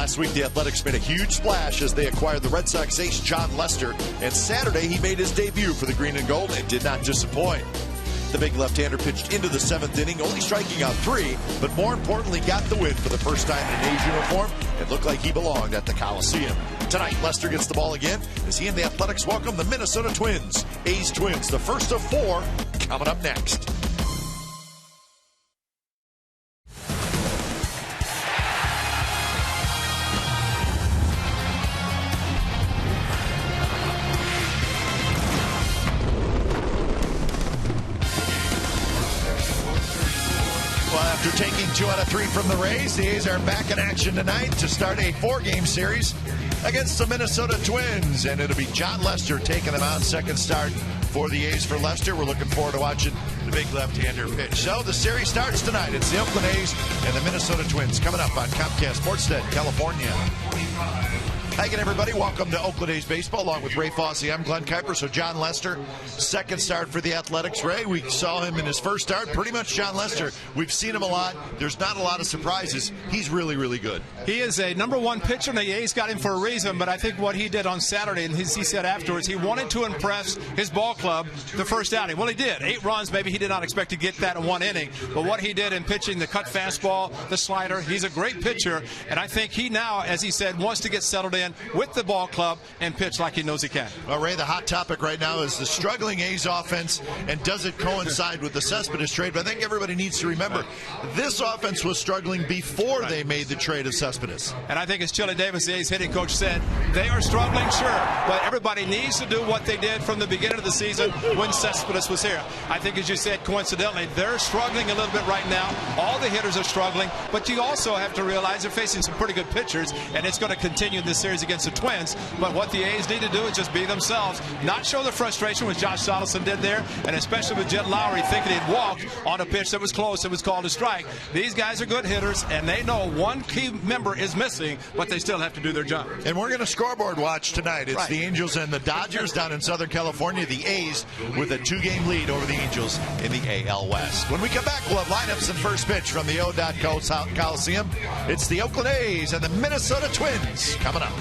Last week, the Athletics made a huge splash as they acquired the Red Sox ace Jon Lester. And Saturday, he made his debut for the Green and Gold and did not disappoint. The big left-hander pitched into the 7th inning, only striking out 3, but more importantly, got the win for the first time in an A's uniform. It looked like he belonged at the Coliseum. Tonight, Lester gets the ball again as he and the Athletics welcome the Minnesota Twins. A's Twins, the first of 4, coming up next. After taking 2 out of 3 from the Rays, the A's are back in action tonight to start a 4-game series against the Minnesota Twins. And it'll be Jon Lester taking them out. Second start for the A's for Lester. We're looking forward to watching the big left-hander pitch. So the series starts tonight. It's the Oakland A's and the Minnesota Twins coming up on Comcast Sportsnet, California. Hi again, everybody. Welcome to Oakland A's Baseball. Along with Ray Fosse, I'm Glenn Kuiper. So Jon Lester, second start for the Athletics. Ray, we saw him in his first start. Pretty much Jon Lester. We've seen him a lot. There's not a lot of surprises. He's really, really good. He is a number 1 pitcher, and the A's got him for a reason. But I think what he did on Saturday, and he said afterwards, he wanted to impress his ball club the first outing. Well, he did. 8 runs. Maybe he did not expect to get that in 1 inning. But what he did in pitching, the cut fastball, the slider, he's a great pitcher. And I think he now, as he said, wants to get settled in with the ball club and pitch like he knows he can. Well, Ray, the hot topic right now is the struggling A's offense, and does it coincide with the Cespedes trade? But I think everybody needs to remember this offense was struggling before they made the trade of Cespedes. And I think as Chili Davis, the A's hitting coach, said, they are struggling, sure, but everybody needs to do what they did from the beginning of the season when Cespedes was here. I think, as you said, coincidentally, they're struggling a little bit right now. All the hitters are struggling, but you also have to realize they're facing some pretty good pitchers, and it's going to continue in this series against the Twins. But what the A's need to do is just be themselves, not show the frustration which Josh Donaldson did there, and especially with Jed Lowry thinking he'd walked on a pitch that was close, that was called a strike. These guys are good hitters, and they know one key member is missing, but they still have to do their job. And we're going to scoreboard watch tonight. It's the Angels and the Dodgers down in Southern California. The A's with a 2-game lead over the Angels in the AL West. When we come back, we'll have lineups and first pitch from the O.Co Coliseum. It's the Oakland A's and the Minnesota Twins coming up.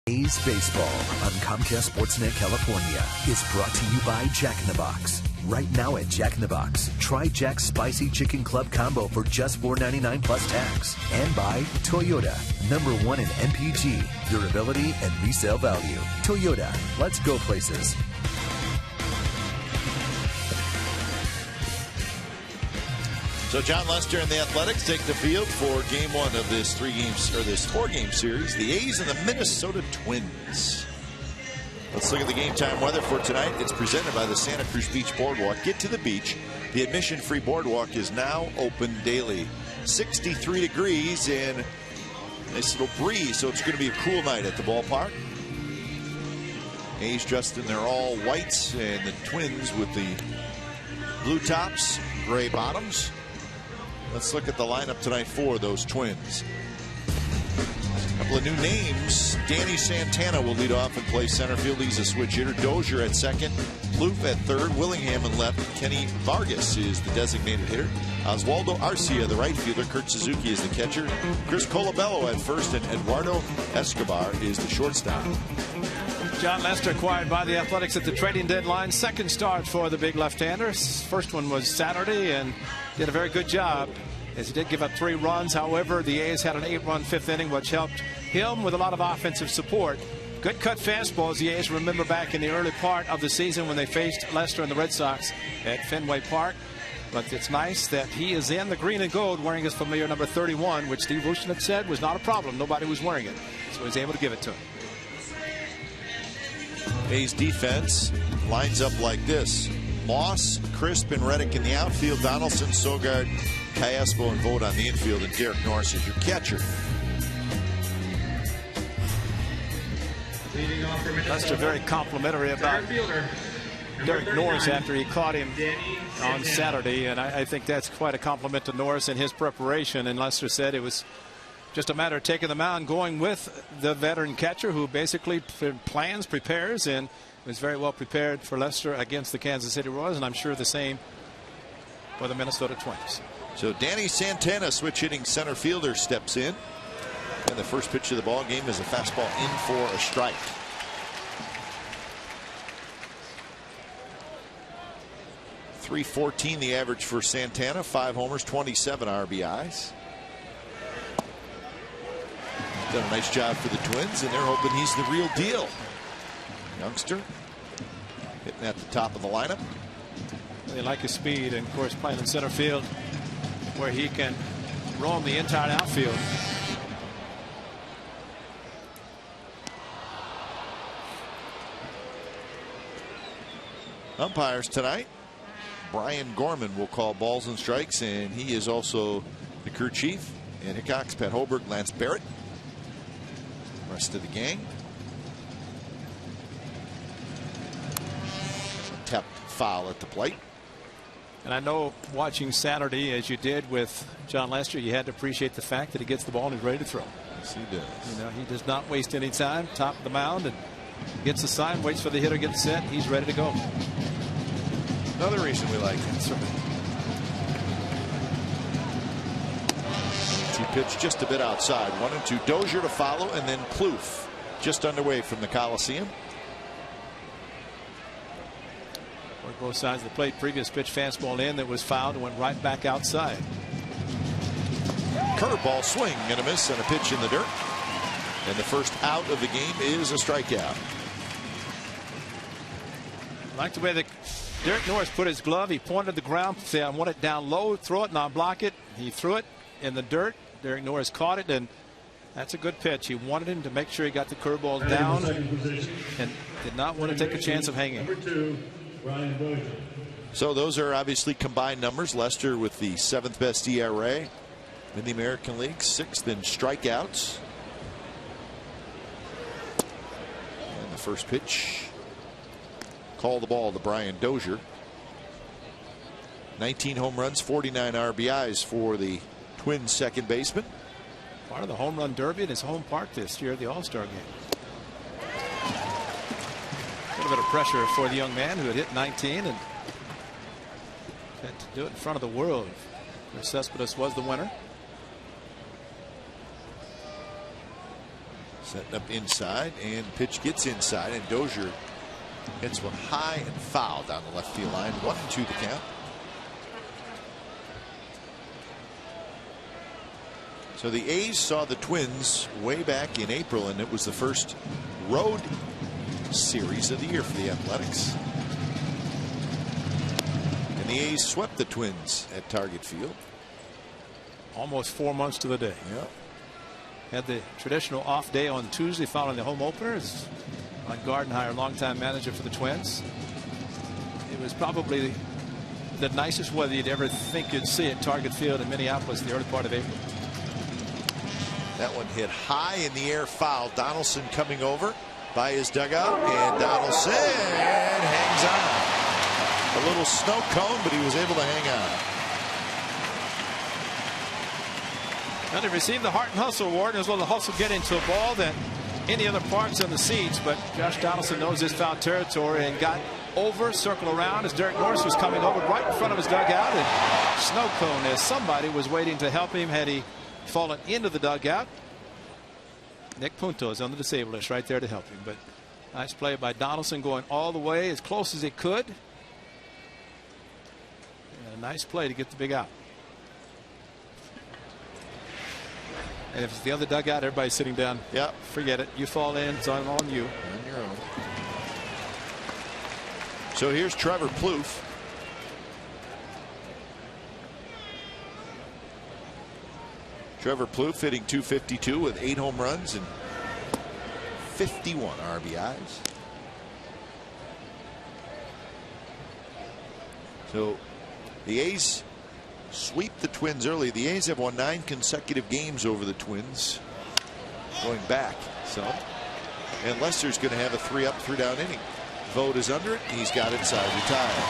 A's Baseball on Comcast Sportsnet California is brought to you by Jack in the Box. Right now at Jack in the Box, try Jack's Spicy Chicken Club Combo for just $4.99 plus tax. And by Toyota, #1 in MPG, durability, and resale value. Toyota, let's go places. So John Lester and the Athletics take the field for game one of this four-game series. The A's and the Minnesota Twins. Let's look at the game time weather for tonight. It's presented by the Santa Cruz Beach Boardwalk. Get to the beach. The admission-free boardwalk is now open daily. 63 degrees and a nice little breeze, so it's going to be a cool night at the ballpark. A's dressed in their all whites, and the Twins with the blue tops, gray bottoms. Let's look at the lineup tonight for those Twins. A couple of new names. Danny Santana will lead off and play center field. He's a switch hitter. Dozier at second. Plouffe at third. Willingham in left. Kenny Vargas is the designated hitter. Oswaldo Arcia, the right fielder. Kurt Suzuki is the catcher. Chris Colabello at first. And Eduardo Escobar is the shortstop. John Lester acquired by the Athletics at the trading deadline. Second start for the big left-hander. First one was Saturday and did a very good job, as he did give up 3 runs. However, the A's had an 8-run 5th inning, which helped him with a lot of offensive support. Good cut fastballs. The A's remember back in the early part of the season when they faced Lester and the Red Sox at Fenway Park. But it's nice that he is in the green and gold wearing his familiar number 31, which Steve Rushin had said was not a problem. Nobody was wearing it. So he's able to give it to him. A's defense lines up like this. Moss, Crisp, and Reddick in the outfield. Donaldson, Sogard, Callaspo, and Vogt on the infield. And Derek Norris is your catcher. Lester very complimentary about Derek Norris after he caught him on Saturday. And I think that's quite a compliment to Norris and his preparation. And Lester said it was just a matter of taking the mound, going with the veteran catcher who basically plans, prepares, and was very well prepared for Lester against the Kansas City Royals, and I'm sure the same for the Minnesota Twins. So Danny Santana, switch hitting center fielder, steps in. And the first pitch of the ball game is a fastball in for a strike. .314 the average for Santana. 5 homers, 27 RBIs. Done a nice job for the Twins, and they're hoping he's the real deal. Youngster hitting at the top of the lineup. They like his speed, and of course playing in center field where he can roam the entire outfield. Umpires tonight. Brian Gorman will call balls and strikes, and he is also the crew chief. And Hickox, Pat Hoberg, Lance Barrett. Rest of the gang. Tapped foul at the plate. And I know watching Saturday, as you did with John Lester, you had to appreciate the fact that he gets the ball and he's ready to throw. Yes, he does. You know, he does not waste any time. Top of the mound and gets the sign, waits for the hitter to get set. He's ready to go. Another reason we like him. He pitched just a bit outside. 1-2. Dozier to follow, and then Plouffe just underway from the Coliseum. Worked both sides of the plate. Previous pitch fastball in that was fouled and went right back outside. Curveball swing and a miss and a pitch in the dirt. And the first out of the game is a strikeout. I like the way that Derek Norris put his glove. He pointed the ground, said, I want it down low, throw it, not block it. He threw it in the dirt. Derek Norris caught it, and that's a good pitch. He wanted him to make sure he got the curveball down and did not want to take a chance of hanging. So those are obviously combined numbers. Lester with the 7th best ERA in the American League, 6th in strikeouts. And the first pitch. Call the ball to Brian Dozier. 19 home runs, 49 RBIs for the Twins second baseman. Part of the home run derby at his home park this year at the All-Star game. A little bit of pressure for the young man who had hit 19 and had to do it in front of the world. Cespedes was the winner. Setting up inside, and pitch gets inside, and Dozier hits one high and foul down the left field line. 1-2 the count. So the A's saw the Twins way back in April, and it was the first road series of the year for the Athletics. And the A's swept the Twins at Target Field. Almost 4 months to the day. Yeah. Had the traditional off day on Tuesday following the home openers. On Gardenhire, longtime manager for the Twins. It was probably the nicest weather you'd ever think you'd see at Target Field in Minneapolis the early part of April. That one hit high in the air, foul. Donaldson coming over by his dugout, and Donaldson hangs on. A little snow cone, but he was able to hang on. Now, they received the Heart and Hustle Award. It was a little hustle get into a ball than any other parts on the seats, but Josh Donaldson knows his foul territory and got over, circle around as Derek Norris was coming over right in front of his dugout, and snow cone as somebody was waiting to help him had he fallen into the dugout. Nick Punto is on the disabled list right there to help him, but nice play by Donaldson going all the way as close as he could. And a nice play to get the big out. And if it's the other dugout, everybody's sitting down. Yep. Forget it. You fall in, it's on you. On your own. So here's Trevor Plouffe. Trevor Plouffe hitting .252 with 8 home runs and 51 RBIs. So the A's sweep the Twins early. The A's have won 9 consecutive games over the Twins going back. So, and Lester's going to have a 3-up, 3-down inning. Vogt is under it. He's got inside retired.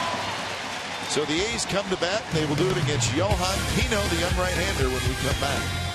So the A's come to bat. They will do it against Johan Pino, the young right-hander, when we come back.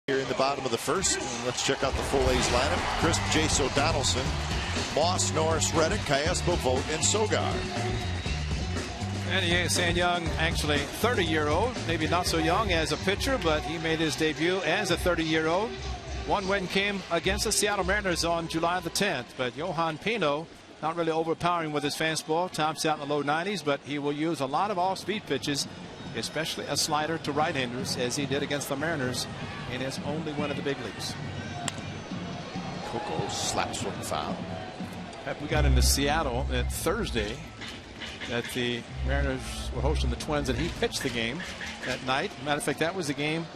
Here in the bottom of the first, let's check out the full A's lineup. Crisp, Jaso, Donaldson, Moss, Norris, Reddick, Callaspo, Vogt, and Sogar. And San Young, actually 30-year-old, maybe not so young as a pitcher, but he made his debut as a 30-year-old. One win came against the Seattle Mariners on July the 10th, but Johan Pino not really overpowering with his fastball, tops out in the low 90s, but he will use a lot of off-speed pitches, especially a slider to right-handers, as he did against the Mariners in his only win of the big leagues. Coco slaps one foul. We got into Seattle at Thursday that the Mariners were hosting the Twins, and he pitched the game that night. Matter of fact, that was the game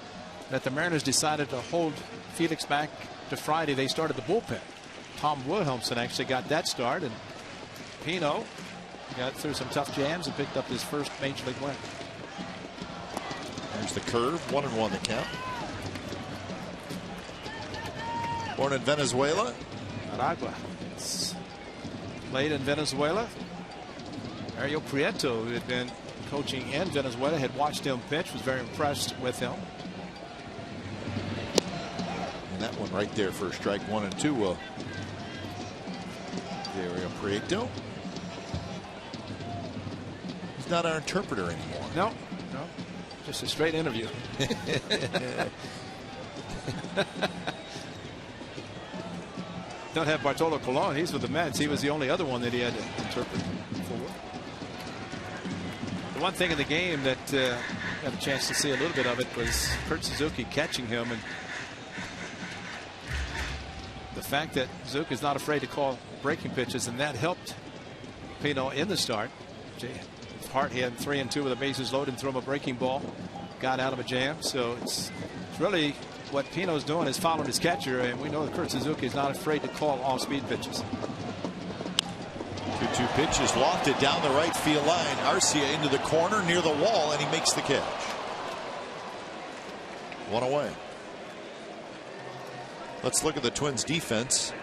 that the Mariners decided to hold Felix back to Friday. They started the bullpen. Tom Wilhelmsen actually got that start, and Pino got through some tough jams and picked up his first major league win. There's the curve, 1-1 the count. Born in Venezuela. Aragua. Played in Venezuela. Mario Prieto, who had been coaching in Venezuela, had watched him pitch, was very impressed with him. And that one right there for strike 1 and 2. Dario Prieto. He's not our interpreter anymore. No, just a straight interview. Don't have Bartolo Colon. He's with the Mets. He was the only other one that he had to interpret for. The one thing in the game that had a chance to see a little bit of it was Kurt Suzuki catching him, and the fact that Suzuki is not afraid to call breaking pitches, and that helped Pino in the start. Hart had 3 and 2 with the bases loaded and threw him a breaking ball, got out of a jam. So it's really what Pino's doing is following his catcher, and we know that Kurt Suzuki is not afraid to call off-speed pitches. 2-2 pitch is lofted down the right field line. Arcia into the corner near the wall, and he makes the catch. 1 away. Let's look at the Twins defense.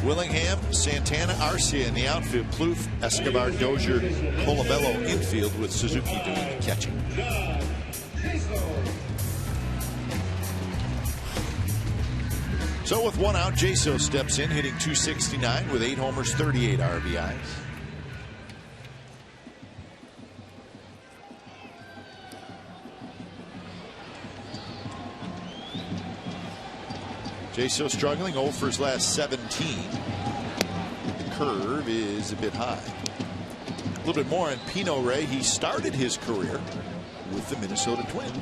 Willingham, Santana, Arcia in the outfield. Plouffe, Escobar, Dozier, Colabello infield with Suzuki doing the catching. So with 1 out, Jaso steps in, hitting .269 with 8 homers, 38 RBIs. Jaso struggling, 0 for his last 17. The curve is a bit high. A little bit more on Pino Ray. He started his career with the Minnesota Twins,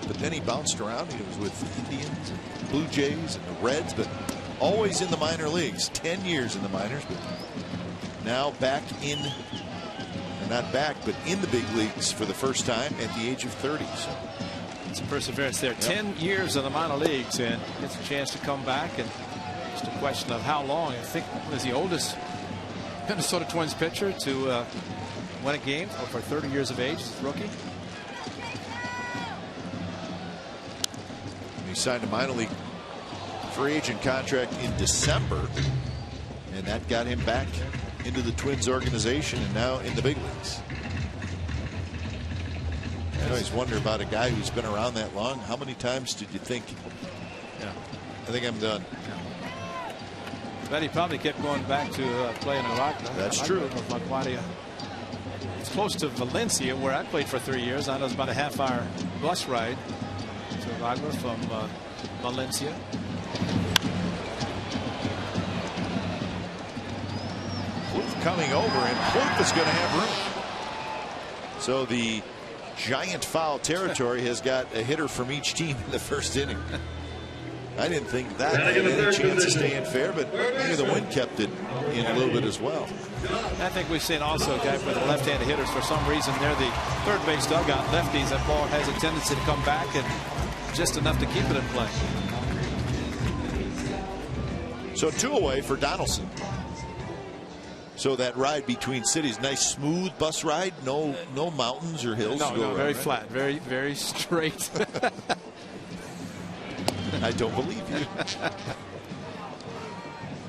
but then he bounced around. He was with the Indians, and Blue Jays, and the Reds, but always in the minor leagues. 10 years in the minors, but now back in, not back, but in the big leagues for the first time at the age of 30. So some perseverance there. Yep. 10 years in the minor leagues, and gets a chance to come back, and just a question of how long. I think was the oldest Minnesota Twins pitcher to win a game for 30 years of age as a rookie. He signed a minor league free agent contract in December, and that got him back into the Twins organization and now in the big leagues. I always wonder about a guy who's been around that long. How many times did you think, I think I'm done? But he probably kept going back to playing in Rockland. That's true. It's close to Valencia, where I played for 3 years. I know it's about a half-hour bus ride to Ragla from Valencia. Plouffe coming over, and Plouffe is going to have room. So the giant foul territory has got a hitter from each team in the first inning. I didn't think that had any chance of staying fair, but maybe the wind kept it in a little bit as well. I think we've seen also a guy with the left-handed hitters. For some reason, they're the third base dugout lefties. That ball has a tendency to come back, and just enough to keep it in play. So 2 away for Donaldson. So that ride between cities, nice smooth bus ride, no mountains or hills. No, very flat, very straight. I don't believe you.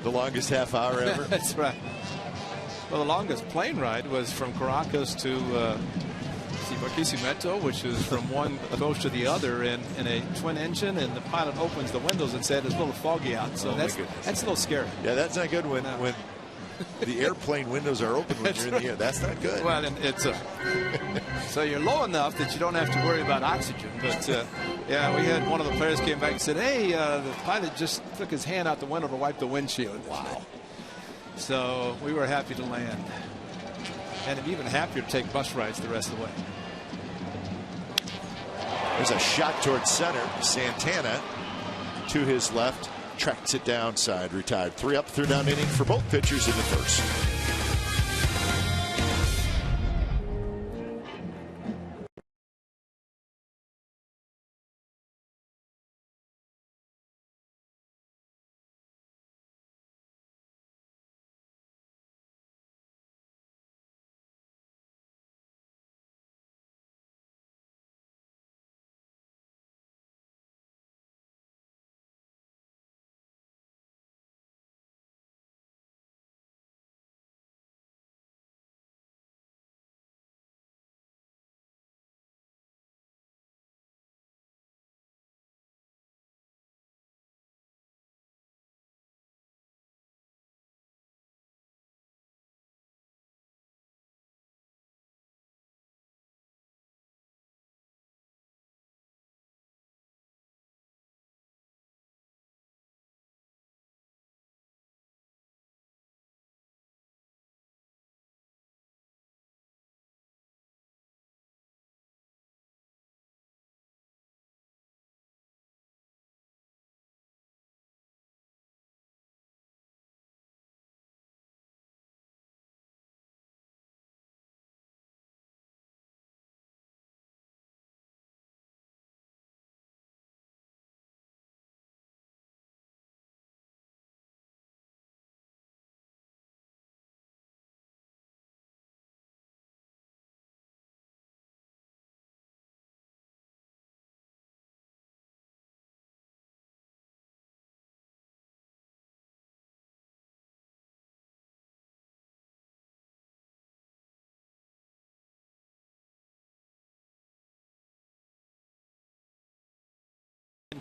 The longest half hour ever. That's right. Well, the longest plane ride was from Caracas to Barquisimeto, which is from one coast to the other in a twin engine, and the pilot opens the windows and said it's a little foggy out. So that's a little scary. Yeah, that's not good when the airplane windows are open when you're in the air. That's not good. Well, and it's so you're low enough that you don't have to worry about oxygen. But yeah, we had one of the players came back and said, "Hey, the pilot just took his hand out the window to wipe the windshield." Wow. So we were happy to land, and even happier to take bus rides the rest of the way. There's a shot towards center. Santana to his left. Tracks it downside, retired. 3 up, 3 down inning for both pitchers in the first.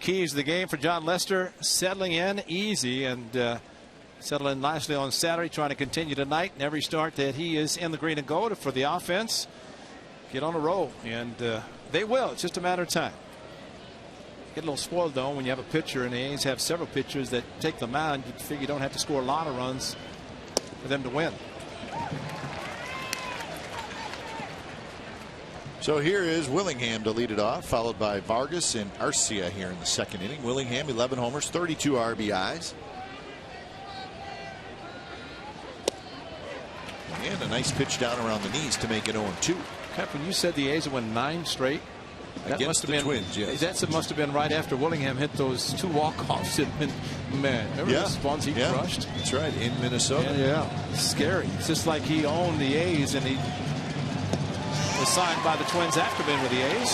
keys to the game for John Lester, settling in easy and settling nicely on Saturday, trying to continue tonight. And every start that he is in the green and gold for the offense, get on a roll, and they will. It's just a matter of time. Get a little spoiled though when you have a pitcher, and the A's have several pitchers that take the mound. You figure you don't have to score a lot of runs for them to win. So here is Willingham to lead it off, followed by Vargas and Arcia here in the second inning. Willingham 11 homers, 32 RBIs. And a nice pitch down around the knees to make it 0-2. Cap, when you said the A's won 9 straight, that against must have the been Twins, yes. That must have been right after Willingham hit those 2 walk-offs. Man, remember those ones he crushed? That's right, in Minnesota. Yeah, scary. It's just like he owned the A's, and he was signed by the Twins after being with the A's.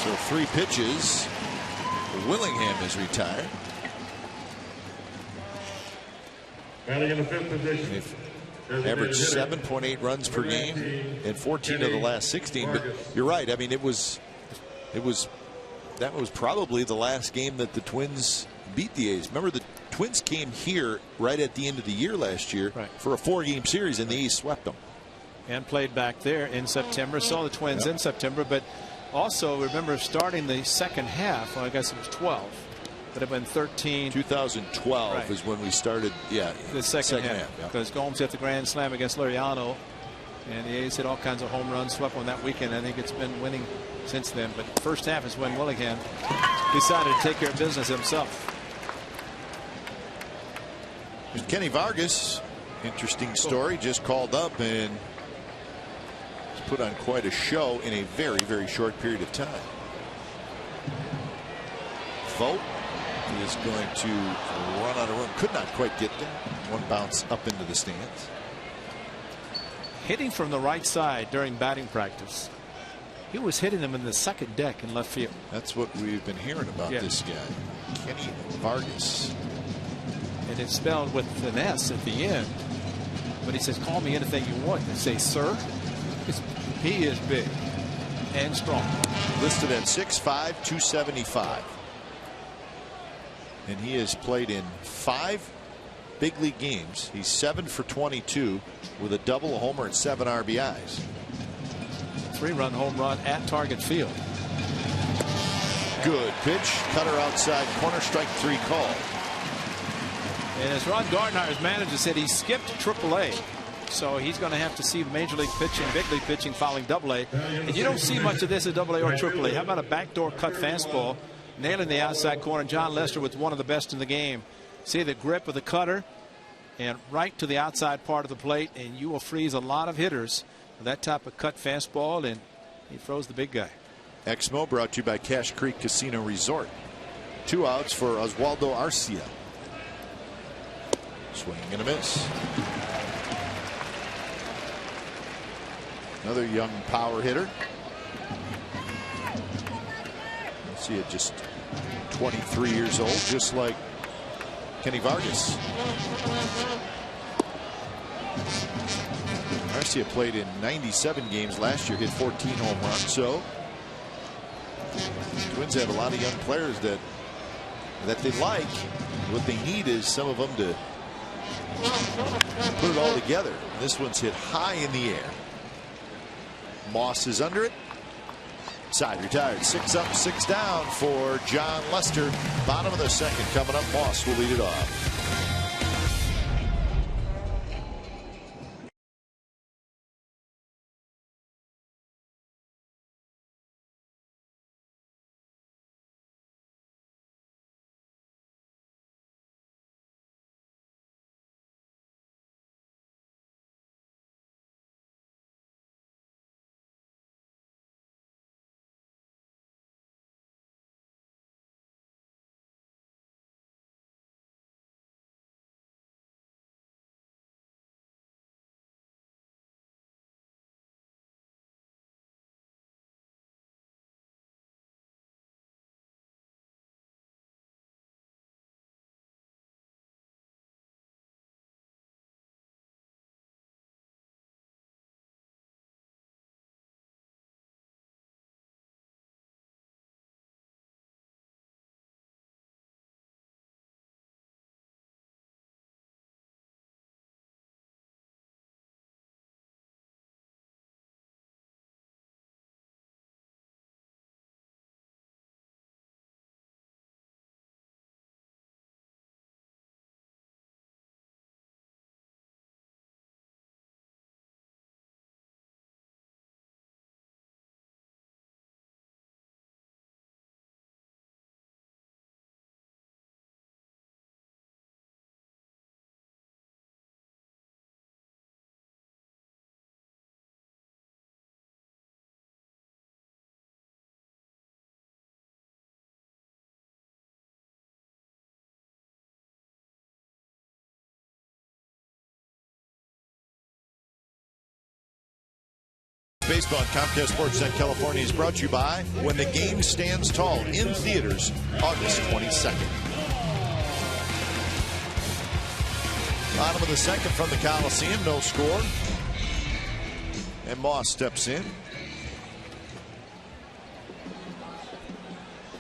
So 3 pitches. Willingham is retired. Batting in the 5th position. Averaged 7.8 runs per game in 14 of the last 16. But you're right. I mean, that was probably the last game that the Twins beat the A's. Remember, the Twins came here right at the end of the year last year for a 4-game series, and the A's swept them. And played back there in September. Saw the Twins in September, but also remember starting the second half. Well, I guess it was 12. Would have been 13. 2012 is when we started. The second half. Because Gomes hit the grand slam against Liriano, and the A's hit all kinds of home runs, swept on that weekend. I think it's been winning since then. But first half is when Willingham decided to take care of business himself. There's Kenny Vargas. Interesting story. Just called up and put on quite a show in a very, very short period of time. Vogt is going to run out of room. Could not quite get there. One bounce up into the stands. Hitting from the right side during batting practice. He was hitting them in the second deck in left field. That's what we've been hearing about this guy, Kenny Vargas. And it's spelled with an S at the end. But he says, call me anything you want. And say, sir. He is big and strong. Listed at 6'5", 275. And he has played in 5 big league games. He's 7 for 22 with a double, a homer, and 7 RBIs. 3-run home run at Target Field. Good pitch. Cutter outside corner, strike 3 call. And as Ron Gardner's manager said, he skipped AAA. So he's going to have to see Major League pitching, big league pitching following AA. And you don't see much of this at AA or AAA. How about a backdoor cut fastball? Nailing the outside corner. John Lester with one of the best in the game. See the grip of the cutter and right to the outside part of the plate, and you will freeze a lot of hitters with that type of cut fastball, and he throws the big guy. Exmo brought to you by Cache Creek Casino Resort. 2 outs for Oswaldo Arcia. Swing and a miss. Another young power hitter. See it, just 23 years old, just like Kenny Vargas. Arcia played in 97 games last year, hit 14 home runs. So the Twins have a lot of young players that they like. What they need is some of them to put it all together. This one's hit high in the air. Moss is under it. Side retired. 6 up, 6 down for John Lester. Bottom of the second coming up. Moss will lead it off. Baseball on Comcast Sportsnet California is brought to you by When the Game Stands Tall, in theaters August 22nd. Bottom of the second from the Coliseum, no score. And Moss steps in.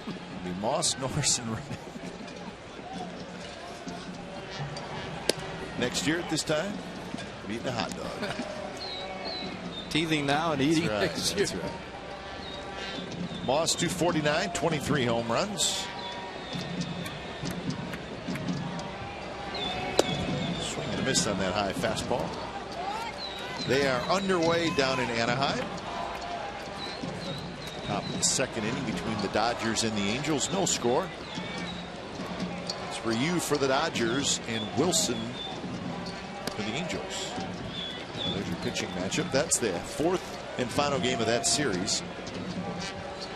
It'll be Moss, Norris, and Reddick. Next year at this time, I'm eating a hot dog. Teething now and eating next year. That's right. Moss 249, 23 home runs. Swing and a miss on that high fastball. They are underway down in Anaheim. Top of the second inning between the Dodgers and the Angels. No score. It's Ryu for the Dodgers and Wilson for the Angels. There's your pitching matchup. That's the fourth and final game of that series.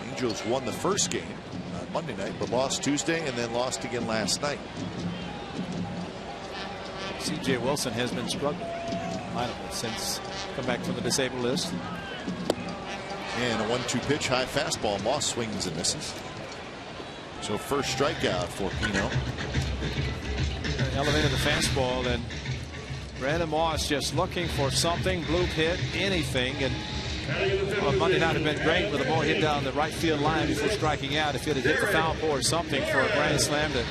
Angels won the first game on Monday night, but lost Tuesday and then lost again last night. C.J. Wilson has been struggling since come back from the disabled list. And a 1-2 pitch, high fastball. Moss swings and misses. So first strikeout for Pino. Elevated the fastball, and Brandon Moss just looking for something. Blue hit, anything. And on Monday night had been great with a ball hit down the right field line before striking out. If it had hit the foul pole or something for a grand slam to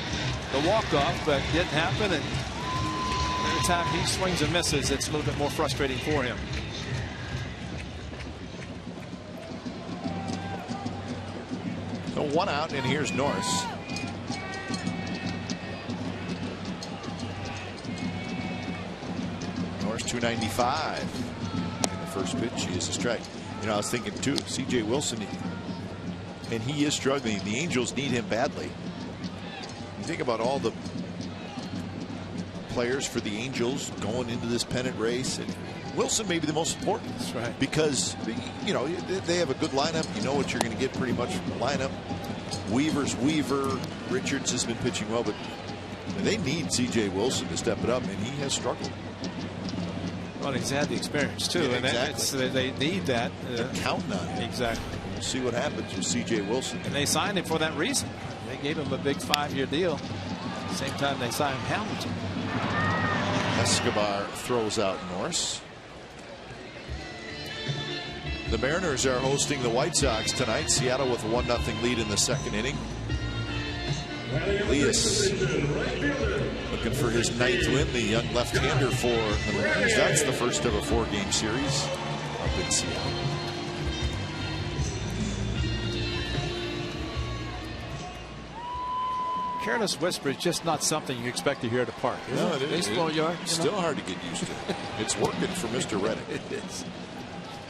walk off, but it didn't happen. And every time he swings and misses, it's a little bit more frustrating for him. So one out, and here's Norris. Norris 295. And the first pitch is a strike. You know, I was thinking too, C.J. Wilson, and he is struggling. The Angels need him badly. You think about all the players for the Angels going into this pennant race, and Wilson may be the most important. That's right. Because, you know, they have a good lineup. You know what you're going to get pretty much from the lineup. Weaver's Weaver. Richards has been pitching well, but they need C.J. Wilson to step it up, and he has struggled. Well, he's had the experience too, Yeah, and exactly. they need that. They're counting on him. Exactly. We'll see what happens with C.J. Wilson. And they signed him for that reason. They gave him a big 5-year deal. At the same time they signed Hamilton. Escobar throws out Norris. The Mariners are hosting the White Sox tonight. Seattle with a 1-0 lead in the second inning. Elias looking for his 9th win, the young left-hander for the Mariners. That's the first of a 4-game series up in Seattle. Careless whisper is just not something you expect to hear at a park. No, it is. Baseball yard. It's still hard to get used to. It's working for Mr. Reddick. It is.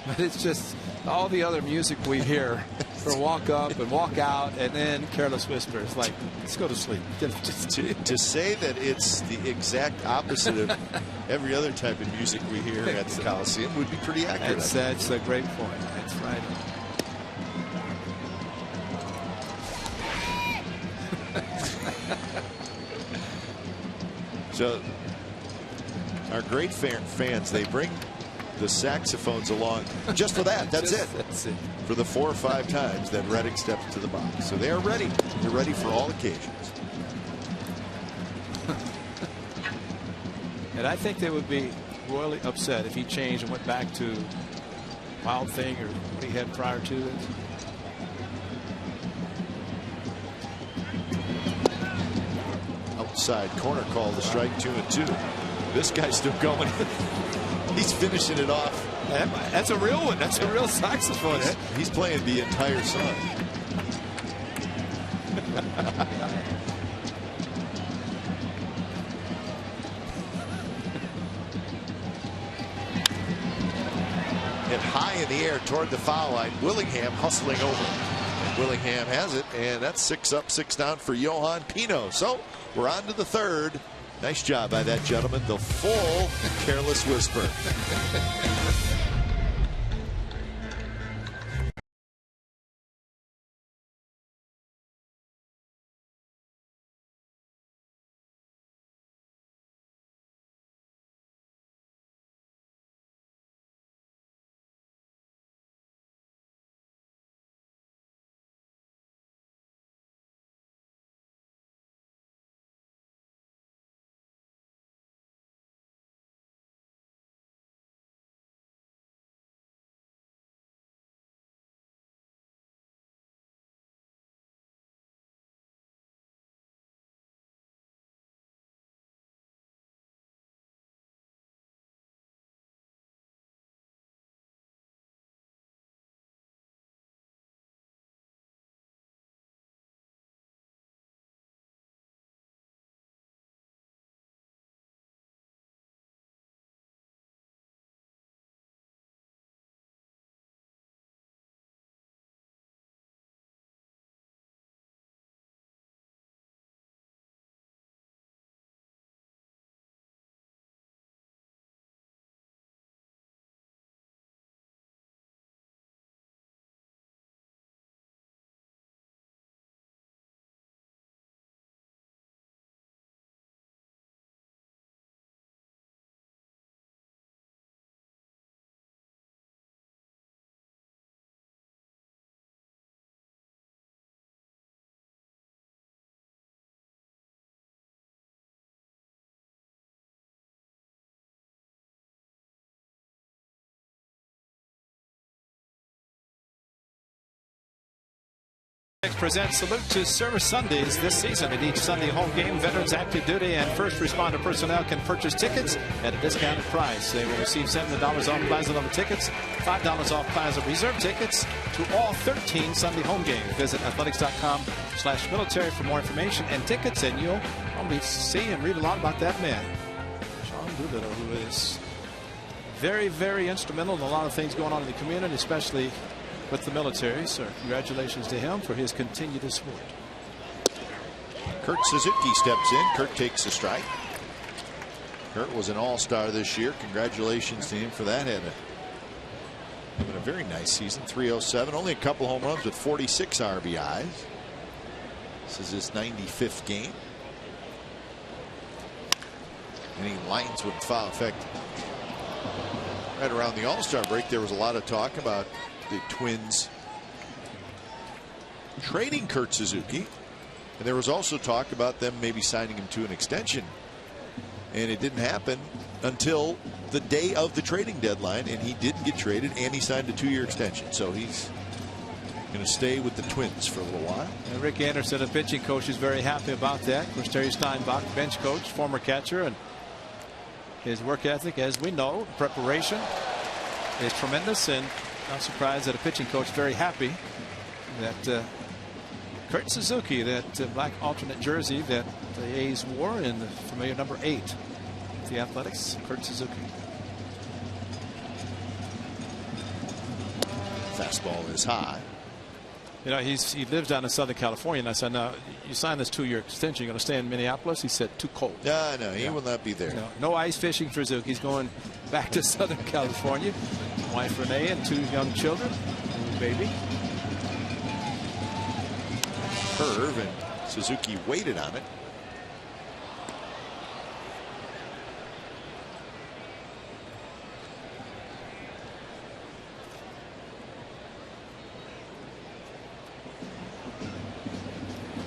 But it's just all the other music we hear for walk up and walk out, and then careless whisper. It's like, let's go to sleep. To say that it's the exact opposite of every other type of music we hear at the Coliseum would be pretty accurate. That's a great point. That's right. So our great fans, they bring the saxophones along just for that. That's it. That's it. For the 4 or 5 times that Reddick steps to the box. So they are ready. They're ready for all occasions. And I think they would be royally upset if he changed and went back to Wild Thing or what he had prior to it. Outside corner call, the strike, 2-2. This guy's still going. He's finishing it off. That's a real one. That's a real saxophone. He's playing the entire song. Hit high in the air toward the foul line. Willingham hustling over. And Willingham has it, and that's 6 up, 6 down for Johan Pino. So we're on to the third. Nice job by that gentleman. The full careless whisper. Presents Salute to Service Sundays this season. At each Sunday home game, veterans, active duty, and first responder personnel can purchase tickets at a discounted price. They will receive $7 off Plaza level tickets, $5 off Plaza reserve tickets to all 13 Sunday home games. Visit athletics.com/military for more information and tickets, and you'll probably see and read a lot about that man, Sean Doolittle, who is very, very instrumental in a lot of things going on in the community, especially with the military. So congratulations to him for his continued support. Kurt Suzuki steps in. Kurt takes a strike. Kurt was an all-star this year. Congratulations to him for that. Had a very nice season. 307, only a couple home runs with 46 RBIs. This is his 95th game. Any lines with foul effect. Right around the all-star break, there was a lot of talk about the Twins trading Kurt Suzuki, and there was also talk about them maybe signing him to an extension, and it didn't happen until the day of the trading deadline, and he didn't get traded, and he signed a 2-year extension, so he's going to stay with the Twins for a little while. And Rick Anderson, the pitching coach, is very happy about that. Of course, Terry Steinbach, bench coach, former catcher, and his work ethic, as we know, preparation is tremendous, and not surprised that a pitching coach is very happy that Kurt Suzuki, that black alternate jersey that the A's wore in the familiar number 8 of the Athletics, Kurt Suzuki. Fastball is high. You know, he lives down in Southern California, and I said, "Now you signed this 2-year extension. You're going to stay in Minneapolis?" He said, "Too cold." No, he will not be there. No ice fishing for Suzuki. He's going back to Southern California. Wife Renee and 2 young children, baby. Curve, and Suzuki waited on it.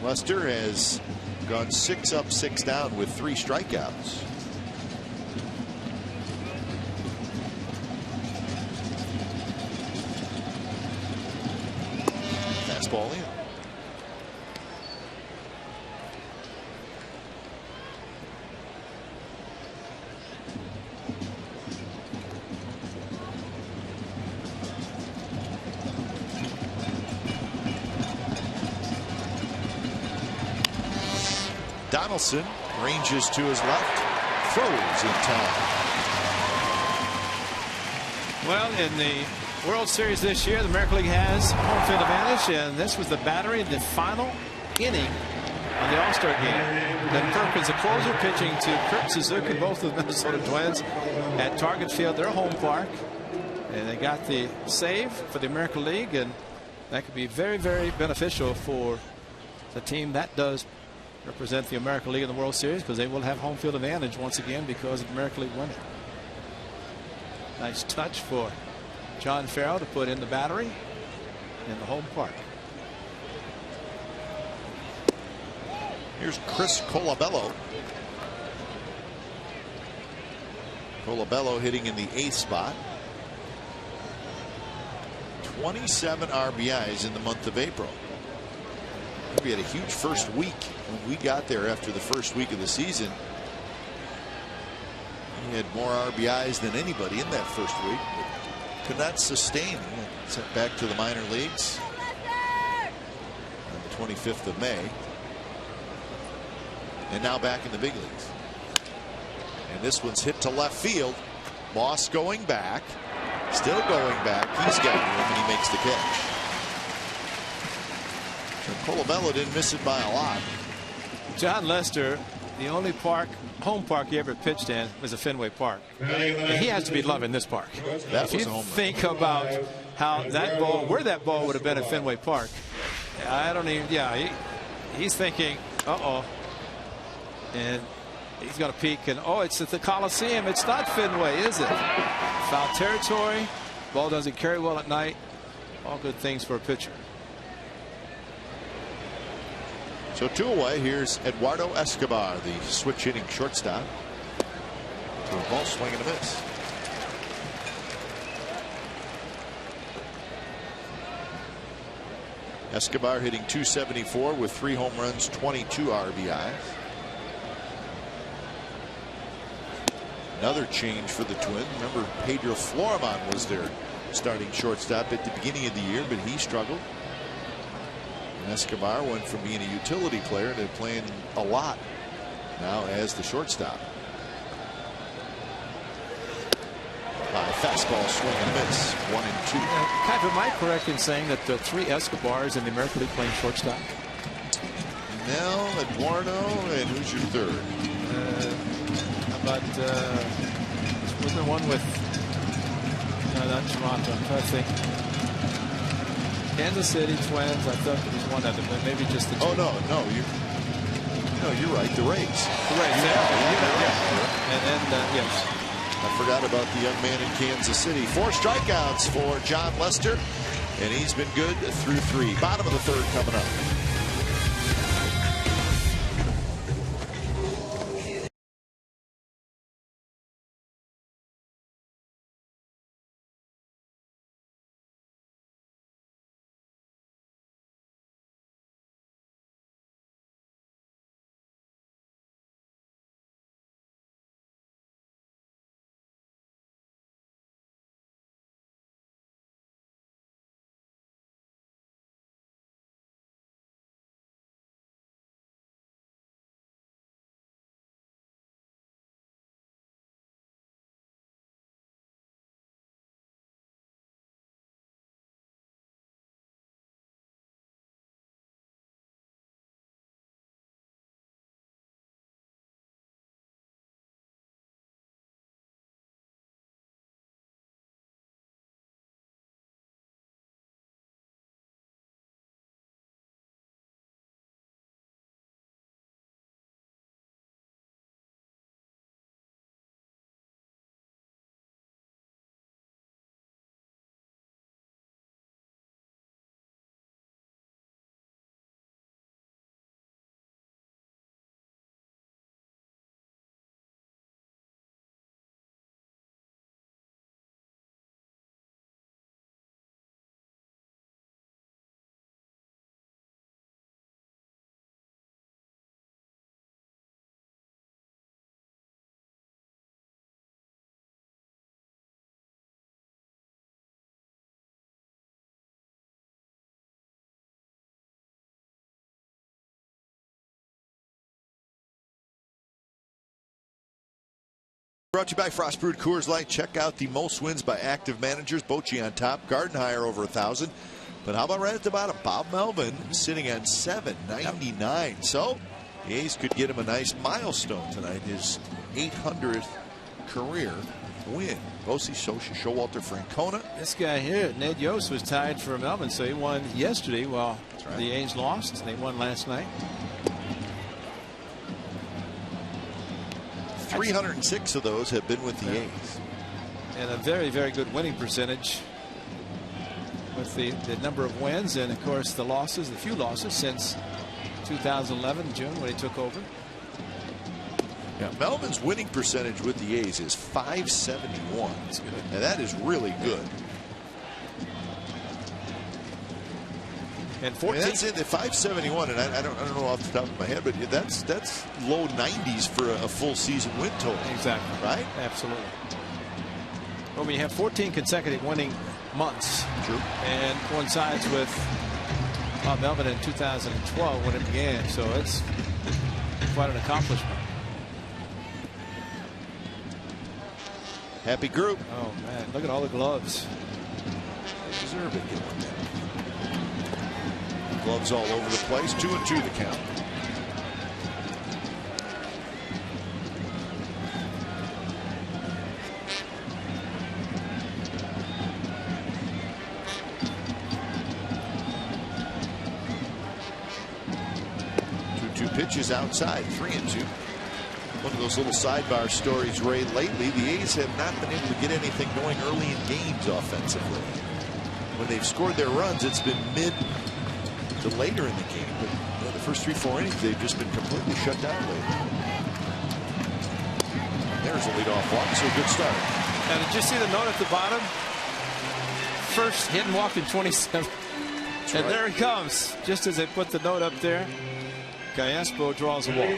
Lester has gone 6 up, 6 down with 3 strikeouts. Fastball in. Donaldson ranges to his left, throws in time. Well, in the World Series this year, the American League has home field advantage, and this was the battery in the final inning of the All-Star game. Then Perkins, the closer, pitching to Kurt Suzuki, both of the Minnesota Twins, at Target Field, their home park, and they got the save for the American League, and that could be very, very beneficial for the team that does represent the American League in the World Series, because they will have home field advantage once again because of the American League winning. Nice touch for John Farrell to put in the battery in the home park. Here's Chris Colabello. Colabello hitting in the 8th spot. 27 RBIs in the month of April. We had a huge first week when we got there after the first week of the season. He had more RBIs than anybody in that first week, but could not sustain. Sent back to the minor leagues on the 25th of May. And now back in the big leagues. And this one's hit to left field. Moss going back. Still going back. He's got room, and he makes the catch. Colabello didn't miss it by a lot. John Lester, the only home park he ever pitched in was a Fenway Park. And he has to be loving this park. That if you think about how that ball, where that ball would have been at Fenway Park, I don't even. Yeah, he's thinking, uh-oh, and he's going to peek, and it's at the Coliseum. It's not Fenway, is it? Foul territory. Ball doesn't carry well at night. All good things for a pitcher. So 2 away. Here's Eduardo Escobar, the switch hitting shortstop. To a ball swing and a miss. Escobar hitting .274 with 3 home runs, 22 RBIs. Another change for the Twins. Remember, Pedro Florimon was their starting shortstop at the beginning of the year, but he struggled. And Escobar went from being a utility player to playing a lot now as the shortstop. Fastball, swing and miss. 1-2. Kaiser, am I correct in saying that the 3 Escobars in the American League playing shortstop? Nell, Eduardo, and who's your third? Was the one with not Toronto? I'm trying to think. Kansas City Twins. I thought there was one other, but maybe just the 2. Oh no, you're right. The Rays. The Rays. Yeah. And then yes. I forgot about the young man in Kansas City. 4 strikeouts for John Lester, and he's been good through 3. Bottom of the 3rd coming up. Brought to you by Frost Brewed Coors Light. Check out the most wins by active managers. Bochy on top, Gardenhire over 1,000. But how about right at the bottom, Bob Melvin sitting on 799. So the A's could get him a nice milestone tonight, his 800th career win. Bochy, Showalter, Francona. This guy here, Ned Yost, was tied for Melvin, so he won yesterday. Well, right. The A's lost. They won last night. 306 of those have been with the A's. And a very, very good winning percentage with the number of wins and, of course, the losses, the few losses since 2011, June, when he took over. Yeah, Melvin's winning percentage with the A's is .571. That's good. And that is really good. And 14. That's it, the .571, and I don't know off the top of my head, but that's low 90s for a full season win total. Exactly. Right? Absolutely. Well, we have 14 consecutive winning months. True. And coincides with Melvin in 2012 when it began, so it's quite an accomplishment. Happy group. Oh man, look at all the gloves. They deserve it. Gloves all over the place. 2-2 the count. Two pitches outside. 3-2. One of those little sidebar stories, Ray, lately the A's have not been able to get anything going early in games offensively. When they've scored their runs, it's been mid to later in the game, but the first 3-4 innings they've just been completely shut down lately. There's a leadoff walk, so a good start. Now, did you see the note at the bottom? First hit and walk in 27. And there he comes. Just as they put the note up there, Callaspo draws a walk.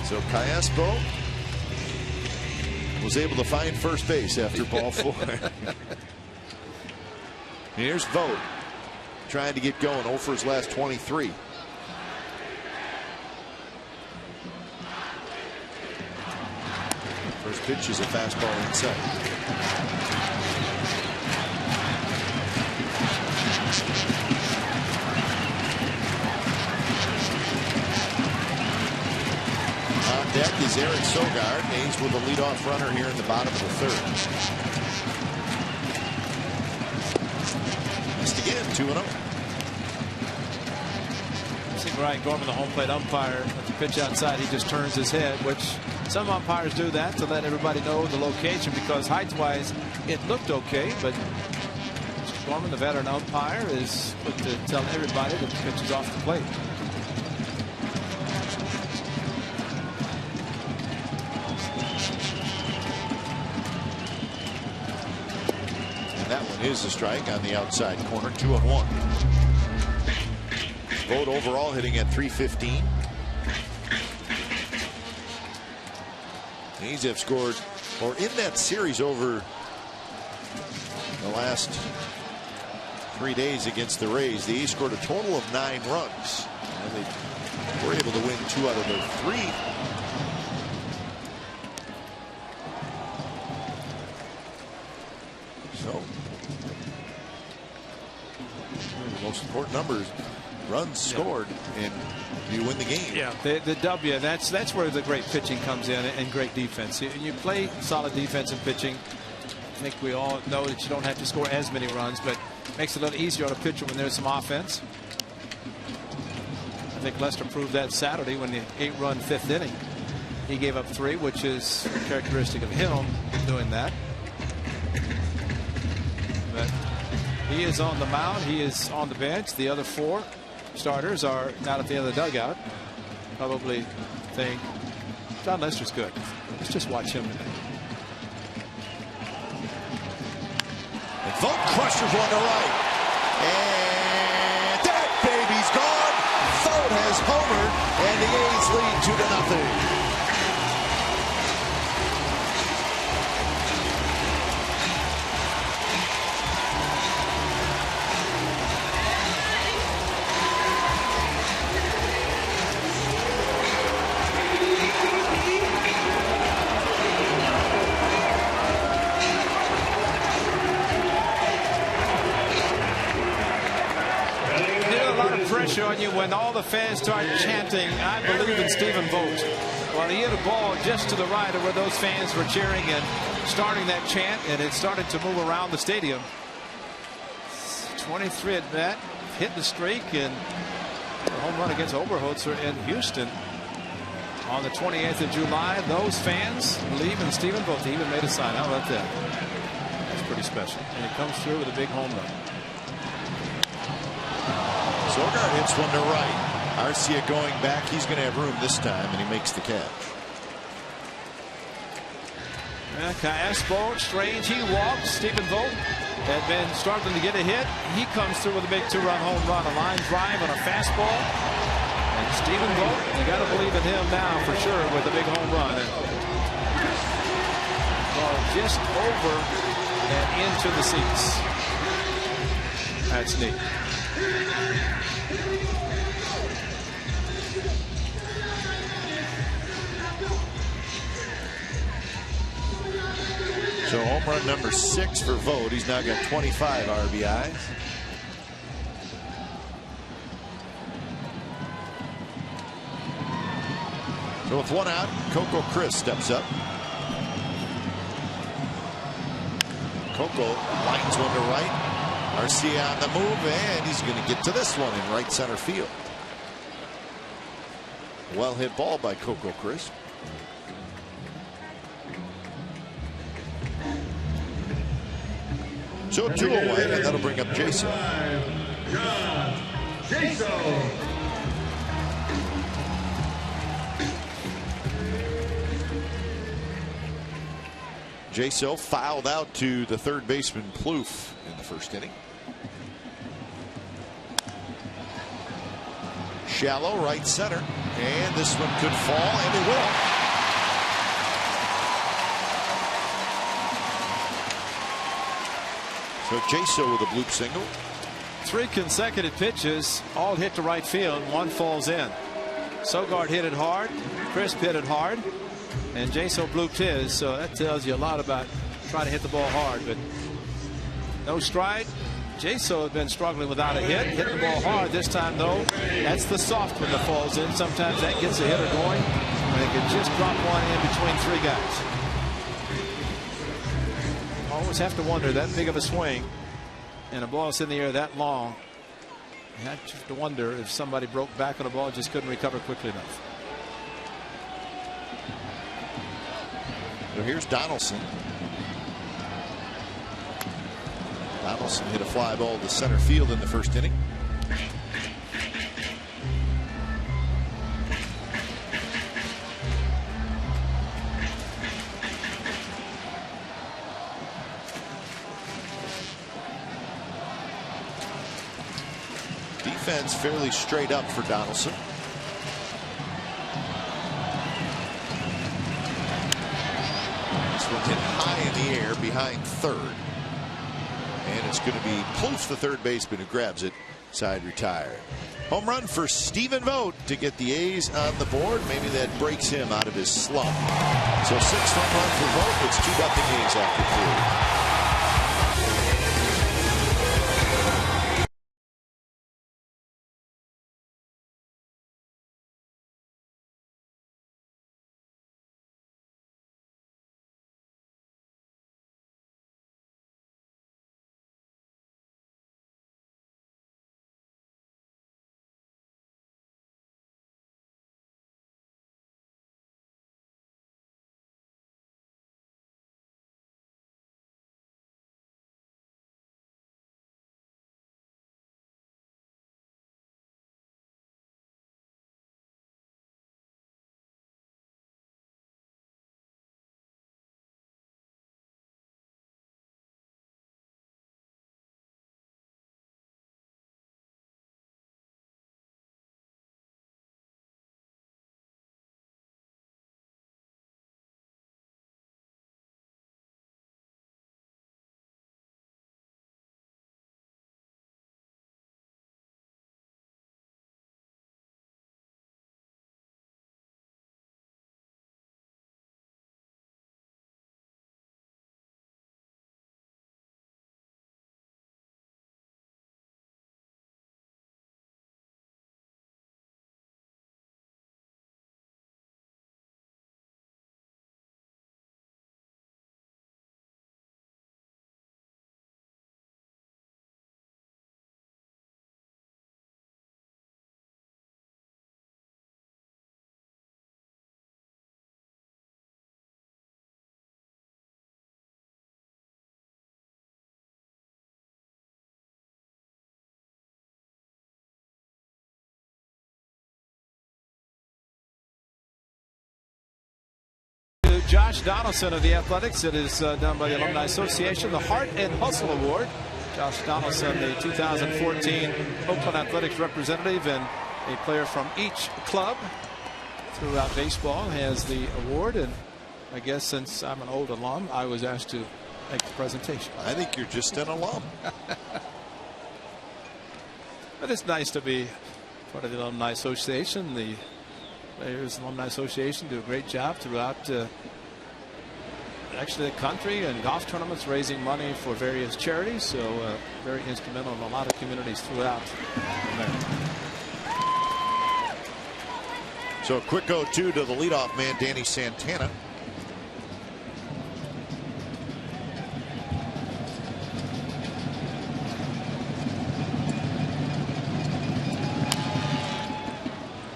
So Callaspo was able to find first base after ball 4. Here's Vogt trying to get going. 0 for his last 23. First pitch is a fastball inside. On deck is Eric Sogard. He's with a leadoff runner here in the bottom of the 3rd. Missed again, 2-0. See Brian Gorman, the home plate umpire, at the pitch outside, he just turns his head, which some umpires do that to let everybody know the location, because height-wise it looked okay, but Mr. Gorman, the veteran umpire, is quick to tell everybody that the pitch is off the plate. That one is a strike on the outside corner. 2-1. Vogt overall hitting at .315. A's have scored, or in that series over the last 3 days against the Rays, the A's scored a total of 9 runs. And they were able to win 2 out of their 3. So the most important numbers, runs scored, and you win the game. Yeah, the W, that's where the great pitching comes in, and great defense. You play solid defense and pitching. I think we all know that you don't have to score as many runs, but it makes it a little easier on a pitcher when there's some offense. I think Lester proved that Saturday when the 8-run 5th inning. He gave up 3, which is characteristic of him doing that. But he is on the mound. He is on the bench. The other 4 starters are not at the end of the dugout. Probably think John Lester's good. Let's just watch him today. And Vogt crushes one to right. And that baby's gone. Vogt has homered, and the A's lead 2-0. On you when all the fans start chanting, "I believe in Stephen Vogt." Well, he hit a ball just to the right of where those fans were cheering and starting that chant, and it started to move around the stadium. 23 at bat, hit the streak, and a home run against Oberholzer in Houston on the 28th of July. Those fans believe in Stephen Vogt. He even made a sign. How about that? That's pretty special, and it comes through with a big home run. Sogard hits one to right. Arcia going back. He's going to have room this time, and he makes the catch. Callaspo, strange. He walks. Stephen Vogt had been struggling to get a hit. He comes through with a big 2-run home run. A line drive on a fastball. And Stephen Vogt, you got to believe in him now for sure with a big home run. And ball just over and into the seats. That's neat. So home run number 6 for Vogt. He's now got 25 RBIs. So with 1 out, Coco Chris steps up. Coco lines one to right. Arcia on the move, and he's going to get to this one in right center field. Well hit ball by Coco Chris. So 2 away, and that'll bring up Jason. Jaso fouled out to the third baseman Plouffe in the first inning. Shallow right center, and this one could fall, and it will. So Jaso with a bloop single. 3 consecutive pitches, all hit to right field. One falls in. Sogard hit it hard. Crisp hit it hard. And Jaso blooped his. So that tells you a lot about trying to hit the ball hard. But no stride. Jaso had been struggling without a hit. Hit the ball hard this time, though. That's the soft one that falls in. Sometimes that gets a hitter going. And they can just drop one in between 3 guys. Always have to wonder, that big of a swing and a ball that's in the air that long, you have to wonder if somebody broke back on the ball and just couldn't recover quickly enough. So here's Donaldson. Donaldson hit a fly ball to center field in the first inning. Defense fairly straight up for Donaldson. This one's hit high in the air behind third. And it's going to be Plouffe, the third baseman, who grabs it. Side retired. Home run for Stephen Vogt to get the A's on the board. Maybe that breaks him out of his slump. So 6th home run for Vogt. It's 2-0 A's after 3. Josh Donaldson of the Athletics. It is done by the Alumni Association, the Heart and Hustle Award. Josh Donaldson, the 2014 Oakland Athletics representative and a player from each club throughout baseball, has the award. And I guess since I'm an old alum, I was asked to make the presentation. I think you're just an alum. But it's nice to be part of the Alumni Association. The Players Alumni Association do a great job throughout actually the country and golf tournaments, raising money for various charities. So very instrumental in a lot of communities throughout America. So a quick 0-2 to the leadoff man, Danny Santana.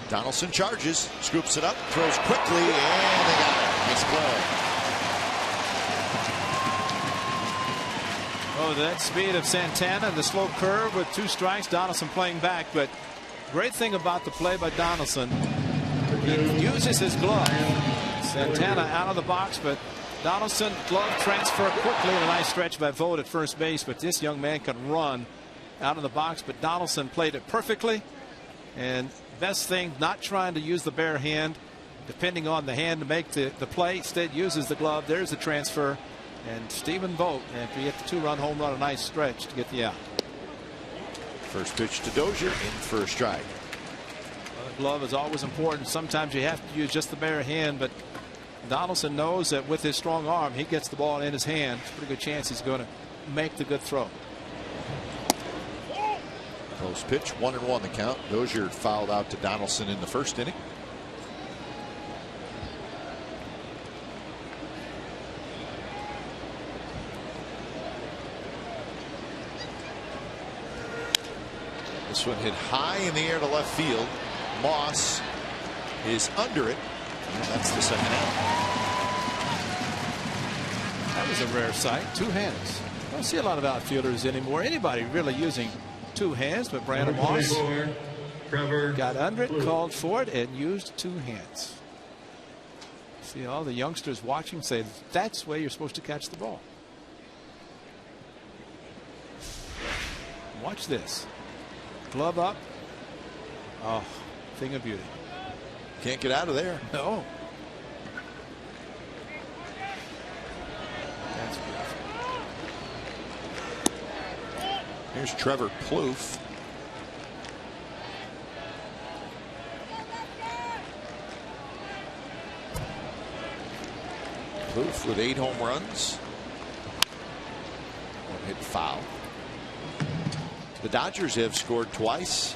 Donaldson charges, scoops it up, throws quickly, and they got it. Nice play. Oh, that speed of Santana, the slow curve with 2 strikes. Donaldson playing back, but great thing about the play by Donaldson, he uses his glove. Santana out of the box, but Donaldson, glove transfer quickly, and a nice stretch by Vogt at first base, but this young man can run out of the box. But Donaldson played it perfectly, and best thing, not trying to use the bare hand, depending on the hand to make the play. Instead uses the glove. There's the transfer, and Stephen Vogt, and if he hit the 2-run home run, a nice stretch to get the out. First pitch to Dozier, in for a strike. The glove is always important. Sometimes you have to use just the bare hand, but Donaldson knows that with his strong arm, he gets the ball in his hand. It's a pretty good chance he's going to make the good throw. Close pitch, 1-1 the count. Dozier fouled out to Donaldson in the first inning. This one hit high in the air to left field. Moss is under it. And that's the second out. That was a rare sight. 2 hands. I don't see a lot of outfielders anymore. Anybody really using 2 hands, but Brandon Moss got under it, called for it, and used 2 hands. See all the youngsters watching say that's the way you're supposed to catch the ball. Watch this. Glove up. Oh, thing of beauty. Can't get out of there. No. That's beautiful. Here's Trevor Plouffe. Plouffe with 8 home runs. One hit foul. The Dodgers have scored twice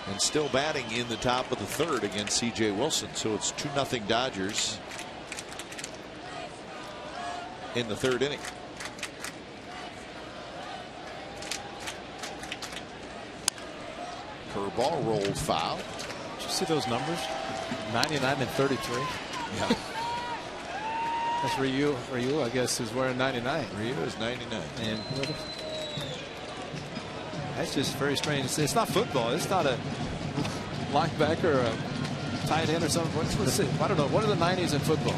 and still batting in the top of the 3rd against C.J. Wilson. So it's 2-0 Dodgers in the 3rd inning. Curveball rolled foul. Did you see those numbers? 99 and 33. Yeah. That's Ryu. Ryu, I guess, is wearing 99. Ryu is 99. And that's just very strange. It's not football. It's not a linebacker or a tight end or something. I don't know. What are the 90s in football?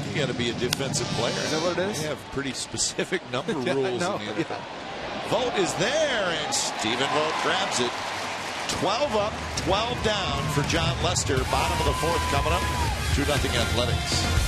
You got to be a defensive player. Is that what it is? They have pretty specific number rules in the NFL. Yeah. Vogt is there, and Stephen Vogt grabs it. 12 up, 12 down for John Lester. Bottom of the 4th coming up. 2-0 Athletics.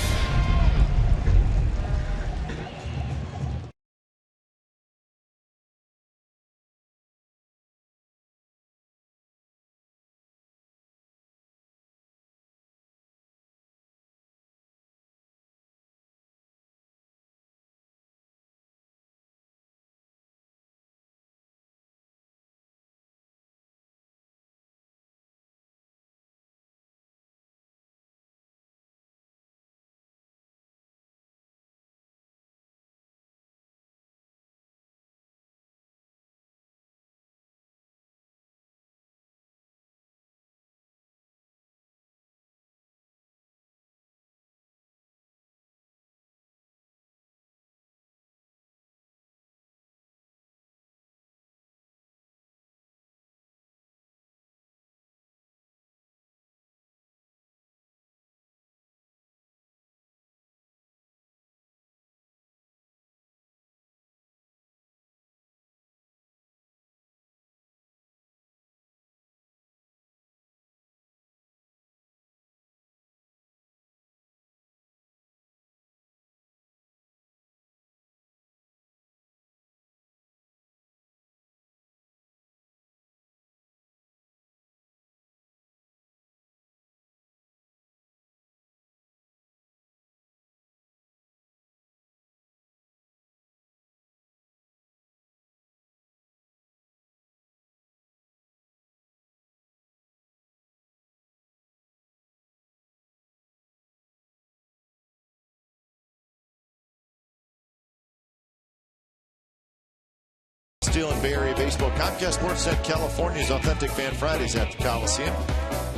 Steele and Bay Area Baseball. Comcast Sportsnet California's Authentic Fan Fridays at the Coliseum.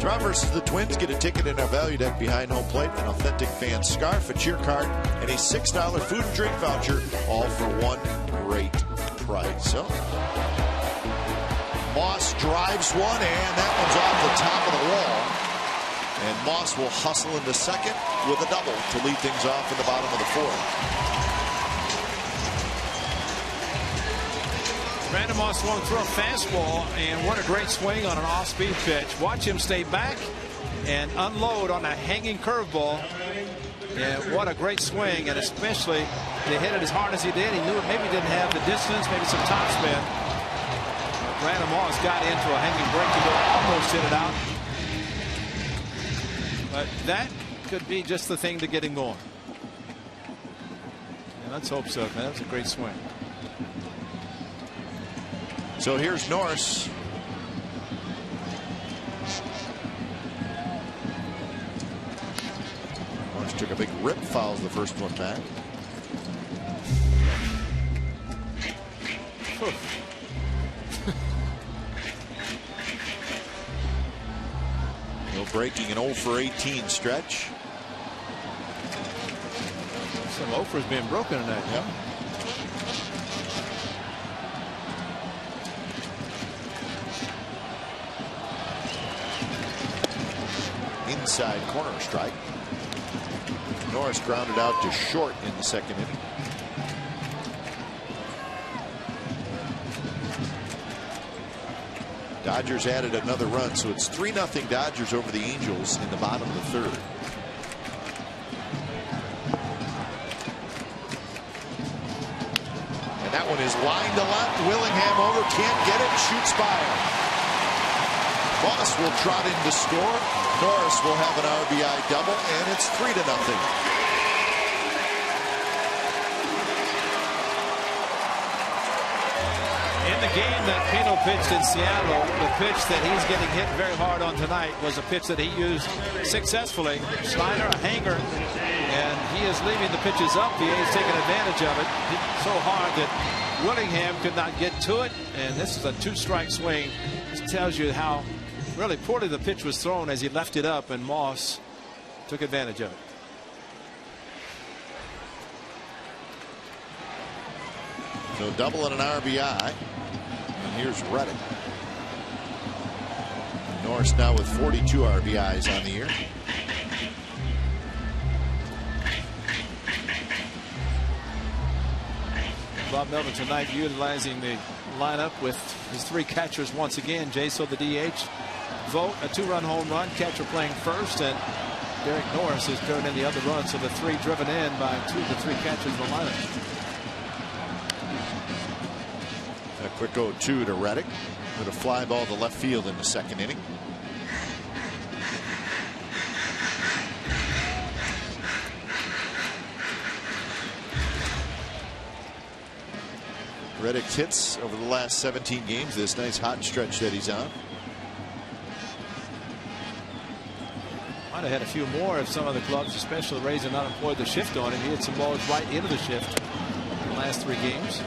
Toronto versus the Twins. Get a ticket in our value deck behind home plate, an Authentic Fan scarf, a cheer card, and a $6 food and drink voucher, all for one great price. So Moss drives one, and that one's off the top of the wall. And Moss will hustle into second with a double to lead things off in the bottom of the fourth. Brandon Moss swung through a fastball, and what a great swing on an off-speed pitch. Watch him stay back and unload on a hanging curveball. And what a great swing, and especially to hit it as hard as he did. He knew it maybe didn't have the distance, maybe some top spin. Brandon Moss got into a hanging break to go, almost hit it out. But that could be just the thing to get him going. Yeah, let's hope so, man. That was a great swing. So here's Norris. Norris took a big rip, fouls the first one back. No breaking an 0 for 18 stretch. Some 0 fors being broken tonight. Yep. Inside corner strike. Norris grounded out to short in the second inning. Dodgers added another run, so it's 3-0 Dodgers over the Angels in the bottom of the third. And that one is lined to left. Willingham over, can't get it, shoots by him. Moss will trot in to score. Norris will have an RBI double, and it's 3-0. In the game that Pino pitched in Seattle, the pitch that he's getting hit very hard on tonight was a pitch that he used successfully. Slider, a hanger, and he is leaving the pitches up. The A's taking advantage of it. Hit so hard that Willingham could not get to it, and this is a 2-strike swing. This tells you how really poorly the pitch was thrown as he left it up, and Moss took advantage of it. So double and an RBI. And here's Reddick. Norris now with 42 RBIs on the year. Bob Melvin tonight utilizing the lineup with his 3 catchers once again. Jay, so the DH. Vogt, a 2-run home run, catcher playing first, and Derek Norris has turned in the other run, so the 3 driven in by 2 of the 3 catchers in the lineup. A quick 0-2 to Reddick with a fly ball to left field in the second inning. Reddick's hits over the last 17 games, this nice hot stretch that he's on. Might have had a few more if some of the clubs, especially the Rays, had not employed the shift on him. He hit some balls right into the shift in the last 3 games.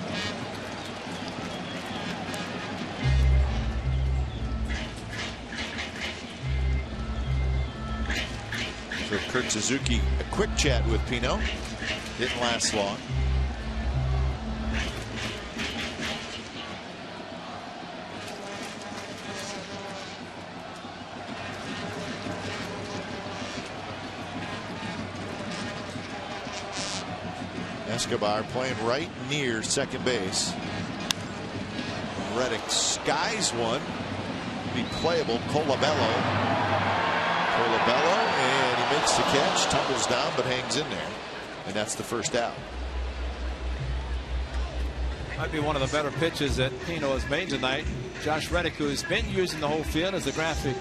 So Kurt Suzuki, a quick chat with Pino. Didn't last long. Escobar playing right near second base. Reddick skies one. Be playable. Colabello, and he makes the catch, tumbles down, but hangs in there. And that's the first out. Might be one of the better pitches that Pino has made tonight. Josh Reddick, who's been using the whole field, as the graphic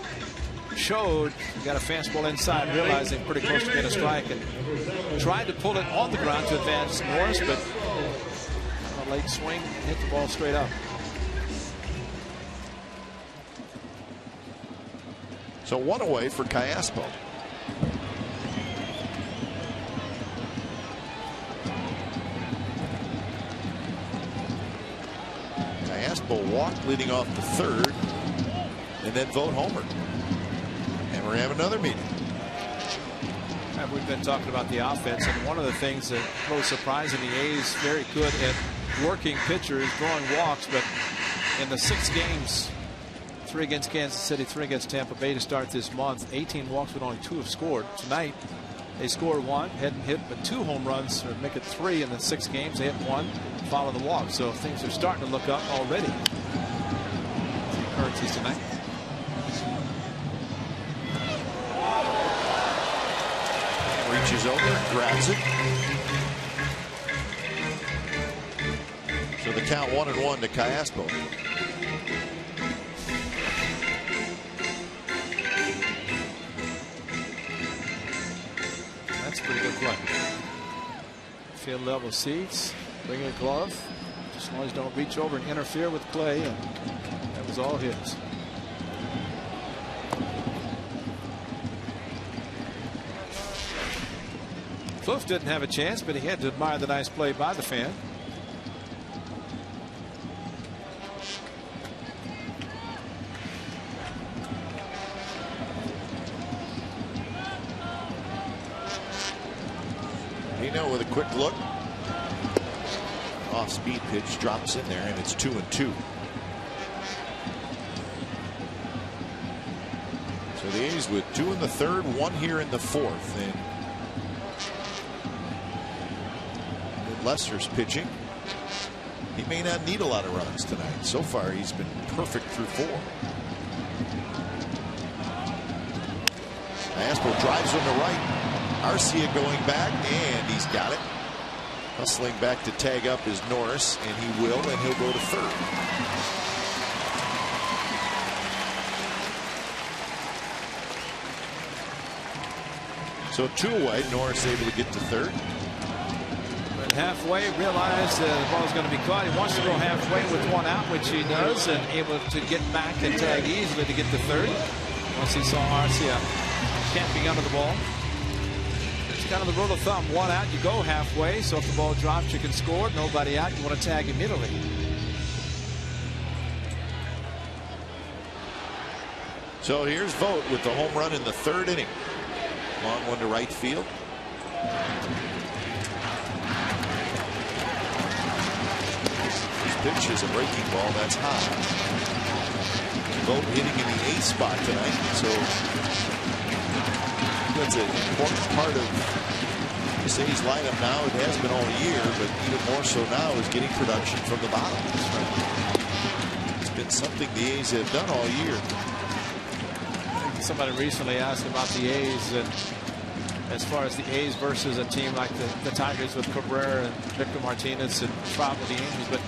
showed, he got a fastball inside, realizing pretty close to being a strike, and tried to pull it on the ground to advance Norris, but a late swing, hit the ball straight up. So 1 away for Callaspo. Callaspo walked leading off the third, and then Vogt homered. And we're having another meeting. We've been talking about the offense, and one of the things that most surprising, the A's very good at working pitchers, drawing walks, but in the 6 games 3 against Kansas City, 3 against Tampa Bay to start this month. 18 walks, but only 2 have scored. Tonight, they scored 1, hadn't hit but 2 home runs, or make it 3 in the 6 games. They hit 1, following the walk. So things are starting to look up already. Occurrences tonight. Reaches over and grabs it. So the count 1-1 to Cayaspo. That's a pretty good play. Field level seats, bring a glove. Just as long as you don't reach over and interfere with play, and that was all his. Fluff didn't have a chance, but he had to admire the nice play by the fan. With a quick look. Off speed pitch drops in there, and it's 2-2. So the A's with 2 in the 3rd, 1 here in the 4th. And with Lester's pitching, he may not need a lot of runs tonight. So far, he's been perfect through 4. Aspo drives on the right. Arcia going back, and he's got it. Hustling back to tag up is Norris, and he will, and he'll go to 3rd. So 2 away, Norris able to get to 3rd. But halfway, realized the ball's going to be caught. He wants to go halfway with 1 out, which he does, and able to get back and tag easily to get to 3rd. Once he saw Arcia camping under the ball. Kind of the rule of thumb, 1 out, you go halfway, so if the ball drops you can score. Nobody out, you want to tag immediately. So here's Vogt with the home run in the 3rd inning. Long one to right field. This pitch is a breaking ball that's high. Vogt hitting in the 8th spot tonight, so that's an important part of this A's lineup now. It has been all year, but even more so now is getting production from the bottom. It's been something the A's have done all year. Somebody recently asked about the A's, and as far as the A's versus a team like the Tigers with Cabrera and Victor Martinez and probably the Angels, but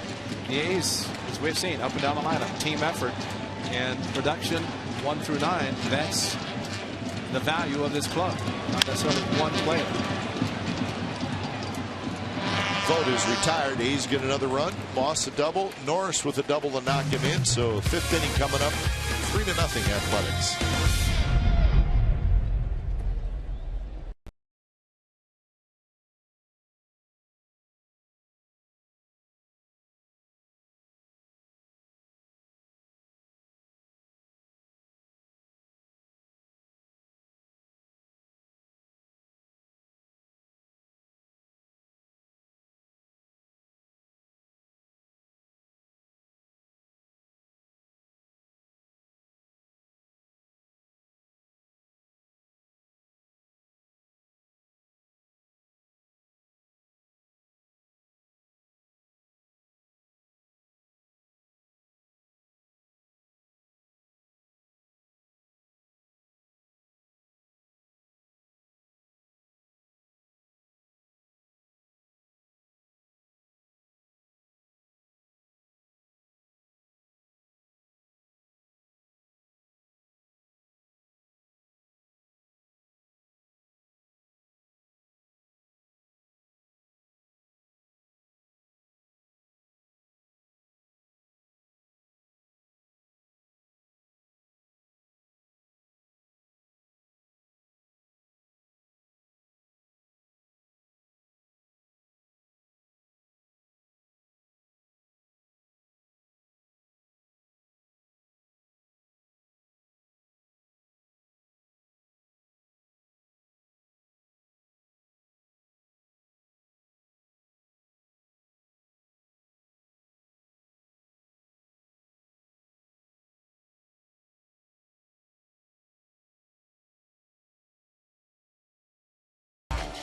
the A's, as we've seen, up and down the lineup, team effort and production 1 through 9. That's the value of this club, not necessarily one player. Vogt is retired. A's get another run. Moss a double. Norris with a double to knock him in. So 5th inning coming up. 3-0 Athletics.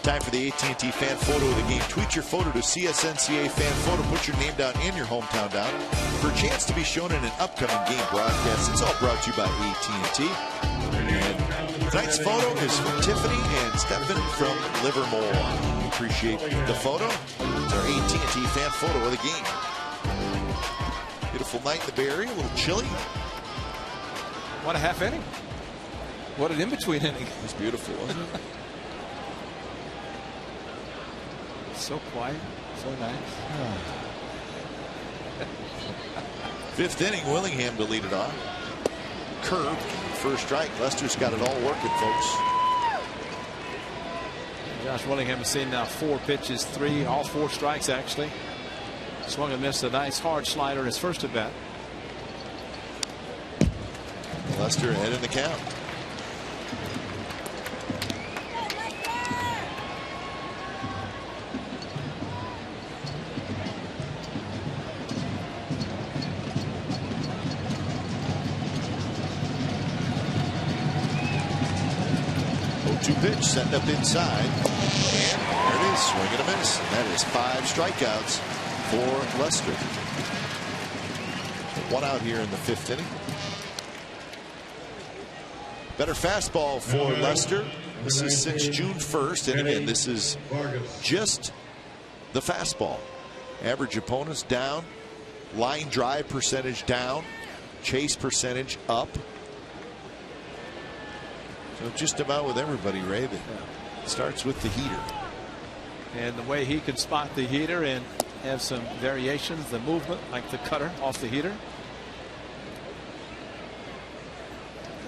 Time for the AT&T fan photo of the game. Tweet your photo to CSNCA fan photo. Put your name down and your hometown down for a chance to be shown in an upcoming game broadcast. It's all brought to you by AT&T. And tonight's photo is from Tiffany and Stephen from Livermore. We appreciate the photo. It's our AT&T fan photo of the game. Beautiful night in the Bay Area. A little chilly. What a half inning. What an in-between inning. It was beautiful, wasn't it? So quiet, so nice. Fifth inning, Willingham to lead it off. Curve, first strike. Lester's got it all working, folks. Josh Willingham has seen now 4 pitches, all 4 strikes actually. Swung and missed a nice hard slider in his first at bat. Lester ahead in the count. Pitch setting up inside, and there it is, swing and a miss. And that is 5 strikeouts for Lester. 1 out here in the 5th inning. Better fastball for Lester. This is since June 1st, and again, this is just the fastball. Average opponents down, line drive percentage down, chase percentage up. So just about with everybody, Ray, that starts with the heater. And the way he can spot the heater and have some variations, the movement, like the cutter off the heater.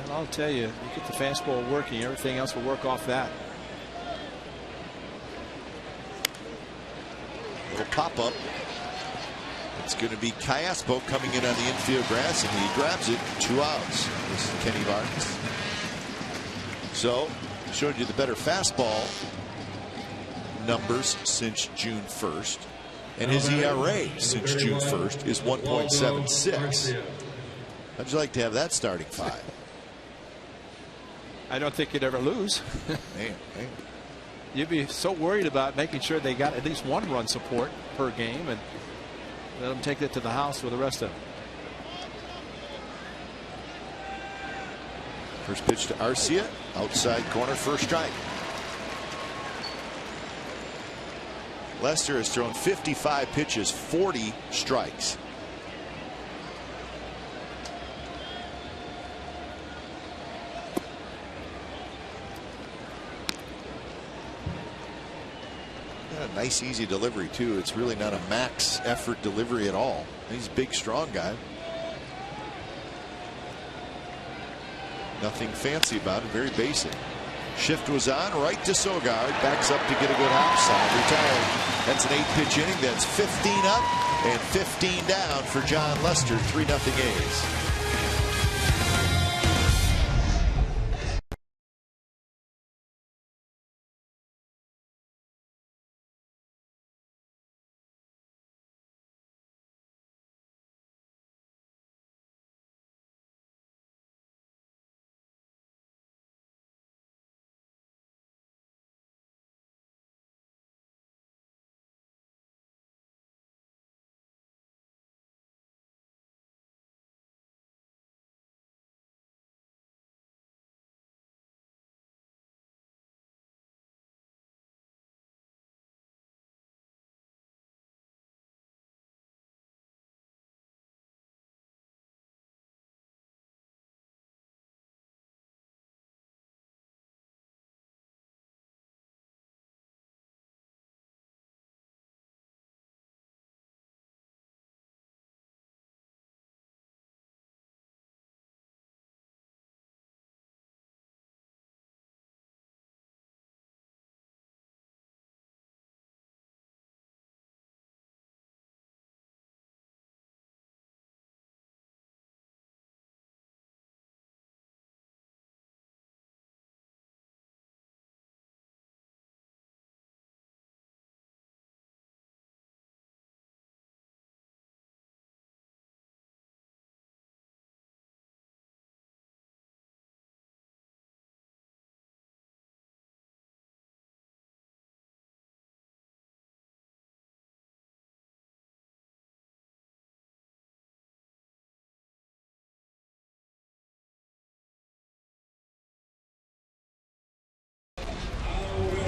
And I'll tell you, you get the fastball working, everything else will work off that. Little pop-up. It's going to be Callaspo coming in on the infield grass, and he grabs it. 2 outs. This is Kenny Vargas. So, showed you the better fastball numbers since June 1st. And his ERA since June 1st is 1.76. How'd you like to have that starting 5? I don't think you'd ever lose. Man. You'd be so worried about making sure they got at least 1 run support per game and let them take it to the house with the rest of them. First pitch to Arcia, outside corner, first strike. Lester has thrown 55 pitches, 40 strikes. Got a nice, easy delivery, too. It's really not a max effort delivery at all. He's a big, strong guy. Nothing fancy about it, very basic. Shift was on, right to Sogard, backs up to get a good hop, side retired. That's an 8-pitch inning. That's 15 up and 15 down for John Lester. 3-0 A's.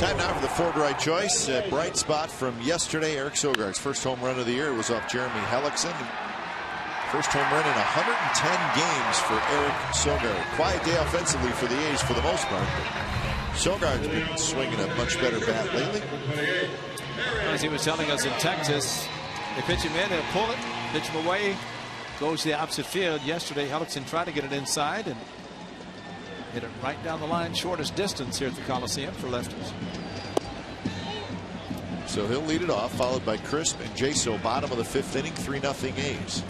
Time now for the Ford right choice. A bright spot from yesterday. Eric Sogard's first home run of the year was off Jeremy Hellickson. First home run in 110 games for Eric Sogard. Quiet day offensively for the A's for the most part. Sogard's been swinging a much better bat lately. As he was telling us in Texas, they pitch him in, they'll pull it, pitch him away, goes to the opposite field. Yesterday, Hellickson tried to get it inside and hit it right down the line, shortest distance here at the Coliseum for lefties. So he'll lead it off, followed by Crisp and Jaso. Bottom of the 5th inning, 3-0 A's.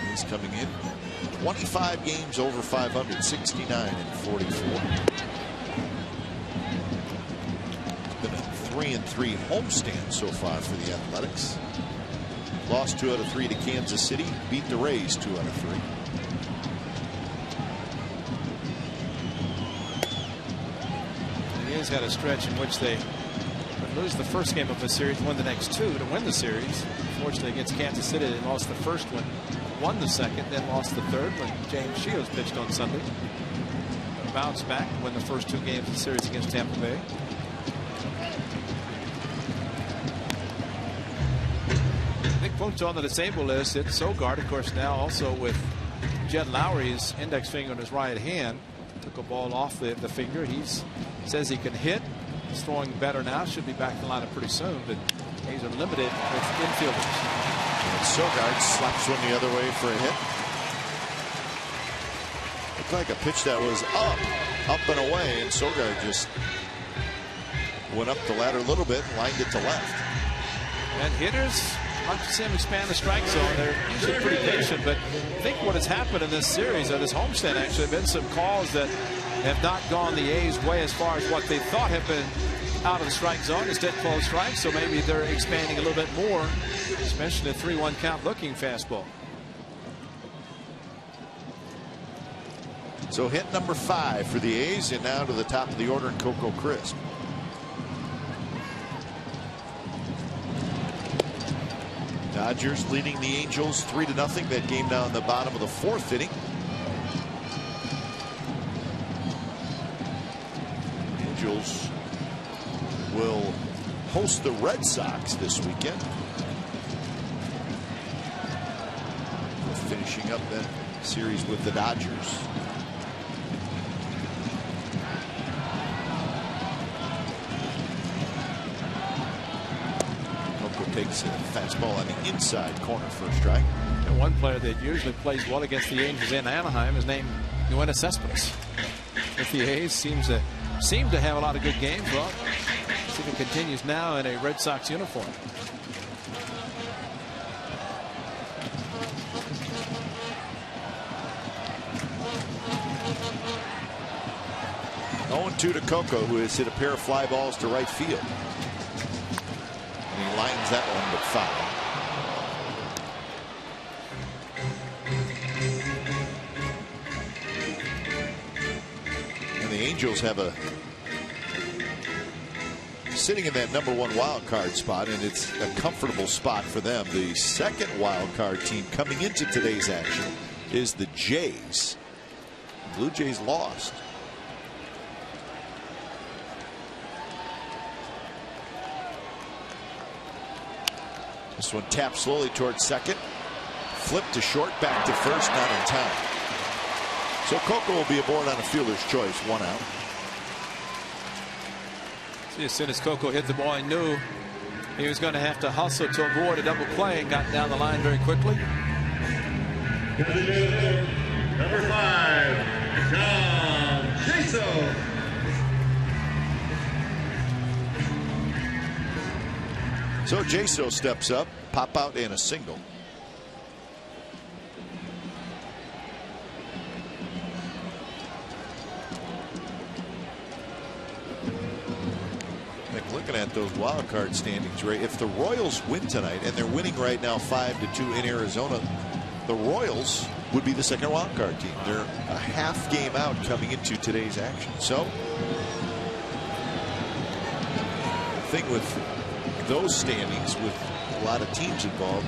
He's coming in 25 games over 500, 69 and 44. Been a 3-3 homestand so far for the Athletics. Lost 2 out of 3 to Kansas City. Beat the Rays 2 out of 3. The A's had a stretch in which they would lose the first game of the series, won the next 2 to win the series. Unfortunately, against Kansas City, they lost the first one, won the second, then lost the third when James Shields pitched on Sunday. Bounced back, win the first 2 games of the series against Tampa Bay. Nick Punto on the disabled list. It's Sogard, of course, now also with Jed Lowry's index finger on his right hand. Took a ball off the finger. He says he can hit. He's throwing better now. Should be back in the lineup pretty soon, but A's are limited with infielders. And Sogard slaps one the other way for a hit. Looked like a pitch that was up and away, and Sogard just went up the ladder a little bit and lined it to left. And hitters, like to see him expand the strike zone. They're usually pretty patient, but I think what has happened in this series, or this homestand actually, have been some calls that have not gone the A's way as far as what they thought have been out of the strike zone. Instead, close strikes, so maybe they're expanding a little bit more, especially the 3-1 count looking fastball. So hit number 5 for the A's, and now to the top of the order in Coco Crisp. Dodgers leading the Angels 3-0. That game now in the bottom of the 4th inning. Angels will host the Red Sox this weekend. We're finishing up that series with the Dodgers. Takes a fastball on the inside corner for a strike. And one player that usually plays well against the Angels in Anaheim is named Yoenis Cespedes. If the A's seem to have a lot of good games, well, see if it continues now in a Red Sox uniform. To Coco, who has hit a pair of fly balls to right field. And he lines that one, but foul. And the Angels have sitting in that #1 wild card spot, and it's a comfortable spot for them. The second wild card team coming into today's action is the Jays. The Blue Jays lost. This one tapped slowly towards second. Flipped to short, back to first, not in time. So Coco will be aboard on a fielder's choice, 1 out. See, as soon as Coco hit the ball, he knew he was going to have to hustle to avoid a double play, and got down the line very quickly. Number 5, Jaso. So Jaso steps up, pop out, and a single. Like looking at those wild card standings, Ray, if the Royals win tonight, and they're winning right now 5-2 in Arizona, the Royals would be the second wild card team. They're a half game out coming into today's action. So the thing with those standings, with a lot of teams involved,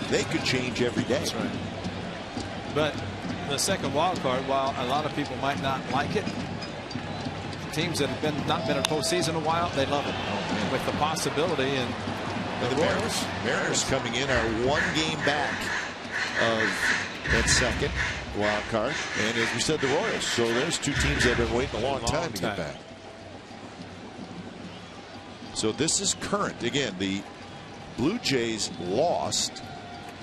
they could change every day. That's right. But the second wild card, while a lot of people might not like it, teams that have not been in postseason in a while, they love it. With the possibility, and the Mariners coming in are 1 game back of that second wild card, and as we said, the Royals. So there's 2 teams that have been waiting a long time to get back. So this is current. Again, the Blue Jays lost,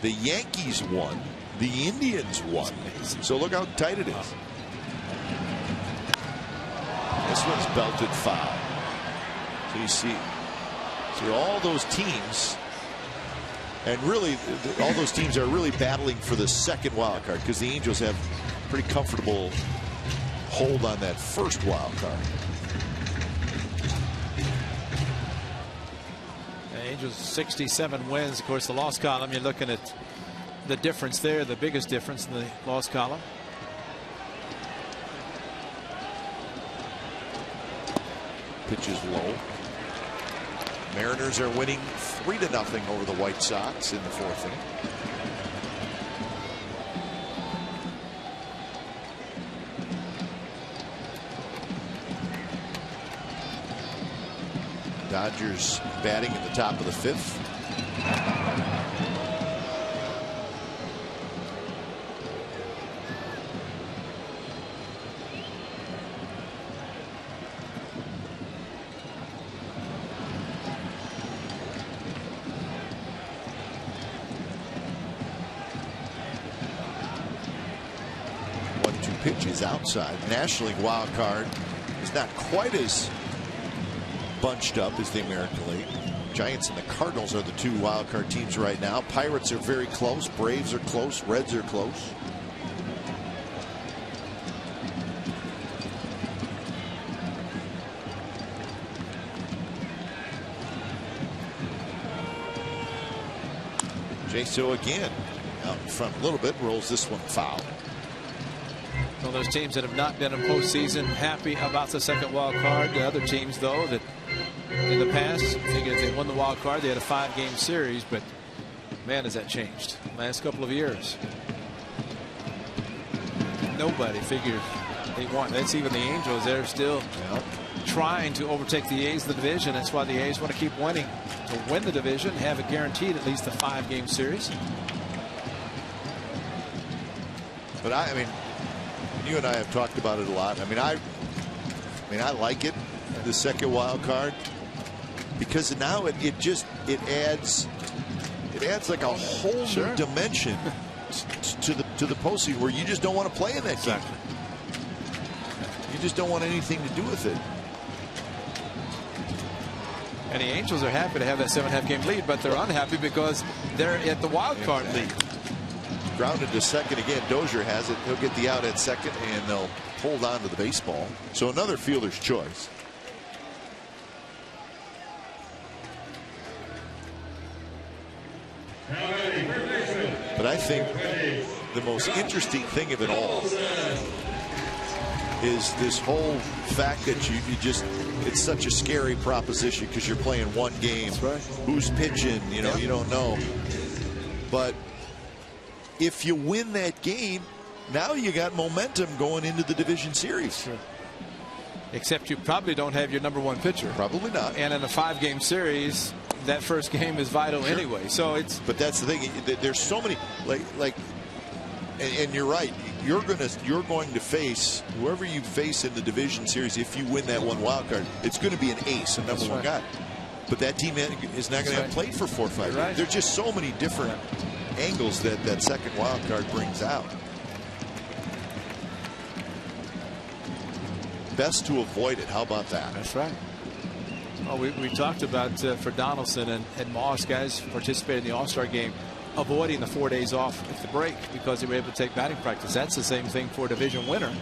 the Yankees won, the Indians won. So look how tight it is. This one's belted foul. So you see all those teams, and really all those teams are really battling for the second wild card, because the Angels have pretty comfortable hold on that first wild card. The Angels 67 wins. Of course, the loss column, you're looking at the difference there, the biggest difference in the loss column. Pitch is low. Mariners are winning 3-0 over the White Sox in the 4th inning. Dodgers batting in the top of the 5th. Pitch is outside. National League wild card is not quite as bunched up as the American League. Giants and the Cardinals are the 2 wild card teams right now. Pirates are very close. Braves are close. Reds are close. Jaso again out in front a little bit, rolls this one foul. One of those teams that have not been in postseason happy about the second wild card. The other teams, though, that in the past figured if they won the wild card, they had a 5-game series. But man, has that changed last couple of years. Nobody figured they won. That's even the Angels. They're still trying to overtake the A's in the division. That's why the A's want to keep winning to win the division, have it guaranteed at least a 5-game series. But I mean, you and I have talked about it a lot. I mean, I like it, the second wild card, because now it adds like a whole new dimension to the postseason, where you just don't want to play in that game. You just don't want anything to do with it. And the Angels are happy to have that 7.5 game lead, but they're unhappy because they're at the wild card lead. Grounded to second again. Dozier has it. He'll get the out at second, and they'll hold on to the baseball. So another fielder's choice. But I think the most interesting thing of it all is this whole fact that you just, it's such a scary proposition because you're playing one game. That's right. Who's pitching, you know, you don't know. But if you win that game, now you got momentum going into the division series. Sure. Except you probably don't have your #1 pitcher. Probably not. And in a 5-game series, that first game is vital anyway. So it's. But that's the thing. There's so many and you're right. You're going to face whoever you face in the division series. If you win that one wild card, it's going to be an ace, a #1 guy. But that team is not going to have played for 4 or 5 years. There's just so many different angles that second wild card brings out. Best to avoid it. How about that? That's right. Well, we talked about for Donaldson and Moss, guys participated in the All-Star game, avoiding the 4 days off at the break because they were able to take batting practice. That's the same thing for a division winner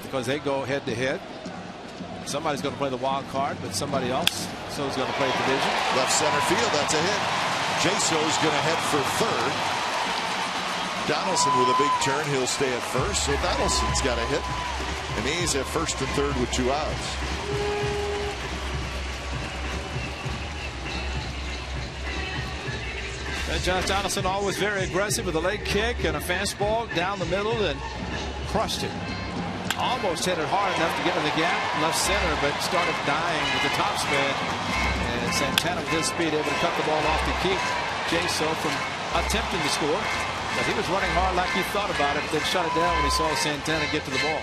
because they go head to head. Somebody's going to play the wild card, but somebody else is going to play division. Left center field. That's a hit. Jaso's going to head for third. Donaldson with a big turn. He'll stay at first. So Donaldson's got a hit. And he's at first and third with 2 outs. And Josh Donaldson always very aggressive with a leg kick and a fastball down the middle and crushed it. Almost hit it hard enough to get in the gap left center, but started dying with the topspin. And Santana with his speed able to cut the ball off to keep Jaso from attempting to score. But he was running hard like he thought about it, then shut it down when he saw Santana get to the ball.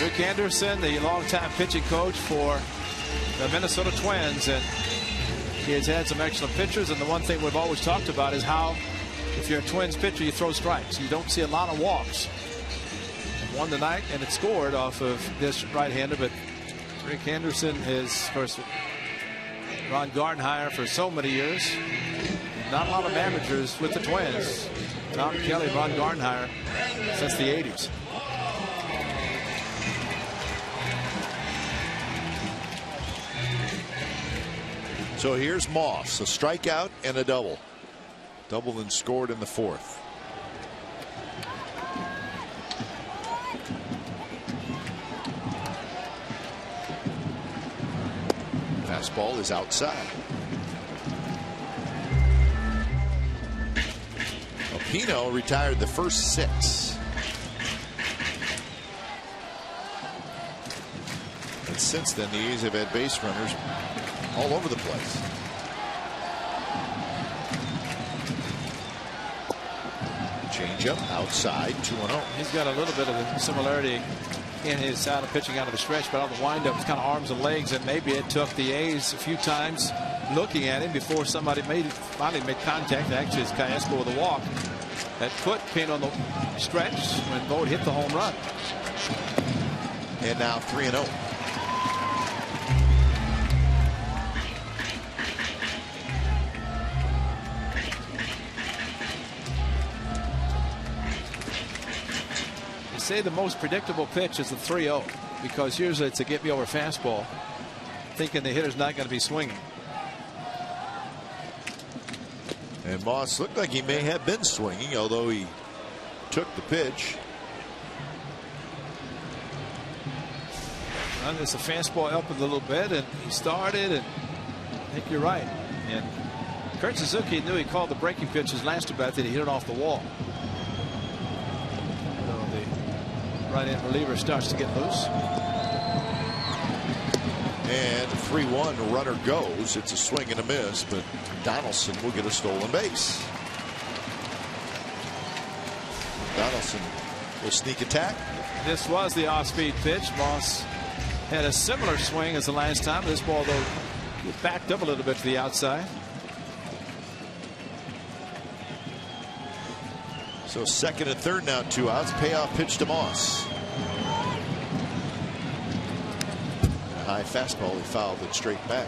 Rick Anderson, the longtime pitching coach for the Minnesota Twins, and he has had some excellent pitchers. And the one thing we've always talked about is how, if you're a Twins pitcher, you throw strikes. You don't see a lot of walks. Won tonight, and it scored off of this right-hander. But Rick Anderson is, of course, Ron Gardenhire for so many years. Not a lot of managers with the Twins. Tom Kelly, Ron Gardenhire since the 80s. So here's Moss, a strikeout and a double. Doubled and scored in the fourth. Fastball is outside. Pino retired the first 6. And since then, the A's have had base runners all over the place. Changeup outside, 2-0. He's got a little bit of a similarity in his style of pitching out of the stretch, but on the windup, it's kind of arms and legs, and maybe it took the A's a few times looking at him before somebody finally made contact. Actually, it's Callejo with a walk that put Pino on the stretch when Vogt hit the home run. And now 3-0. Say the most predictable pitch is the 3-0, because usually it's a get me over fastball, thinking the hitter's not going to be swinging. And Moss looked like he may have been swinging, although he took the pitch. And there's a fastball up a little bit, and he started, and I think you're right. And Kurt Suzuki knew he called the breaking pitch his last at bat, that he hit it off the wall. Right-hand reliever starts to get loose. And 3-1, runner goes. It's a swing and a miss, but Donaldson will get a stolen base. Donaldson will sneak attack. This was the off-speed pitch. Moss had a similar swing as the last time. This ball, though, backed up a little bit to the outside. So second and third now, 2 outs. Payoff pitch to Moss. A high fastball, he fouled it straight back.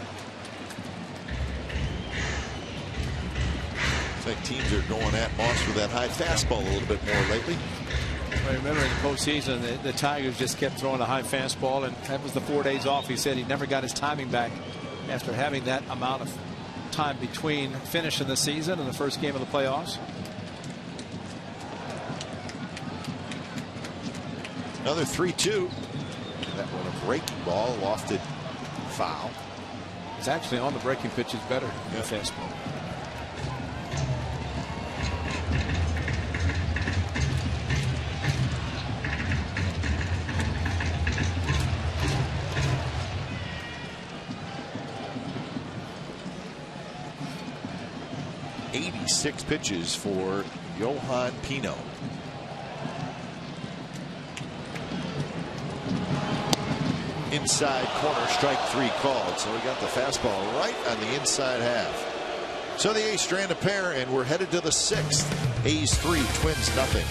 It's like teams are going at Moss with that high fastball a little bit more lately. I remember in the postseason, the Tigers just kept throwing a high fastball, and that was the 4 days off. He said he never got his timing back after having that amount of time between finishing the season and the first game of the playoffs. Another 3-2. That one a breaking ball, lofted foul. It's actually on the breaking pitches better than the fastball. Six pitches for Johan Pino. Inside corner, strike 3 called. So we got the fastball right on the inside half. So the A's strand a pair, and we're headed to the 6th. A's 3, Twins nothing.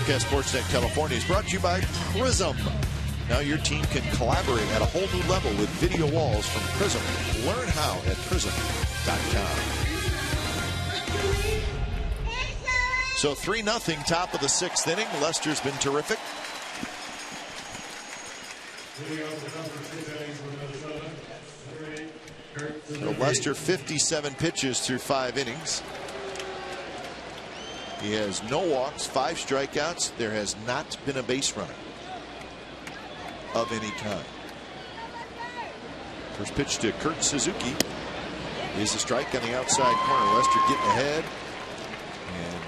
Comcast Sportsnet California is brought to you by Prism. Now your team can collaborate at a whole new level with video walls from Prism. Learn how at prism.com. So 3-0, top of the 6th inning. Lester's been terrific. So Lester 57 pitches through 5 innings. He has no walks, 5 strikeouts. There has not been a base runner of any kind. First pitch to Kurt Suzuki is a strike on the outside corner. Lester getting ahead, and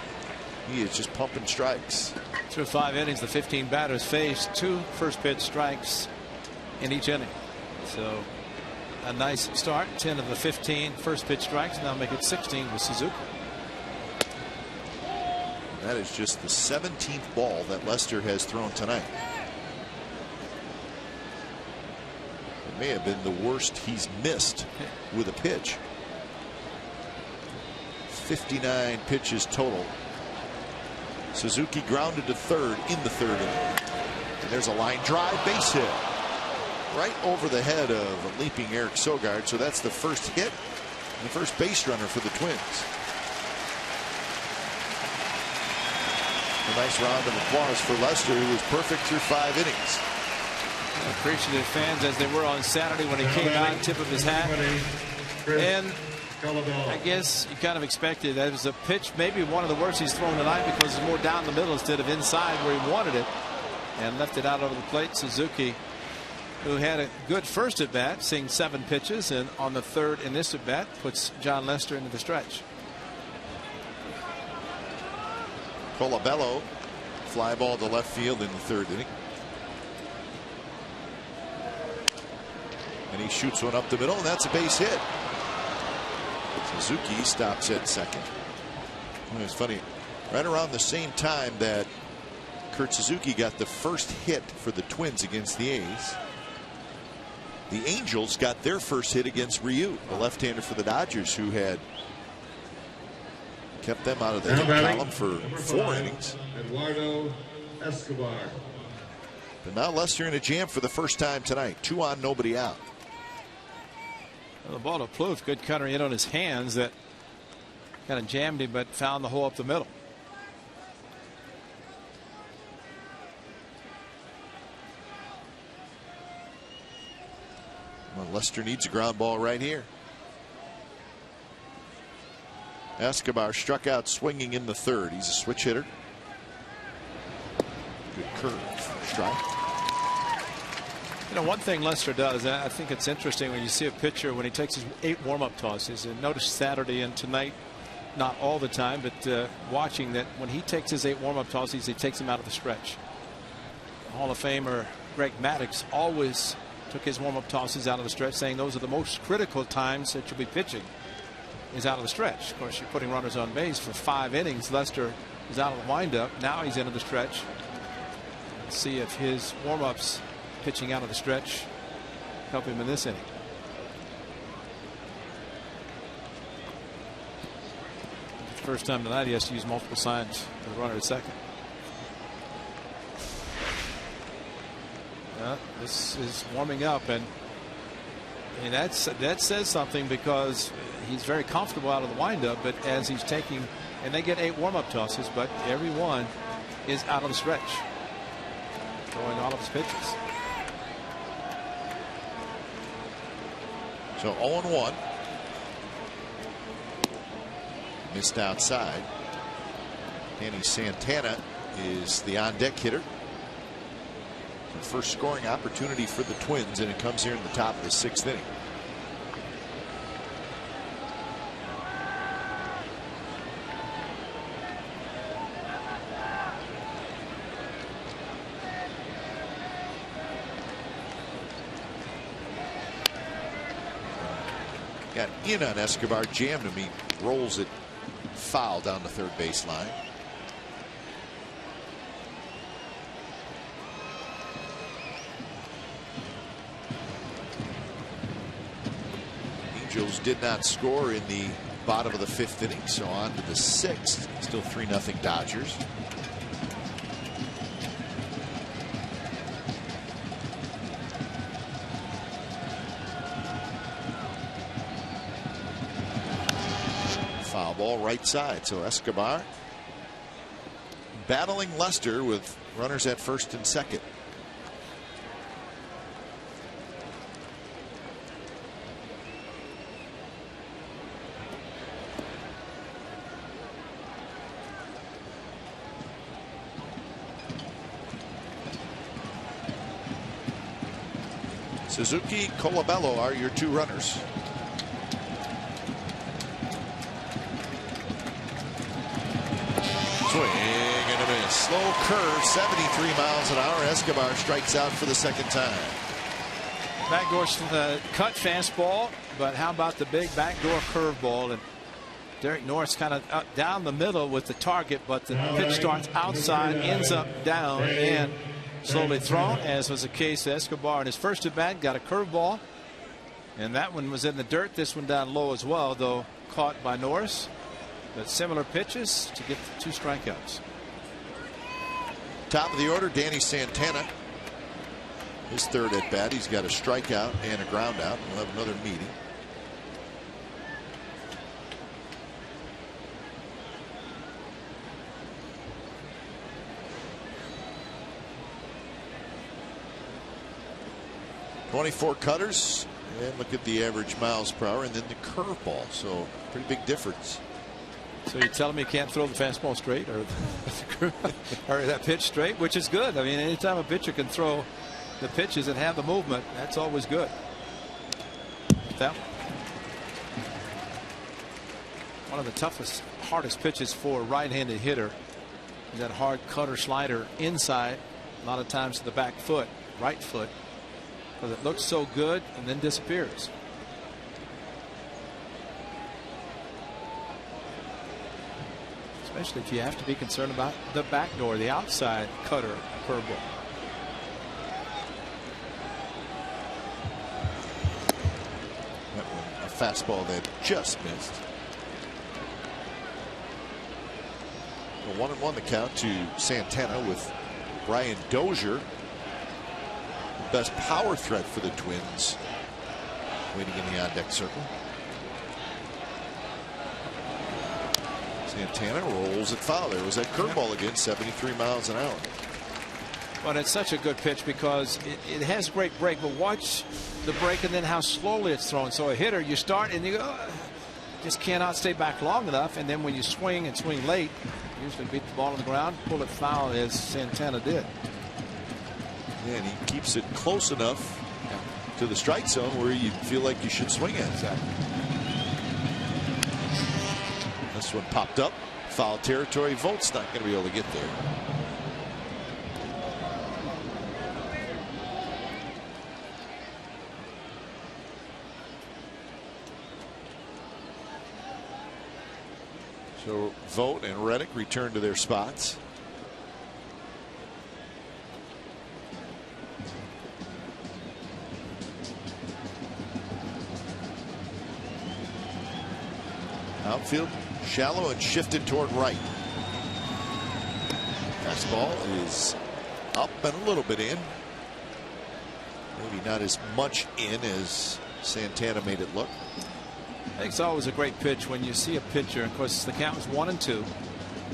he is just pumping strikes. Through 5 innings, the 15 batters faced 2 first pitch strikes in each inning. So a nice start. 10 of the 15 first pitch strikes. Now make it 16 with Suzuki. That is just the 17th ball that Lester has thrown tonight. It may have been the worst he's missed with a pitch. 59 pitches total. Suzuki grounded to third in the 3rd inning. And there's a line drive base hit right over the head of a leaping Eric Sogard. So that's the first hit and the first base runner for the Twins. A nice round of applause for Lester, who was perfect through 5 innings. Appreciative fans as they were on Saturday when he came out, tip of his hat. And I guess you kind of expected that. It was a pitch, maybe one of the worst he's thrown tonight, because it's more down the middle instead of inside where he wanted it, and left it out over the plate. Suzuki, who had a good first at bat, seeing 7 pitches, and on the 3rd in this at bat puts John Lester into the stretch. Colabello, fly ball to left field in the 3rd inning. And he shoots one up the middle, and that's a base hit. Suzuki stops at second. It's funny, right around the same time that Kurt Suzuki got the first hit for the Twins against the A's, the Angels got their first hit against Ryu, the left-hander for the Dodgers, who had kept them out of the hit column for 4 innings. Eduardo Escobar. But now Lester in a jam for the first time tonight. 2 on, nobody out. Well, the ball to Plouffe, good cutter in on his hands that kind of jammed him, but found the hole up the middle. Well, Lester needs a ground ball right here. Escobar struck out swinging in the 3rd. He's a switch hitter. Good curve strike. You know, one thing Lester does, I think it's interesting when you see a pitcher when he takes his 8 warm-up tosses, and notice Saturday and tonight, not all the time, but watching that when he takes his 8 warm-up tosses, he takes them out of the stretch. Hall of Famer Greg Maddux always took his warm-up tosses out of the stretch, saying those are the most critical times that you'll be pitching, is out of the stretch. Of course, you're putting runners on base for 5 innings. Lester is out of the windup. Now he's into the stretch. Let's see if his warm-ups pitching out of the stretch help him in this inning. First time tonight he has to use multiple signs for the runner at second. This is warming up, and that says something, because he's very comfortable out of the windup, but as he's taking, and they get 8 warm-up tosses, but every one is out of the stretch, throwing all of his pitches. So 0-1. Missed outside. Danny Santana is the on-deck hitter. The first scoring opportunity for the Twins, and it comes here in the top of the 6th inning. Got in on Escobar, jammed him. He rolls it foul down the 3rd baseline. Angels did not score in the bottom of the 5th inning, so on to the 6th. Still 3-0 Dodgers. ball right side. So Escobar battling Lester with runners at first and second. Suzuki, Colabello are your two runners. Swing and a miss. Slow curve, 73 miles an hour. Escobar strikes out for the second time. Backdoor cut fastball, but how about the big backdoor curveball? And Derek Norris kind of down the middle with the target, but the pitch starts outside, ends up down, and slowly thrown, as was the case. Escobar in his first at bat got a curveball, and that one was in the dirt. This one down low as well, though caught by Norris. But similar pitches to get the 2 strikeouts. Top of the order, Danny Santana. His third at bat. He's got a strikeout and a ground out. We'll have another meeting. .24 cutters, and look at the average miles per hour, and then the curveball. So pretty big difference. So you're telling me you can't throw the fastball straight or that pitch straight, which is good. I mean, anytime a pitcher can throw the pitches and have the movement, that's always good. That one of the toughest, hardest pitches for a right-handed hitter is that hard cutter slider inside, a lot of times to the back foot, right foot, because it looks so good and then disappears. Especially if you have to be concerned about the back door, the outside cutter curveball. That one, a fastball that just missed. A 1-1 the count to Santana with Brian Dozier, the best power threat for the Twins, waiting in the on-deck circle. Santana rolls it foul. There was that curveball again, 73 miles an hour. But it's such a good pitch because it has great break, but watch the break and then how slowly it's thrown. So a hitter, you start and you go, just cannot stay back long enough, and then when you swing and swing late, usually beat the ball on the ground, pull it foul as Santana did. Yeah, and he keeps it close enough to the strike zone where you feel like you should swing it. Exactly. This one popped up, foul territory. Vogt's not going to be able to get there. So Vogt and Reddick return to their spots. Outfield shallow and shifted toward right. Fastball is up and a little bit in. Maybe not as much in as Santana made it look. I think it's always a great pitch when you see a pitcher. Of course, the count was 1-2.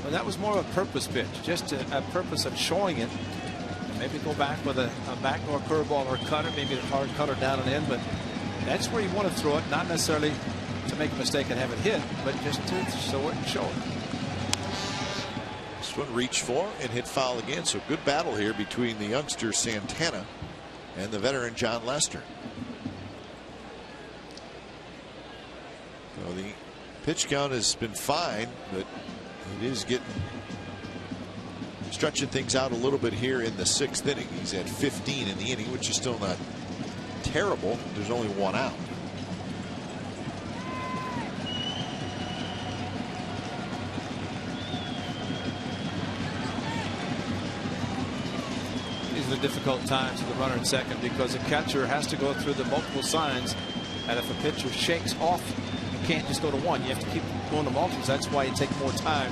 But that was more of a purpose pitch, just a purpose of showing it. Maybe go back with a backdoor curveball or cutter, maybe a hard cutter down and in. But that's where you want to throw it, not necessarily to make a mistake and have it hit, but just to show it and show it. This one reached for and hit foul again. So good battle here between the youngster Santana and the veteran John Lester. So the pitch count has been fine, but it is stretching things out a little bit here in the 6th inning. He's at 15 in the inning, which is still not terrible. There's only one out. These are difficult times for the runner in second because the catcher has to go through the multiple signs, and if a pitcher shakes off, you can't just go to one. You have to keep going to multiples. That's why you take more time,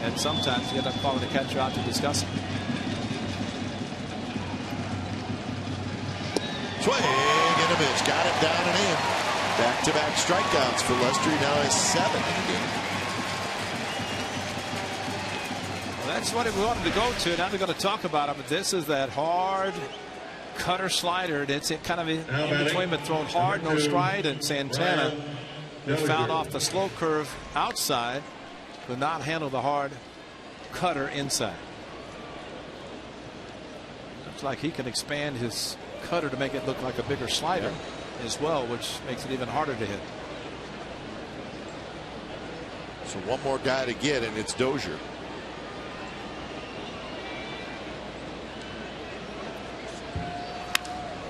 and sometimes you end up calling the catcher out to discuss it. Swing and a miss. Got it down and in. Back-to-back strikeouts for Lester. He now has 7 in the game. That's what we wanted to go to. Now they're going to talk about it, but this is that hard cutter slider. It's kind of in between, but thrown hard, no stride, and Santana fouled off the slow curve outside, could not handle the hard cutter inside. Looks like he can expand his cutter to make it look like a bigger slider as well, which makes it even harder to hit. So one more guy to get, and it's Dozier.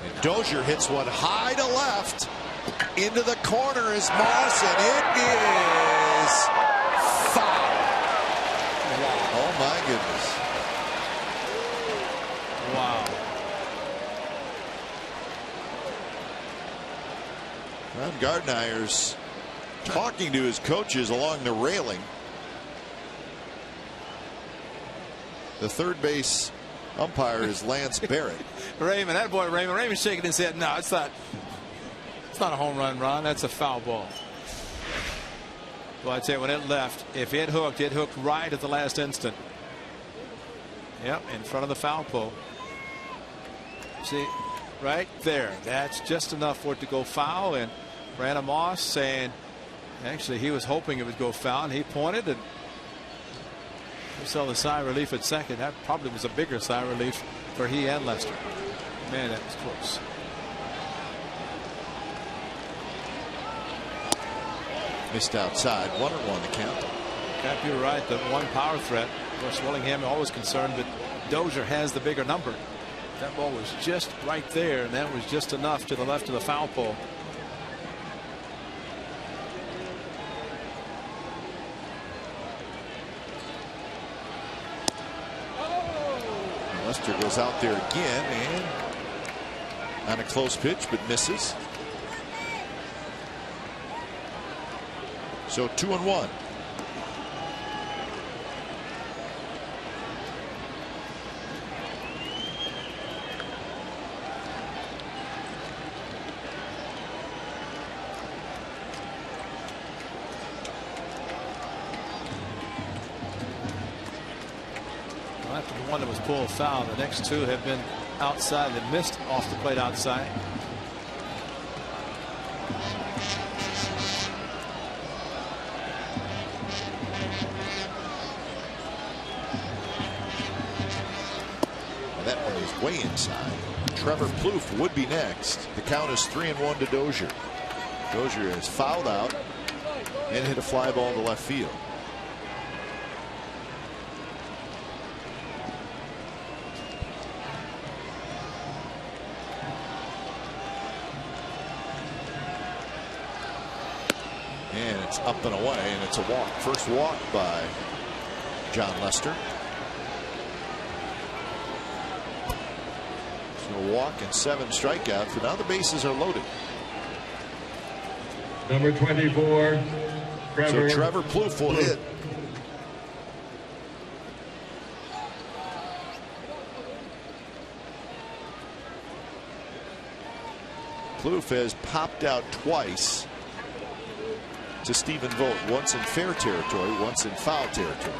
And Dozier hits one high to left. Into the corner is Moss, and it is foul. Oh my goodness. Wow. Ron Gardenhire's talking to his coaches along the railing. The third base umpire is Lance Barrett. Raymond, that boy Raymond. Raymond's shaking his head. No, it's not. It's not a home run, Ron. That's a foul ball. Well, I'd say when it left, if it hooked right at the last instant. Yep, in front of the foul pole. See, right there. That's just enough for it to go foul. And Brandon Moss saying, actually, he was hoping it would go foul, and he pointed, and we saw the sigh of relief at second. That probably was a bigger sigh of relief for he and Lester. Man, that was close. Missed outside. 1-1 the count. Cap, you're right. The one power threat. Of course, Willingham always concerned, but Dozier has the bigger number. That ball was just right there, and that was just enough to the left of the foul pole. Lester goes out there again and on a close pitch, but misses. So 2-1. After the one that was pulled foul, the next two have been outside. They missed off the plate outside. And that one is way inside. Trevor Plouffe would be next. The count is 3-1 to Dozier. Dozier is fouled out and hit a fly ball to left field. And it's up and away, and it's a walk. First walk by John Lester. So a walk and 7 strikeouts, but now the bases are loaded. Number 24, Trevor. So Trevor Plouffe will hit. Plouffe has popped out twice to Stephen Vogt, once in fair territory, once in foul territory.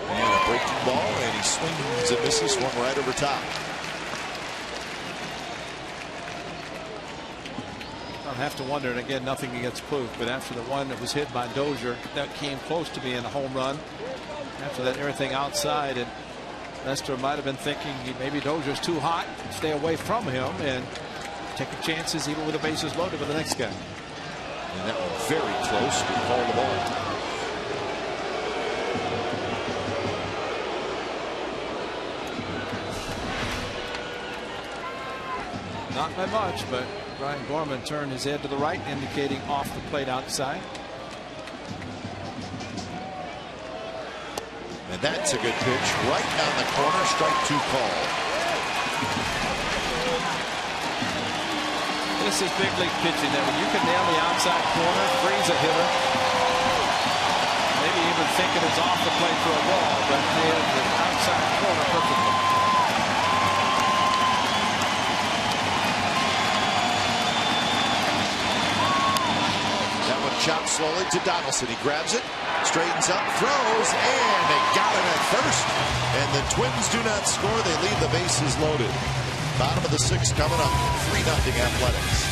And a breaking ball, and he swings and misses, one right over top. I'll have to wonder, and again, nothing against Plouffe, but after the one that was hit by Dozier, that came close to being a home run. After that, everything outside, and Lester might have been thinking maybe Dozier's too hot, stay away from him and take chances even with the bases loaded with the next guy. And that one very close to call the ball. Not by much, but Brian Gorman turned his head to the right, indicating off the plate outside. And that's a good pitch right down the corner. Strike 2 call. This is big league pitching. That when you can nail the outside corner, freeze a hitter. Maybe even thinking it's off the plate for a ball, but nailed the outside corner perfectly. chop slowly to Donaldson. He grabs it, straightens up, throws, and they got him at first. And the Twins do not score. They leave the bases loaded. Bottom of the 6th coming up. 3-0 Athletics.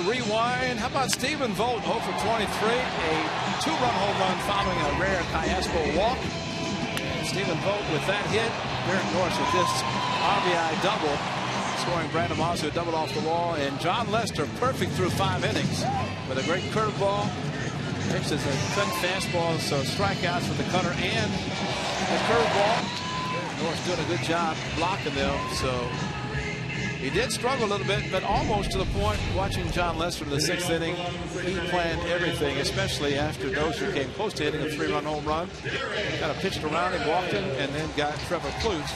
Rewind. How about Stephen Vogt, 0 for 23, a 2-run home run following a rare Cayaspo walk. And Stephen Vogt with that hit. Garrett Norris with this RBI double, scoring Brandon Moss, who doubled off the wall, and John Lester perfect through 5 innings with a great curveball. Mixes a cutting fastball, so strikeouts with the cutter and the curveball. Norris doing a good job blocking them, so he did struggle a little bit, but almost to the point, watching John Lester in the 6th inning, he planned everything, especially after Dozier came close to hitting a 3-run home run. Kind of pitched around him, walked him, and then got Trevor Plouffe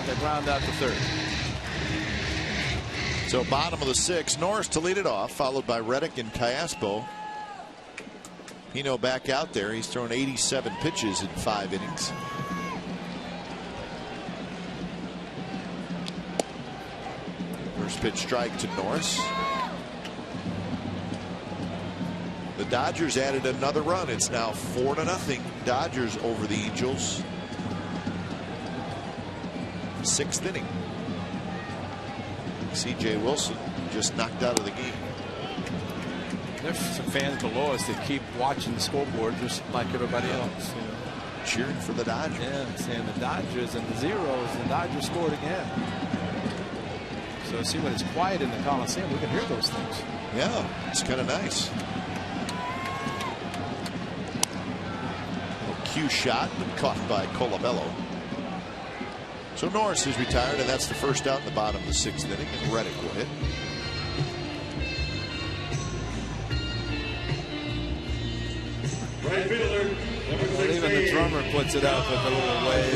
to ground out to third. So bottom of the 6th, Norris to lead it off, followed by Reddick and Cayaspo. Pino back out there. He's thrown 87 pitches in 5 innings. First pitch strike to Norris. The Dodgers added another run. It's now 4-0 Dodgers over the Angels. 6th inning. C.J. Wilson just knocked out of the game. There's some fans below us that keep watching the scoreboard just like everybody else. You know. Cheering for the Dodgers. Yeah, saying the Dodgers and the zeros. The Dodgers scored again. So see, when it's quiet in the Coliseum, we can hear those things. Yeah, it's kind of nice. A cue shot, but caught by Colabello. So Norris is retired, and that's the first out in the bottom of the 6th inning, and Reddick will hit. Right fielder, number 16. Well, even the drummer puts it up with a little wave.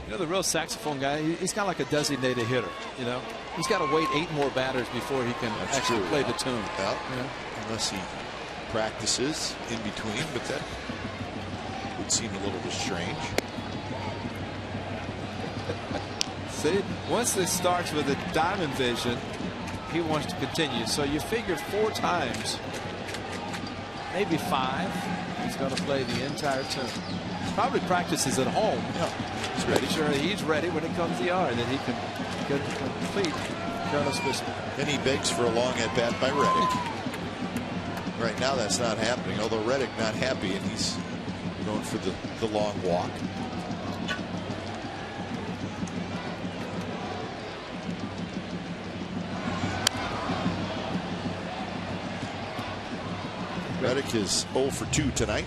You know, the real saxophone guy, he's kind of like a designated hitter. You know, he's got to wait 8 more batters before he can actually play the tune. Yeah. Unless he practices in between, but that would seem a little bit strange. See, once this starts with a diamond vision, he wants to continue. So you figure 4 times, maybe 5, he's going to play the entire tune. Probably practices at home. Yeah, he's ready. Sure, he's ready when it comes to the yard, and he can complete Carlos Whisper. And he begs for a long at bat by Reddick. Right now, that's not happening. Although Reddick not happy, and he's going for the long walk. Reddick is 0 for 2 tonight.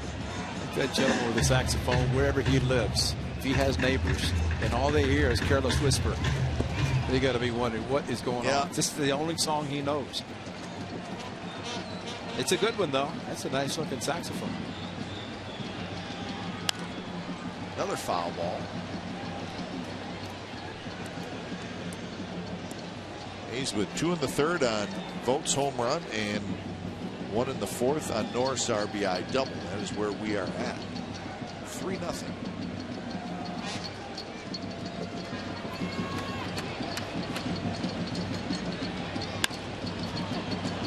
That gentleman with the saxophone, wherever he lives, if he has neighbors and all they hear is Careless Whisper, they got to be wondering what is going on. This is the only song he knows. It's a good one, though. That's a nice looking saxophone. Another foul ball. A's with 2 in the third on Vogt's home run and 1 in the fourth on Norris' RBI double. That is where we are at. 3-0.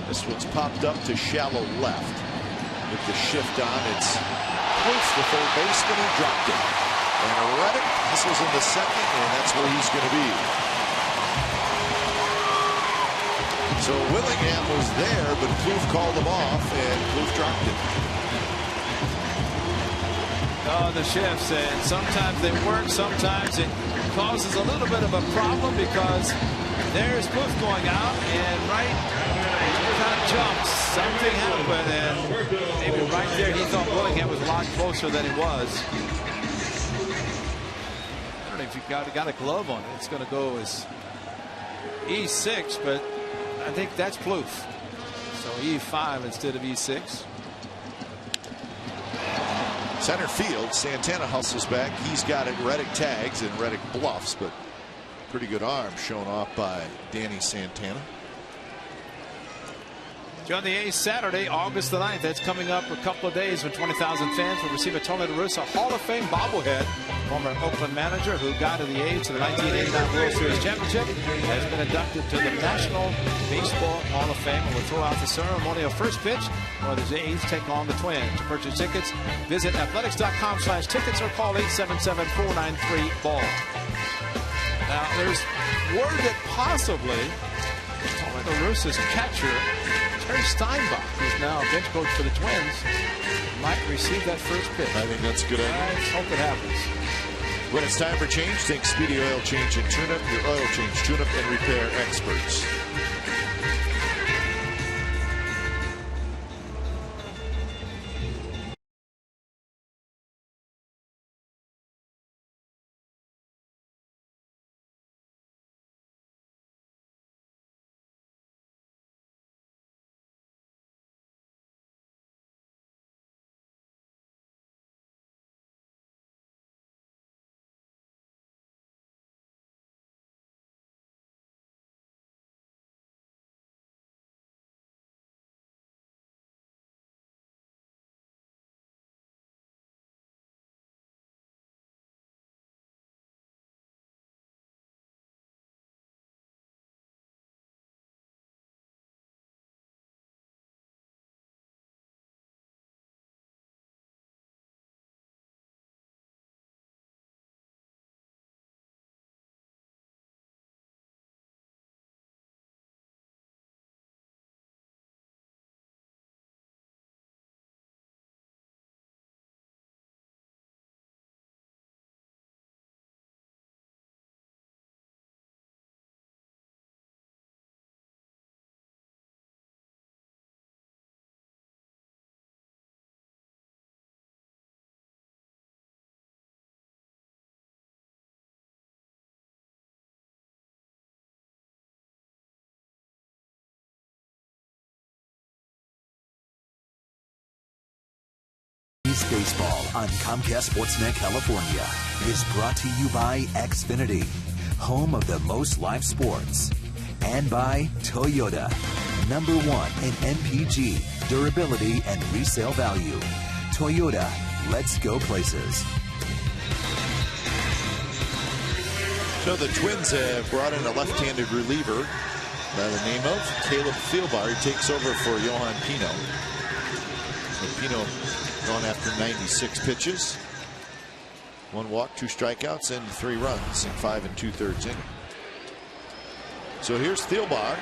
This one's popped up to shallow left. With the shift on, it's close to third baseman and dropped it. And Reddick, this was in the second, and that's where he's going to be. So Willingham was there, but Plouffe called him off, and Plouffe dropped it. Oh, the shifts, and sometimes they work, sometimes it causes a little bit of a problem because there's Plouffe going out, and right kind of jumps. Something happened, and maybe right there he thought Willingham was a lot closer than he was. I don't know if you got a glove on it. It's going to go as E6, but I think that's Plouffe. So E5 instead of E6. Center field, Santana hustles back. He's got it. Reddick tags and Reddick bluffs, but pretty good arm shown off by Danny Santana. Join the A's Saturday, August the 9th. That's coming up a couple of days when 20,000 fans will receive a Tony La Russa Hall of Fame bobblehead. Former Oakland manager who guided the A's to the 1989 World Series Championship has been inducted to the National Baseball Hall of Fame and will throw out the ceremonial first pitch where the A's take on the Twins. To purchase tickets, visit athletics.com/tickets or call 877-493-BALL. Now, there's word that possibly Tony La Russa's catcher, Terry Steinbach, who's now bench coach for the Twins, might receive that first pitch. I think that's a good idea. I hope it happens. When it's time for change, think Speedy Oil Change and Tune-Up, your oil change, tune-up, and repair experts. Baseball on Comcast Sportsnet California is brought to you by Xfinity, home of the most live sports, and by Toyota, #1 in MPG, durability, and resale value. Toyota, let's go places. So the Twins have brought in a left-handed reliever by the name of Caleb Thielbar. He takes over for Johan Pino. So Pino gone after 96 pitches. 1 walk, 2 strikeouts, and 3 runs in 5 2/3 innings. So here's Thielbar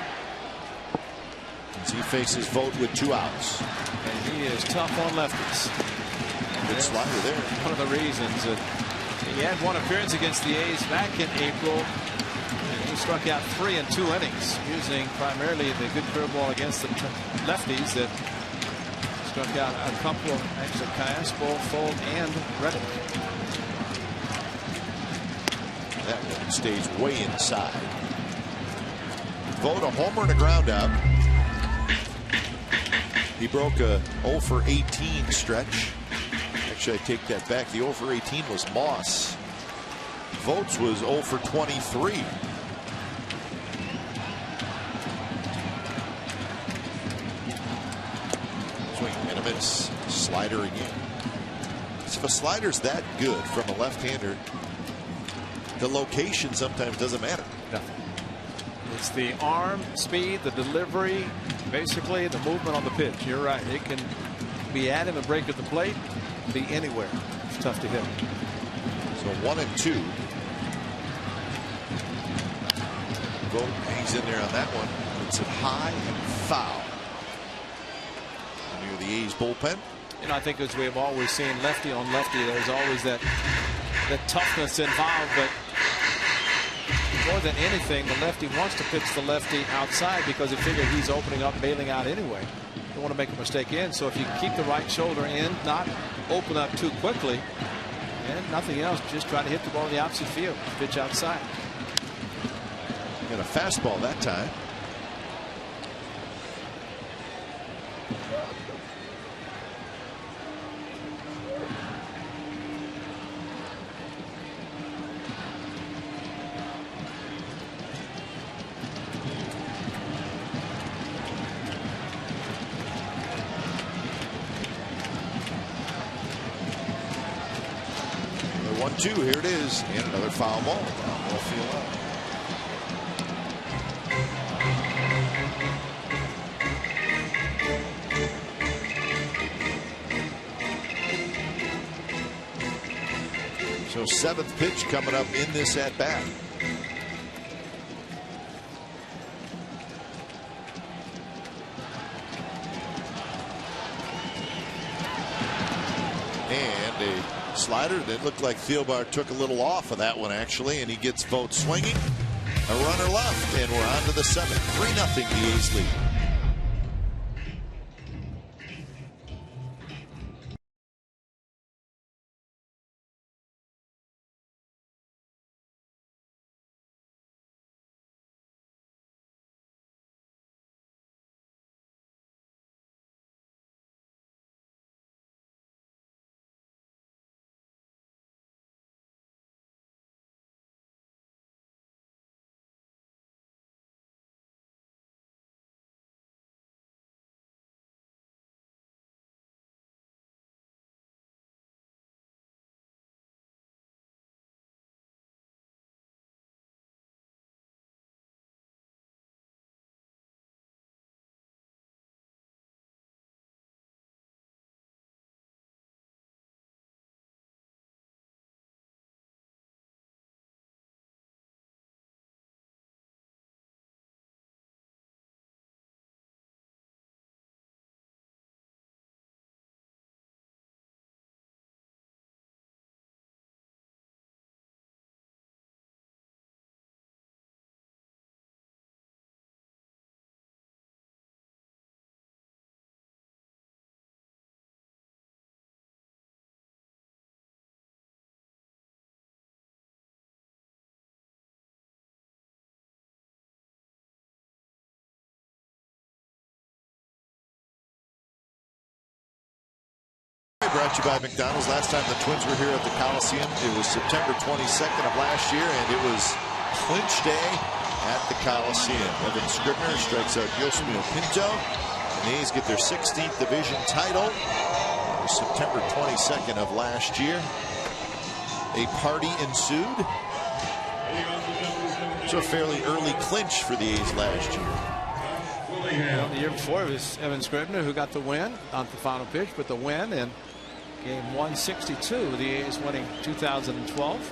as he faces Vogt with 2 outs. And he is tough on lefties. Good slider there. One of the reasons that he had 1 appearance against the A's back in April. And he struck out 3 in 2 innings, using primarily the good curveball against the lefties that struck out a couple of actually Caspo, Fold, and Reddick. That one stays way inside. Vogt a homer and a ground out. He broke a 0 for 18 stretch. Actually, I take that back. The 0 for 18 was Moss. Votes was 0 for 23. Swing and a miss. Slider again. So if a slider's that good from a left-hander, the location sometimes doesn't matter. Nothing. It's the arm, speed, the delivery, basically the movement on the pitch. You're right. It can be at him and break at the plate, be anywhere. It's tough to hit. So 1-2. Vogt hangs in there on that one. It's a high and foul. Near the A's bullpen. You know, I think as we have always seen, lefty on lefty, there's always that toughness involved, but more than anything, the lefty wants to pitch the lefty outside because they figure he's opening up, bailing out anyway. Don't want to make a mistake in. So if you keep the right shoulder in, not open up too quickly, and nothing else, just try to hit the ball in the opposite field, pitch outside. Got a fastball that time. The 1-2, here it is, and another foul ball down left field out. So 7th pitch coming up in this at bat. And a slider that looked like Thielbar took a little off of that one actually, and he gets Vogt swinging. A runner left, and we're on to the 7th. 3-0 the A's lead. Brought to you by McDonald's. Last time the Twins were here at the Coliseum, it was September 22nd of last year, and it was clinch day at the Coliseum. Evan Scribner strikes out Yosmir Pinto, and the A's get their 16th division title. It was September 22nd of last year. A party ensued. So a fairly early clinch for the A's last year. Well, the year before it was Evan Scribner who got the win, not the final pitch, but the win, and game 162, the A's winning 2012.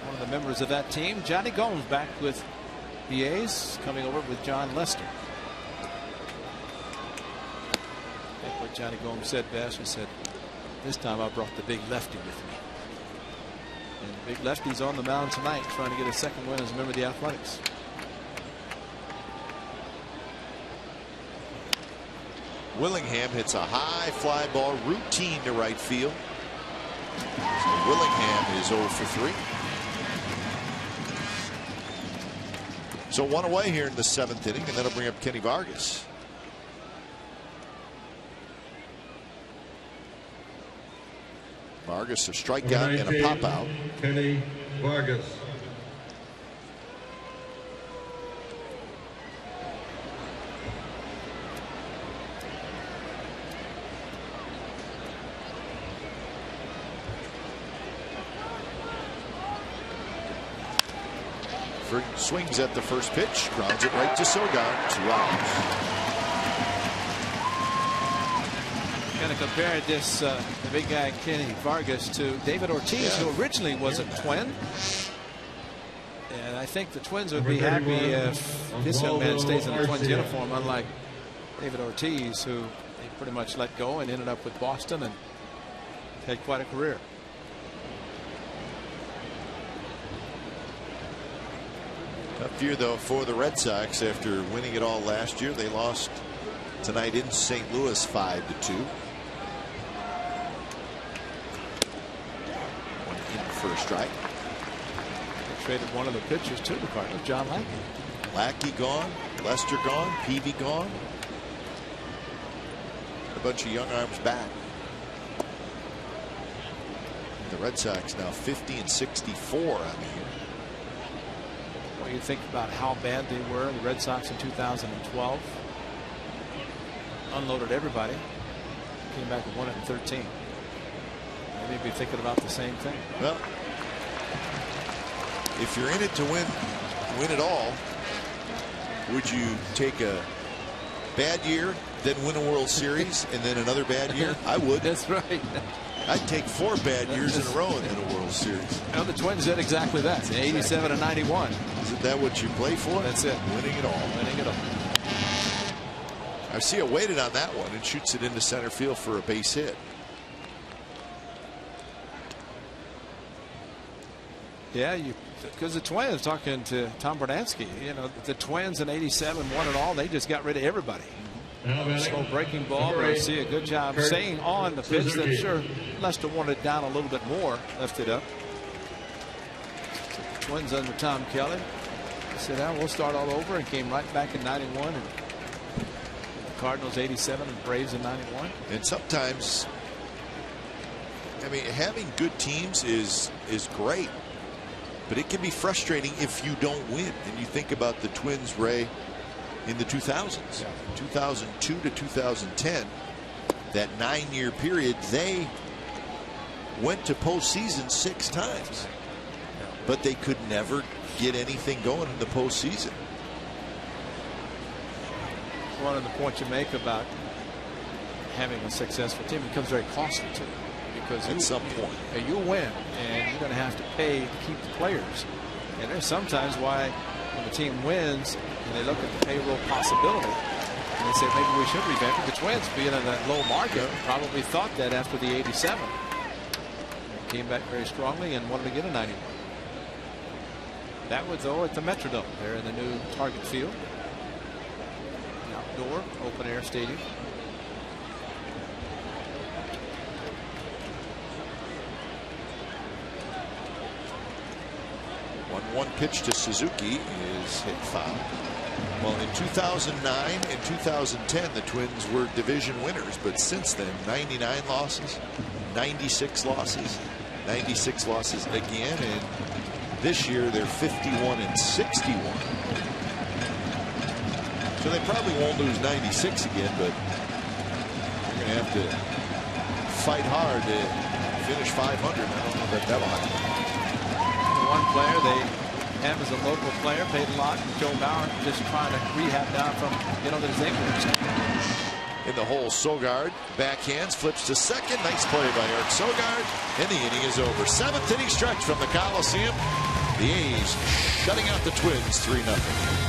One of the members of that team, Johnny Gomes, back with the A's, coming over with John Lester. I think what Johnny Gomes said best, he said, this time I brought the big lefty with me. And the big lefty's on the mound tonight, trying to get a second win as a member of the Athletics. Willingham hits a high fly ball routine to right field. So Willingham is 0 for 3. So one away here in the 7th inning, and that'll bring up Kenny Vargas. Vargas a strikeout and a pop out. Kenny Vargas. Swings at the first pitch, grounds it right to Sogard. 2 outs. Kind of compared this the big guy Kenny Vargas to David Ortiz, who originally was a Twin. And I think the Twins would be happy if this young man stays in the Twins uniform, unlike David Ortiz, who they pretty much let go and ended up with Boston and had quite a career. Tough year, though, for the Red Sox after winning it all last year. They lost tonight in St. Louis 5-2. One in for a strike. They traded one of the pitchers to the Cardinals, John Lackey. Lackey gone, Lester gone, Peavy gone. A bunch of young arms back. The Red Sox now 50-64 on the year. You think about how bad they were, the Red Sox in 2012. Unloaded everybody. Came back with 113. They may be thinking about the same thing. Well, if you're in it to win it all, would you take a bad year, then win a World Series, and then another bad year? I would. That's right. I'd take 4 bad years in a row and then a World Series. Well, the Twins did exactly that. 87 and 91. Isn't that what you play for? That's it. Winning it all. Winning it all. Arcia waited on that one and shoots it into center field for a base hit. Yeah, because the Twins, talking to Tom Bernansky, you know, the Twins in 87 won it all. They just got rid of everybody. Slow breaking ball. Arcia, a good job staying on the pitch. That sure Lester wanted it down a little bit more. Left it up. So the Twins under Tom Kelly said, we'll start all over, and came right back in 91. And the Cardinals 87 and Braves in 91. And sometimes, I mean, having good teams is great, but it can be frustrating if you don't win. And you think about the Twins, Ray, in the 2000s, 2002 to 2010, that 9-year period, they went to postseason 6 times, but they could never get anything going in the postseason. One of the points you make about having a successful team becomes very costly too, because at some point you win and you're going to have to pay to keep the players. And there's sometimes why when the team wins and they look at the payroll possibility and they say maybe we should revamp it. The Twins, being in that low market, probably thought that after the 87. They came back very strongly and wanted to get a 91. That was, though, at the Metrodome. They're in the new Target Field, the outdoor open air stadium. 1-1 pitch to Suzuki is hit foul. Well, in 2009 and 2010, the Twins were division winners, but since then, 99 losses, 96 losses, 96 losses again, and this year they're 51 and 61. So they probably won't lose 96 again, but they're going to have to fight hard to finish 500. I don't know that that'll happen. One player they have as a local player, paid a lot, Joe Bauer, just trying to rehab down from, you know, his ankle. In the hole, Sogard backhands, flips to second. Nice play by Eric Sogard, and the inning is over. 7th inning stretch from the Coliseum. The A's shutting out the Twins 3-0.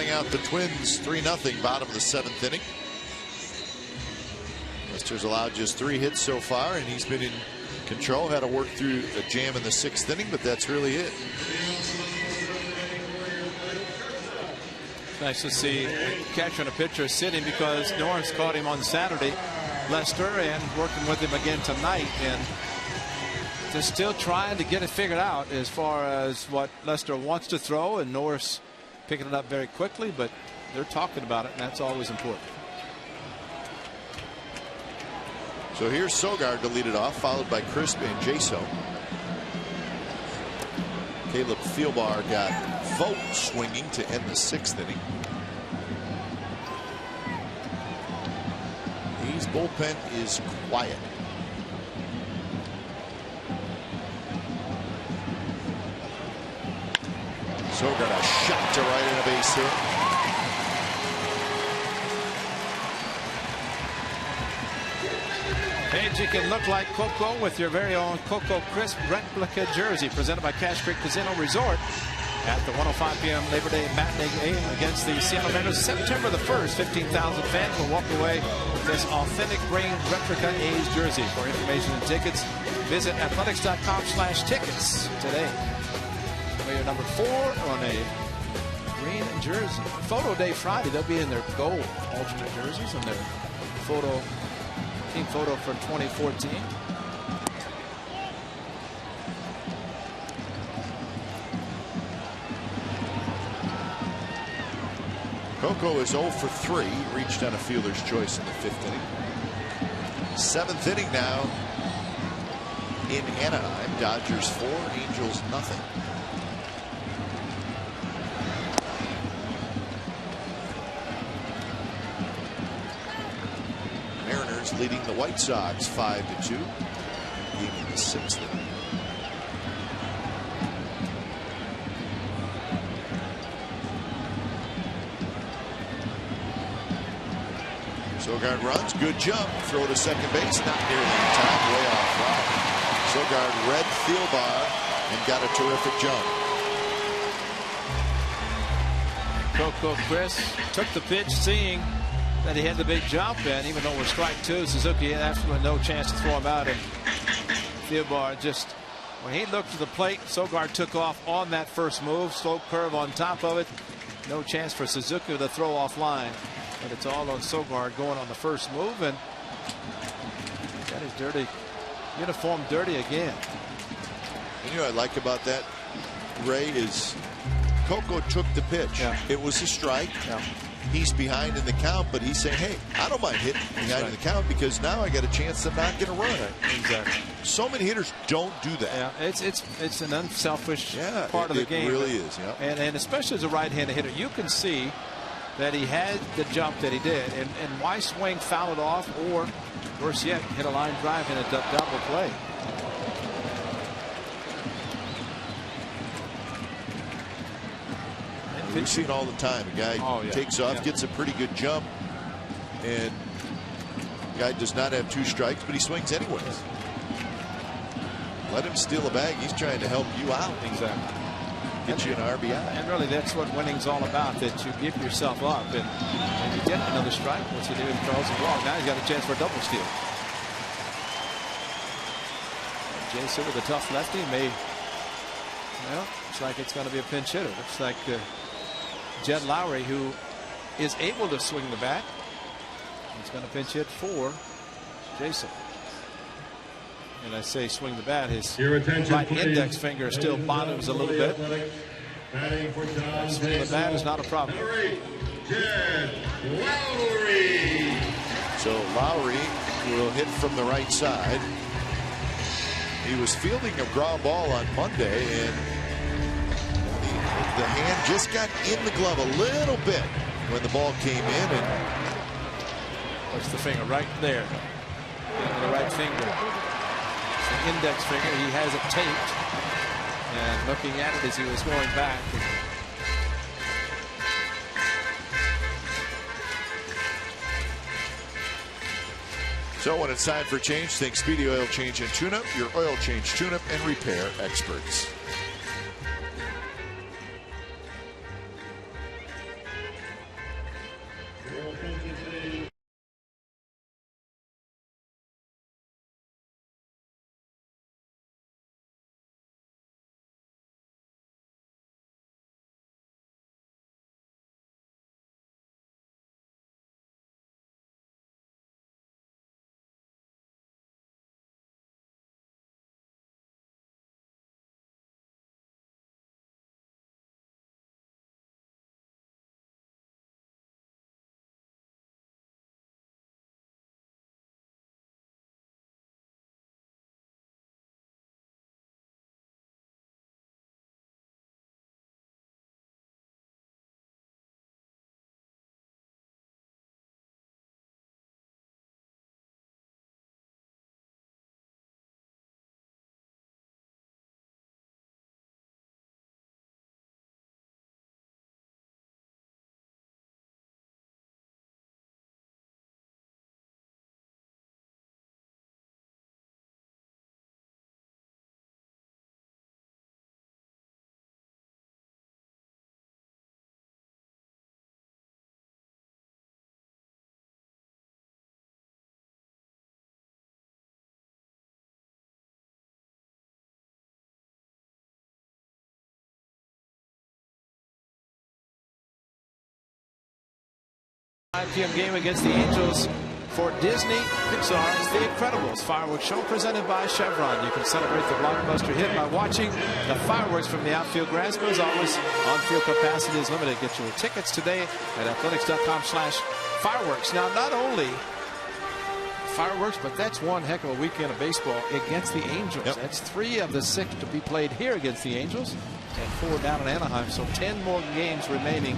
helping out the Twins 3-0 bottom of the 7th inning. Lester's allowed just 3 hits so far, and he's been in control. Had to work through a jam in the 6th inning, but that's really it. Nice to see a catcher and a pitcher sitting, because Norris caught him on Saturday, Lester, and working with him again tonight, and just still trying to get it figured out as far as what Lester wants to throw, and Norris picking it up very quickly, but they're talking about it, and that's always important. So here's Sogard to lead it off, followed by Crisp and Jaso. Caleb Thielbar got Vogt swinging to end the 6th inning. His bullpen is quiet. Sogard a shot to right and a base hit. Page, you can look like Coco with your very own Coco Crisp replica jersey, presented by Cache Creek Casino Resort at the 1:05 p.m. Labor Day matinee game against the Seattle Mariners. September the 1st, 15,000 fans will walk away with this authentic green replica A's jersey. For information and tickets, visit athletics.com/tickets today. Player number 4 on a green jersey. Photo day Friday, they'll be in their gold alternate jerseys and their team photo for 2014. Coco is 0 for 3. Reached on a fielder's choice in the 5th inning. 7th inning now in Anaheim. Dodgers 4, Angels nothing. Mariners leading the White Sox 5-2. Game in the 6th inning. Sogard runs, good jump, throw to second base, not nearly in time, way off route. Sogard read Thielbar and got a terrific jump. Coco Crisp took the pitch, seeing that he had the big jump, and even though it was strike 2, Suzuki had absolutely no chance to throw him out, and Thielbar just, when he looked to the plate, Sogard took off on that first move, slope curve on top of it, no chance for Suzuki to throw off line. But it's all on Sogard going on the first move, and got his dirty uniform dirty again. You know what I like about that, Ray, is Coco took the pitch. Yeah. It was a strike. Yeah. He's behind in the count, but he's saying, hey, I don't mind hitting behind in the count because now I got a chance to not get a run. Exactly. So many hitters don't do that. Yeah, it's an unselfish part of the game. It really is. Yeah. And especially as a right-handed hitter, you can see that he had the jump that he did, and why swing, foul it off, or worse yet, hit a line drive in a double play. We've seen all the time. A guy takes off, gets a pretty good jump, and the guy does not have 2 strikes, but he swings anyways. Let him steal a bag. He's trying to help you out. Exactly. Get you an RBI. And really, that's what winning's all about, that you give yourself up, and you get another strike. What's he do? He throws it wrong. Now he's got a chance for a double steal. Jason with a tough lefty well, looks like it's going to be a pinch hitter. Looks like Jed Lowry, who is able to swing the bat, he's going to pinch hit for Jason. And I say swing the bat, his right index finger still bottoms a little bit. Swing the bat is not a problem. So Lowry will hit from the right side. He was fielding a ground ball on Monday, and the hand just got in the glove a little bit when the ball came in. And what's the finger right there? The right finger. The index finger, he has it taped, and looking at it as he was going back. So when it's time for change, think Speedy Oil Change and Tune-Up, your oil change, tune-up, and repair experts. 5 p.m. game against the Angels for Disney Pixar's The Incredibles fireworks show presented by Chevron. You can celebrate the blockbuster hit by watching the fireworks from the outfield grass. But as always, on-field capacity is limited. Get your tickets today at athletics.com/fireworks. Now, not only fireworks, but that's one heck of a weekend of baseball against the Angels. Yep. That's 3 of the 6 to be played here against the Angels and 4 down in Anaheim. So 10 more games remaining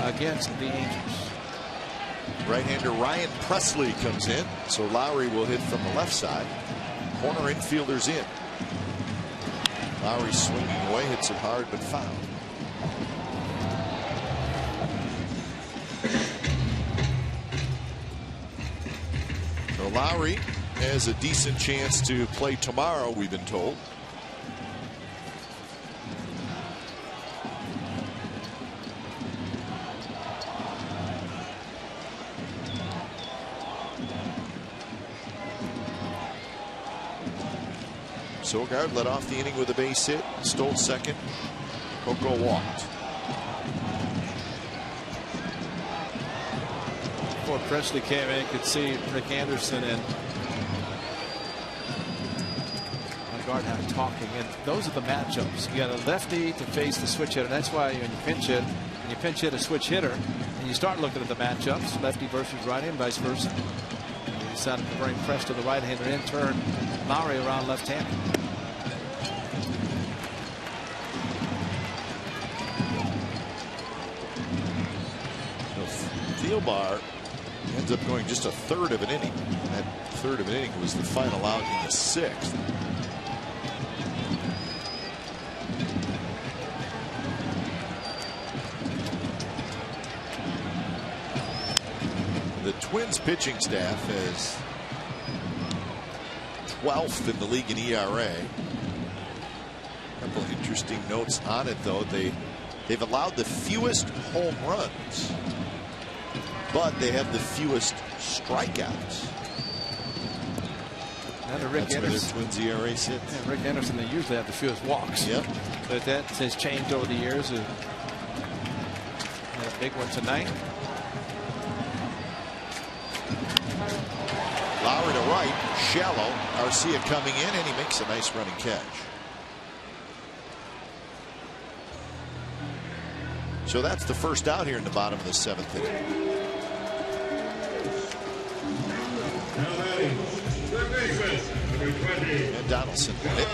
against the Angels. Right-hander Ryan Presley comes in, so Lowry will hit from the left side. Corner infielders in. Lowry swinging away, hits it hard but foul. So Lowry has a decent chance to play tomorrow, we've been told. Sogard led off the inning with a base hit, stole second. Coco walked. Before Presley came in, you could see Rick Anderson and Gardner talking, and those are the matchups. You got a lefty to face the switch hitter. That's why when you pinch hit, and you pinch hit a switch hitter, and you start looking at the matchups, lefty versus righty, and vice versa. He decided to bring press to the right-hander and turn Lowry around left-handed. Thielbar ends up going just a third of an inning. That third of an inning was the final out in the 6th. The Twins pitching staff is 12th in the league in ERA. A couple of interesting notes on it, though. They've allowed the fewest home runs, but they have the fewest strikeouts. Another Rick That's Anderson. where their Twins ERA sits. Yeah, Rick Anderson, they usually have the fewest walks. Yep. But that has changed over the years. Had a big one tonight. Lowry to right, shallow. Garcia coming in, and he makes a nice running catch. So that's the first out here in the bottom of the 7th inning. And Donaldson hit.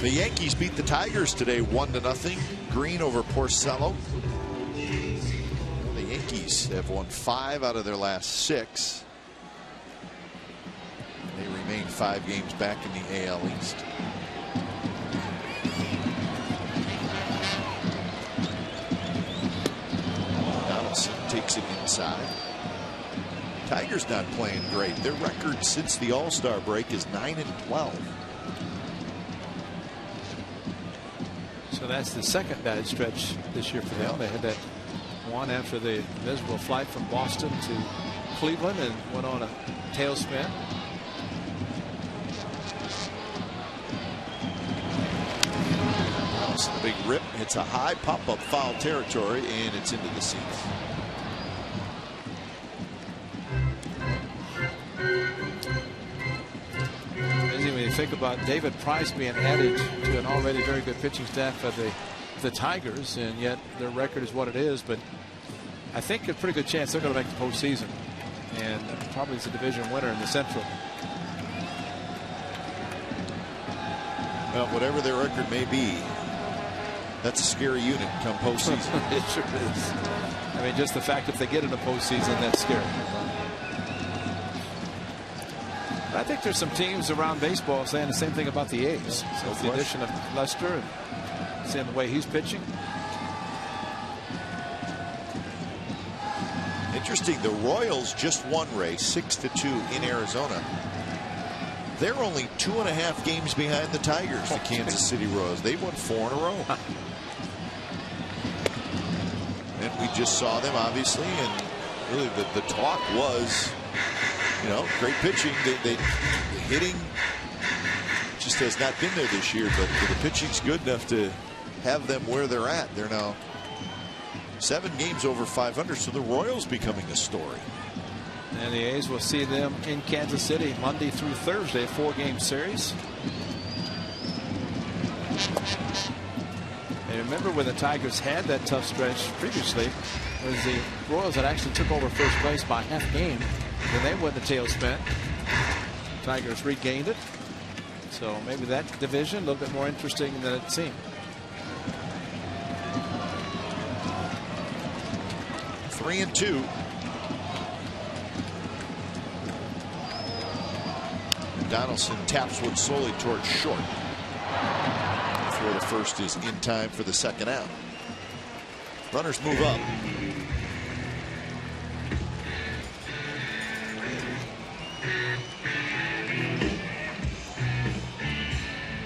The Yankees beat the Tigers today 1-0. Green over Porcello. The Yankees have won 5 out of their last 6. They remain 5 games back in the AL East. Donaldson takes it inside. Tigers not playing great. Their record since the All-Star break is 9-12. So that's the second bad stretch this year for them. They had that one after the miserable flight from Boston to Cleveland and went on a tailspin. Donaldson, a big rip, hits a high pop-up foul territory, and it's into the seats. When you think about David Price being added to an already very good pitching staff for the Tigers, and yet their record is what it is. But I think a pretty good chance they're going to make the postseason, and probably it's a division winner in the Central. Well, whatever their record may be, that's a scary unit come postseason. It sure is. I mean, just the fact if they get in the postseason, that's scary. I think there's some teams around baseball saying the same thing about the A's. So the addition of Lester and seeing the way he's pitching. Interesting, the Royals just won, Ray, 6-2 in Arizona. They're only 2.5 games behind the Tigers, the Kansas City Royals. They've won 4 in a row. And we just saw them, obviously, and really the talk was, you know, great pitching. The hitting just has not been there this year, but the pitching's good enough to have them where they're at. They're now 7 games over 500, so the Royals becoming a story. And the A's will see them in Kansas City Monday through Thursday, 4-game series. And remember when the Tigers had that tough stretch previously, it was the Royals that actually took over first place by half game. Then they went the tailspin. Tigers regained it. So maybe that division a little bit more interesting than it seemed. 3-2. Donaldson taps one slowly towards short. Throw to first is in time for the second out. Runners move up.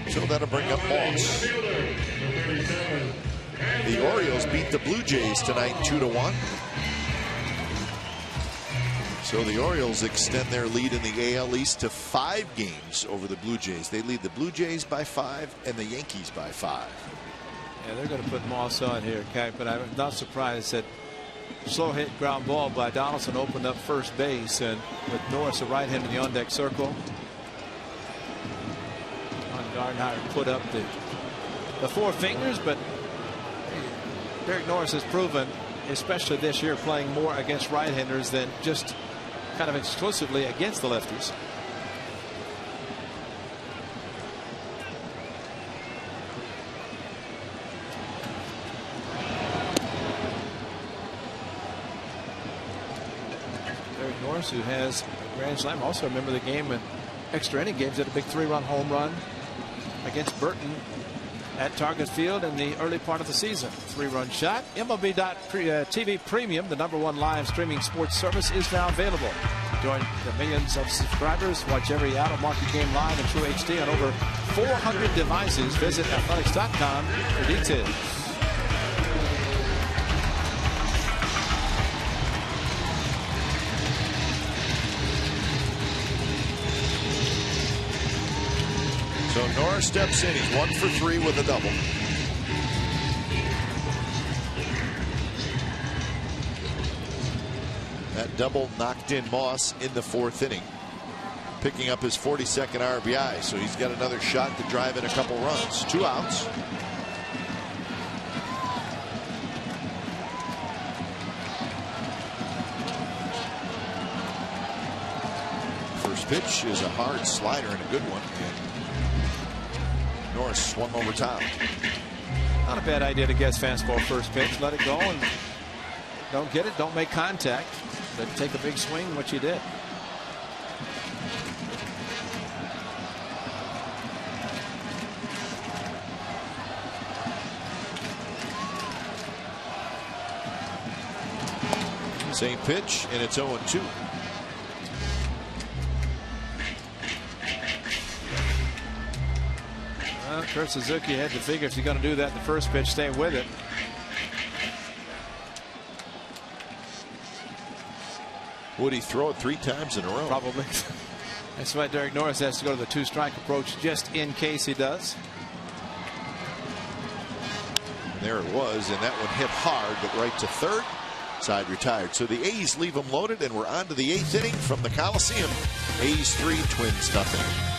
So that'll bring up Moss. The Orioles beat the Blue Jays tonight 2-1. So the Orioles extend their lead in the AL East to 5 games over the Blue Jays. They lead the Blue Jays by 5 and the Yankees by 5. Yeah, they're going to put Moss on here, Kite, but I'm not surprised that slow hit ground ball by Donaldson opened up first base, and with Norris a right hand in the on deck circle. Gardner put up the 4 fingers, but Derek Norris has proven, especially this year, playing more against right-handers than just kind of exclusively against the lefties. Derek Norris, who has a grand slam, also remember the game in extra inning games, had a big 3-run home run against Burton at Target Field in the early part of the season. 3-run shot. MLB.TV Premium, the #1 live streaming sports service, is now available. Join the millions of subscribers. Watch every out of market game live in True HD on over 400 devices. Visit athletics.com for details. So Norris steps in. He's 1 for 3 with a double. That double knocked in Moss in the 4th inning, picking up his 42nd RBI. So he's got another shot to drive in a couple runs. 2 outs. First pitch is a hard slider and a good one. Norris swung over top. Not a bad idea to guess fastball first pitch. Let it go and don't get it. Don't make contact. But take a big swing, which he did. Same pitch, and it's 0-2. Kurt Suzuki had to figure if you're going to do that in the first pitch, stay with it. Would he throw it 3 times in a row? Probably. That's why Derek Norris has to go to the 2-strike approach just in case he does. And there it was, and that one hit hard, but right to third. Side retired. So the A's leave them loaded, and we're on to the 8th inning from the Coliseum. A's 3, Twins nothing.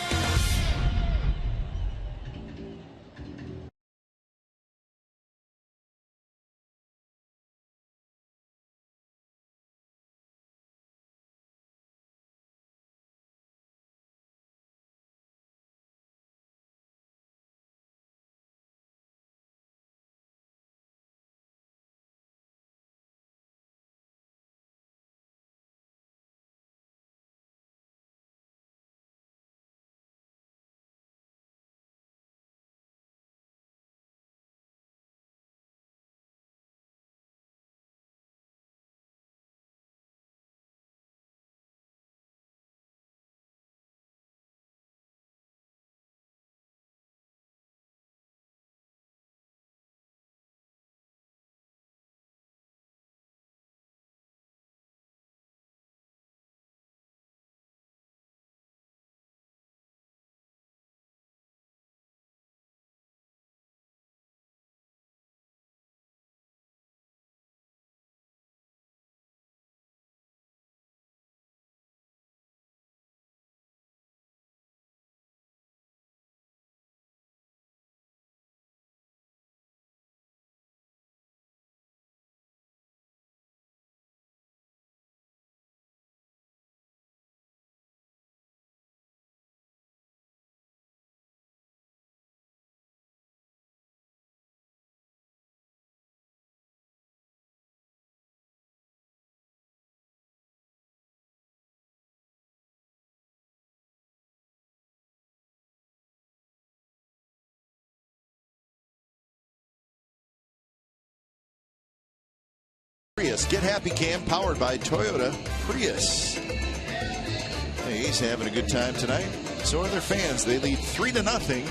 Vegas. Get Happy Cam powered by Toyota Prius. The A's having a good time tonight. So are their fans. They lead 3-0.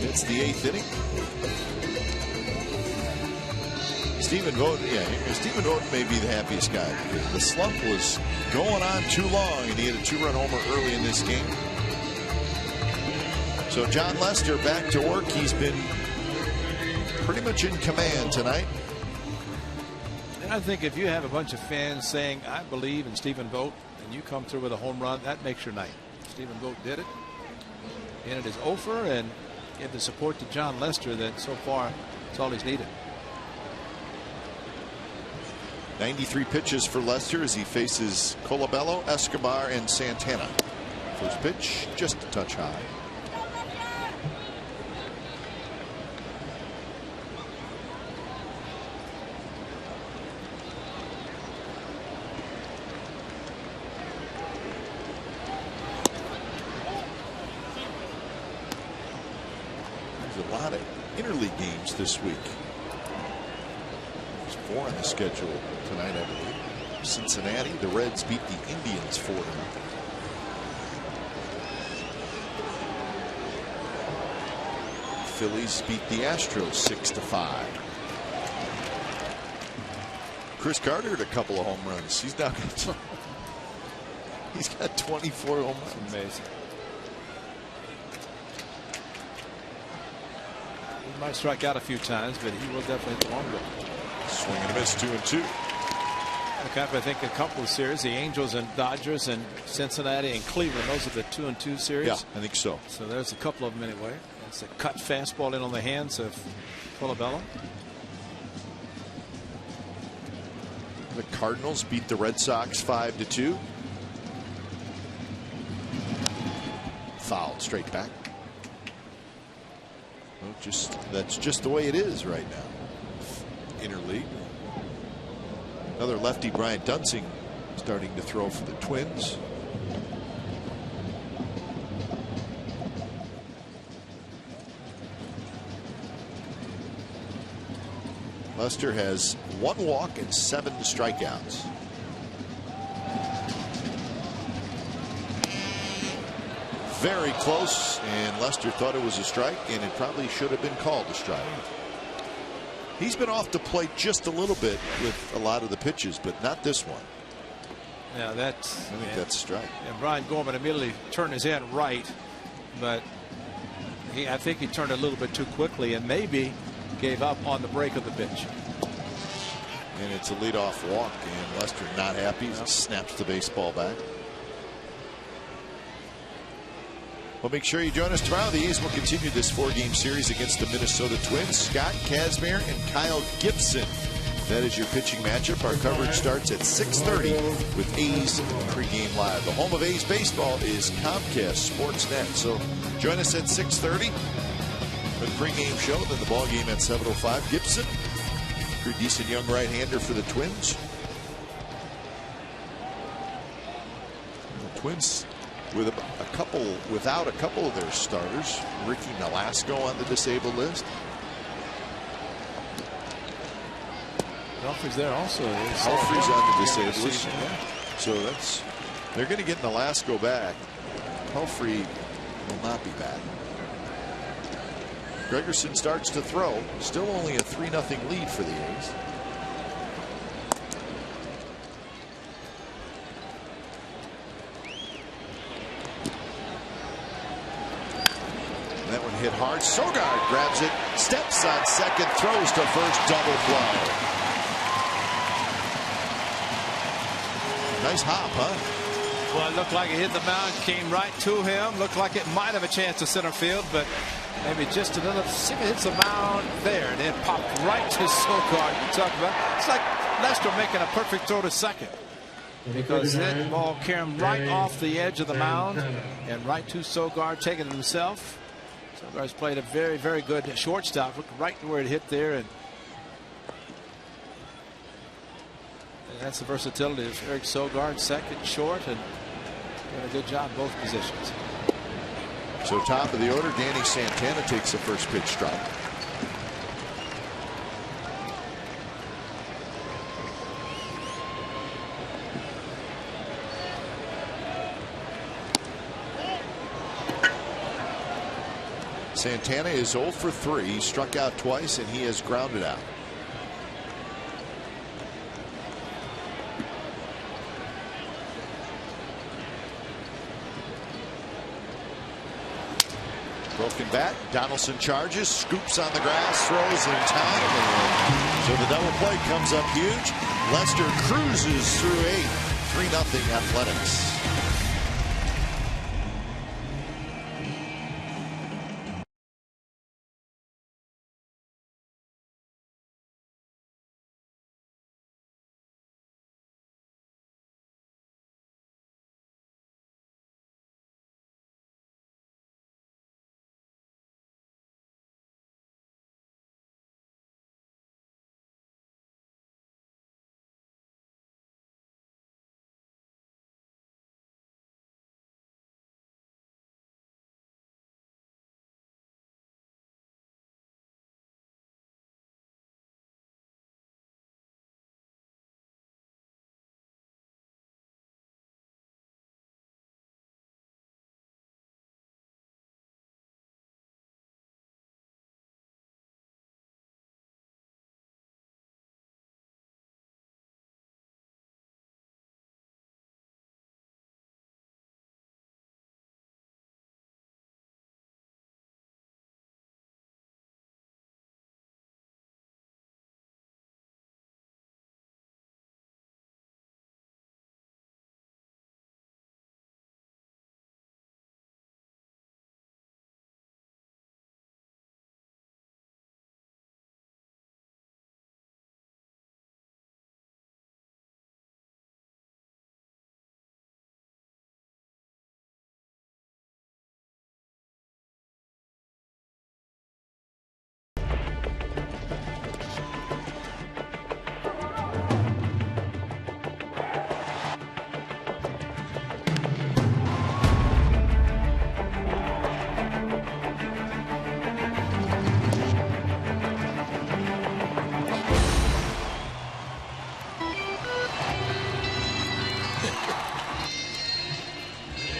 It's the 8th inning. Stephen Vogt, Stephen Vogt may be the happiest guy because the slump was going on too long, and he had a 2-run homer early in this game. So John Lester back to work. He's been pretty much in command tonight. And I think if you have a bunch of fans saying, I believe in Stephen Vogt, and you come through with a home run, that makes your night. Stephen Vogt did it. And it is over, and give the support to John Lester that so far it's all he's needed. 93 pitches for Lester as he faces Colabello, Escobar, and Santana. First pitch, just a touch high. There's a lot of interleague games this week. 4 on the schedule tonight, I believe. Cincinnati, the Reds beat the Indians 4-0. Phillies beat the Astros 6-5. Chris Carter had a couple of home runs. He's now got he's got 24 home runs. Amazing. He might strike out a few times, but he will definitely hit the long ball. Swing and a miss, 2-2. I think a couple of series, the Angels and Dodgers and Cincinnati and Cleveland, those are the 2-2 series. Yeah, I think so. So there's a couple of them anyway. It's a cut fastball in on the hands of Colabello. The Cardinals beat the Red Sox 5-2. Fouled straight back. Well, that's just the way it is right now. Interleague. Another lefty, Brian Dunsing, starting to throw for the Twins. Lester has 1 walk and 7 strikeouts. Very close, and Lester thought it was a strike, and it probably should have been called a strike. He's been off the plate just a little bit with a lot of the pitches, but not this one. Yeah, I think that's a strike. And Brian Gorman immediately turned his head right, but I think he turned a little bit too quickly and maybe gave up on the break of the pitch. And it's a leadoff walk, and Lester not happy as he snaps the baseball back. Well, make sure you join us tomorrow. The A's will continue this 4-game series against the Minnesota Twins. Scott Kazmir and Kyle Gibson. That is your pitching matchup. Our coverage starts at 6:30 with A's pregame live. The home of A's baseball is Comcast Sportsnet. So join us at 6:30 for the pregame show. Then the ball game at 7:05. Gibson, pretty decent young right-hander for the Twins. The Twins without a couple of their starters. Ricky Nolasco on the disabled list. Humphrey's there also. Humphrey's on the disabled list. So they're going to get Nolasco back. Humphrey will not be back. Gregerson starts to throw. Still only a 3-0 lead for the A's. That one hit hard. Sogard grabs it, steps on second, throws to first, double play. Nice hop, huh? Well, it looked like it hit the mound, came right to him. Looked like it might have a chance to center field, but maybe just another. See if it hits the mound there, and it popped right to Sogard. You talk about it's like Lester making a perfect throw to second, because that ball came right off the edge of the mound and right to Sogard, taking it himself. Sogard's played a very, very good shortstop. Look right to where it hit there, and that's the versatility of Eric Sogard, second, short, and doing a good job both positions. So top of the order, Danny Santana takes the first pitch strike. Santana is 0 for 3. He struck out twice and he has grounded out. Broken bat. Donaldson charges, scoops on the grass, throws in time, and so the double play comes up huge. Lester cruises through 8. 3-0 Athletics.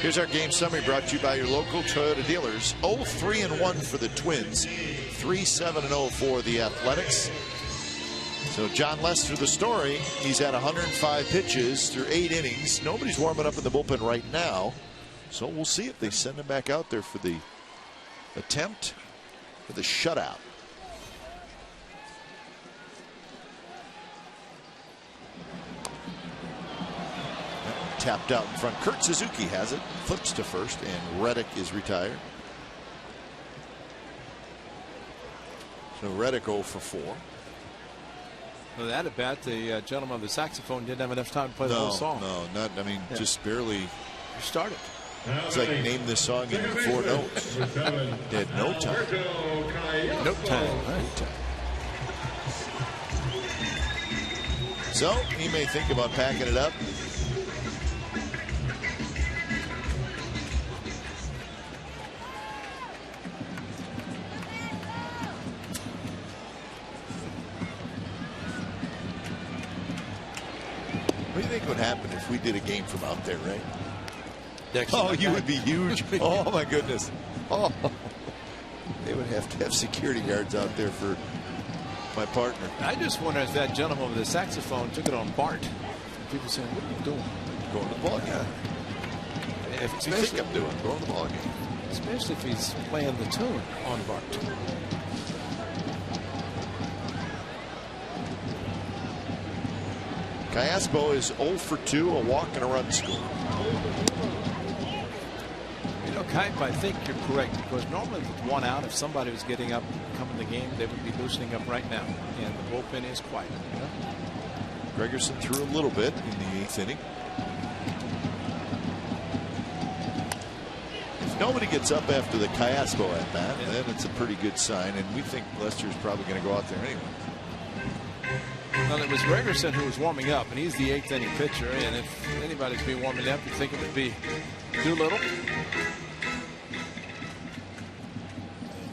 Here's our game summary brought to you by your local Toyota dealers. 0-3-1 for the Twins. 3-7-0 for the Athletics. So John Lester, the story, he's had 105 pitches through 8 innings. Nobody's warming up in the bullpen right now. So we'll see if they send him back out there for the attempt for the shutout. Tapped out in front. Kurt Suzuki has it. Flips to first, and Reddick is retired. So Reddick 0 for 4. Well, that at bat, the gentleman on the saxophone didn't have enough time to play the whole song. No, not. I mean, just barely. You started. It's like name this song in 4 notes. They had no time. No time. Right. So he may think about packing it up. What do you think would happen if we did a game from out there, Ray? Oh, you would be huge. Oh, my goodness. Oh, they would have to have security guards out there for my partner. I just wonder if that gentleman with the saxophone took it on Bart. People saying, what are you doing? Going to the ball game. If you think I'm doing, going to the ball game. Especially if he's playing the tune on Bart. Callaspo is 0 for 2, a walk and a run score. You know, Kite, I think you're correct, because normally with 1 out, if somebody was getting up, coming the game, they would be loosening up right now, and the bullpen is quiet. You know? Gregerson threw a little bit in the 8th inning. If nobody gets up after the Callaspo at bat, then it's a pretty good sign, and we think Lester's probably going to go out there anyway. Well, it was Gregerson who was warming up, and he's the 8th inning pitcher. And if anybody's been warming up, you think it would be Doolittle.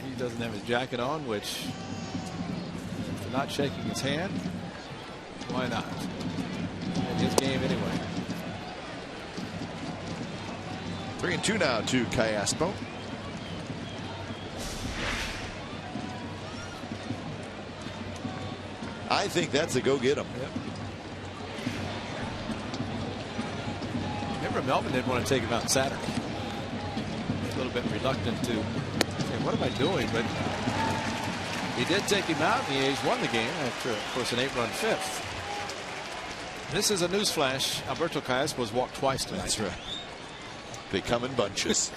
He doesn't have his jacket on, which, if not shaking his hand, why not? In his game anyway. 3-2 now to Callaspo. I think that's a go get him. Yep. Remember, Melvin didn't want to take him out Saturday. A little bit reluctant to say, what am I doing? But he did take him out, and the A's won the game after, of course, an 8-run fifth. This is a newsflash. Alberto Callaspo's walked twice tonight. That's right. They come in bunches.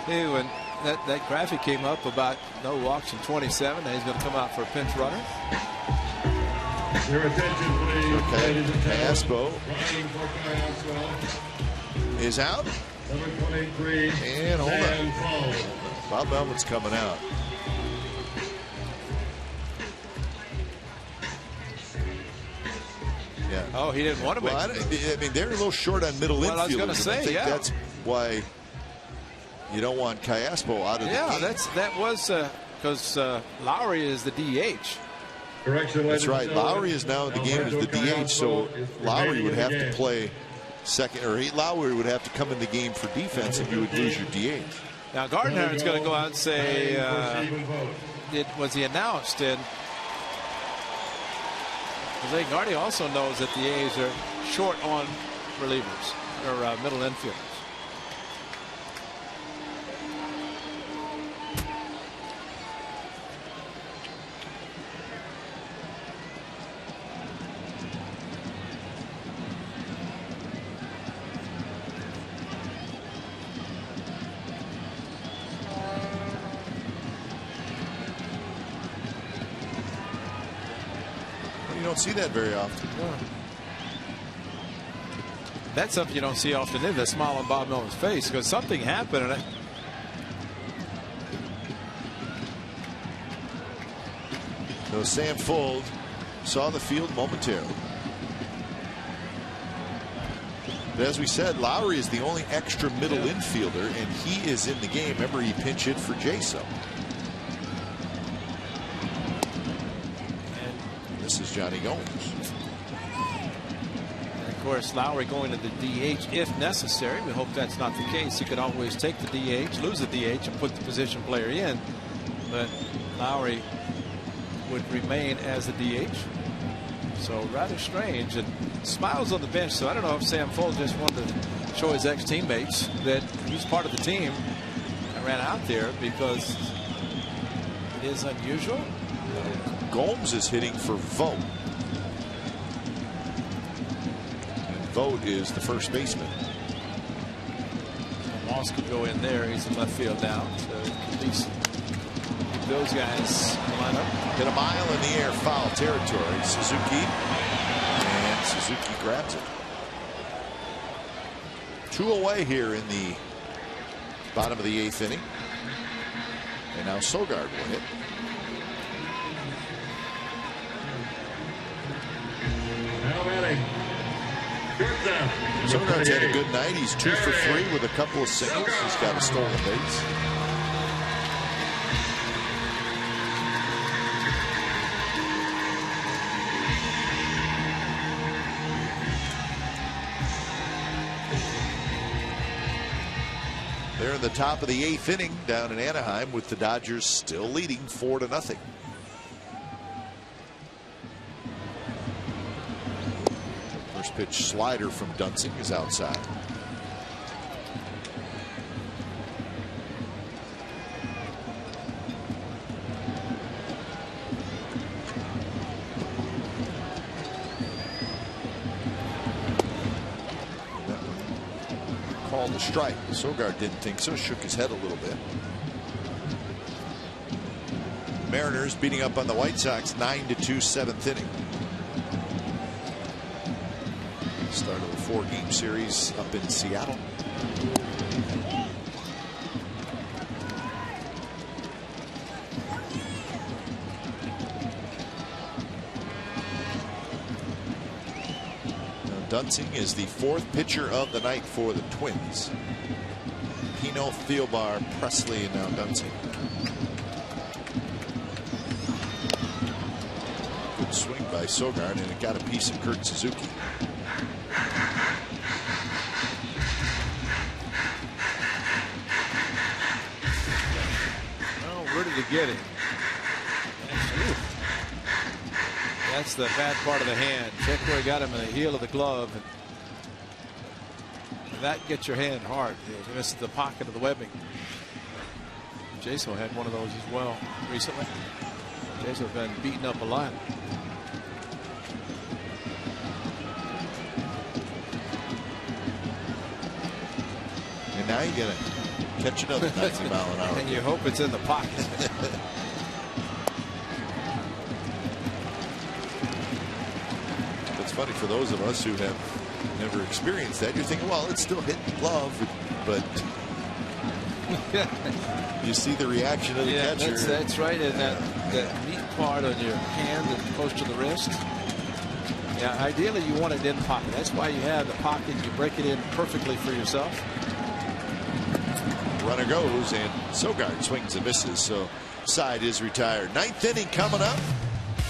Hey, when that graphic came up about no walks in 27, now he's going to come out for a pinch runner. Your attention, please. Okay. Callaspo is out. Number 23. And hold on. Bob Melvin's coming out. Yeah. Oh, he didn't want to make. Well, I mean, they're a little short on middle infielders. I was going to say, I think yeah. that's why you don't want Callaspo out of the game. Yeah, that was because Lowry is the DH. Correction, that's right. Lowry is now in the game as the DH, so Lowry would have to play second, or Lowry would have to come in the game for defense, and you would lose your DH. Now Gardner is going to go out and say, was he announced? And Jose Gardy also knows that the A's are short on relievers or middle infielders. You don't see that very often. Yeah. That's something you don't see often, is that smile on Bob Melvin's face, because something happened. And So Sam Fuld saw the field momentarily. But as we said, Lowry is the only extra middle infielder, and he is in the game. Remember, he pinch hit for Jaso. This is Johnny Gomes. And of course, Lowry going to the DH if necessary. We hope that's not the case. He could always take the DH, lose the DH, and put the position player in. But Lowry would remain as the DH. So rather strange. And Smiles on the bench, so I don't know if Sam Fuld just wanted to show his ex-teammates that he's part of the team and ran out there, because it is unusual. Gomes is hitting for Vogt. And Vogt is the first baseman. Moss could go in there. He's in left field now. So at least keep those guys line up. Hit a mile in the air, foul territory. Suzuki. And Suzuki grabs it. 2 away here in the bottom of the 8th inning. And now Sogard will hit. Sogard's had a good night. He's 2 for 3 with a couple of singles. He's got a stolen base. They're in the top of the 8th inning down in Anaheim, with the Dodgers still leading 4-0. First pitch slider from Dunsing is outside. Called the strike. Sogard didn't think so, shook his head a little bit. Mariners beating up on the White Sox 9-2, 7th inning. Start of the 4-game series up in Seattle. Now, Dunsing is the 4th pitcher of the night for the Twins. Pino, Thielbar, Presley, and now Dunsing. Good swing by Sogard, and it got a piece of Kurt Suzuki. Where did he get it? That's the bad part of the hand. Check where he got him in the heel of the glove. And that gets your hand hard. He misses the pocket of the webbing. Jaso had one of those as well recently. Jaso's been beaten up a lot. And now you're going to catch another 90 mile an hour. And you hope it's in the pocket. It's funny for those of us who have never experienced that. You're thinking, well, it's still hitting the glove, but you see the reaction of the catcher. That's right. And that meat part on your hand that's close to the wrist. Yeah, ideally you want it in the pocket. That's why you have the pocket. You break it in perfectly for yourself. Runner goes, and Sogard swings and misses, so side is retired. 9th inning coming up.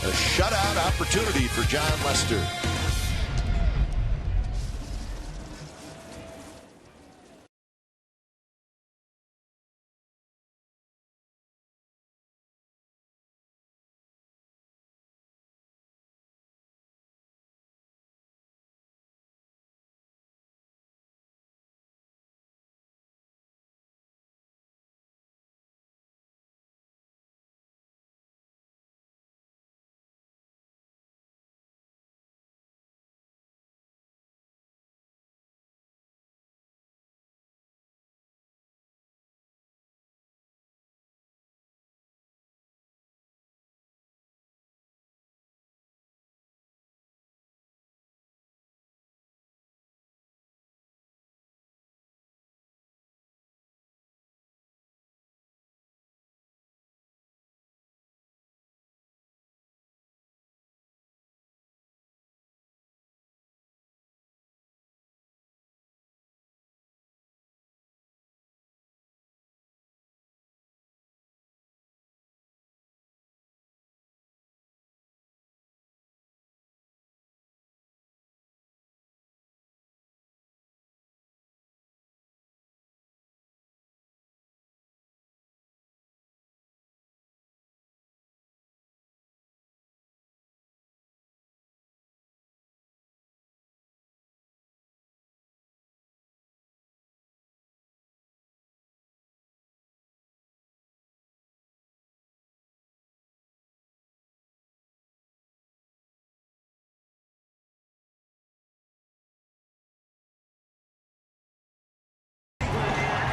A shutout opportunity for John Lester.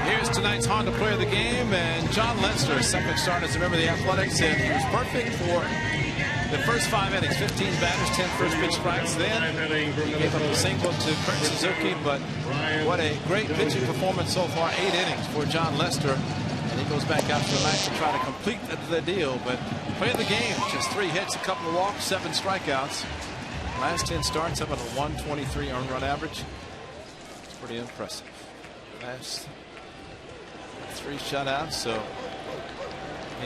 Here's tonight's Honda Player of the Game, and John Lester, second start as a member of the Athletics, and he was perfect for the first 5 innings. 15 batters, 10 first pitch strikes. Then he gave up a single to Kurt Suzuki, but what a great pitching performance so far. 8 innings for John Lester, and he goes back out to the mat to try to complete the deal. But Player of the Game, just 3 hits, a couple of walks, 7 strikeouts. Last 10 starts up at a 123 earned run average. It's pretty impressive. Last 3 shutouts. So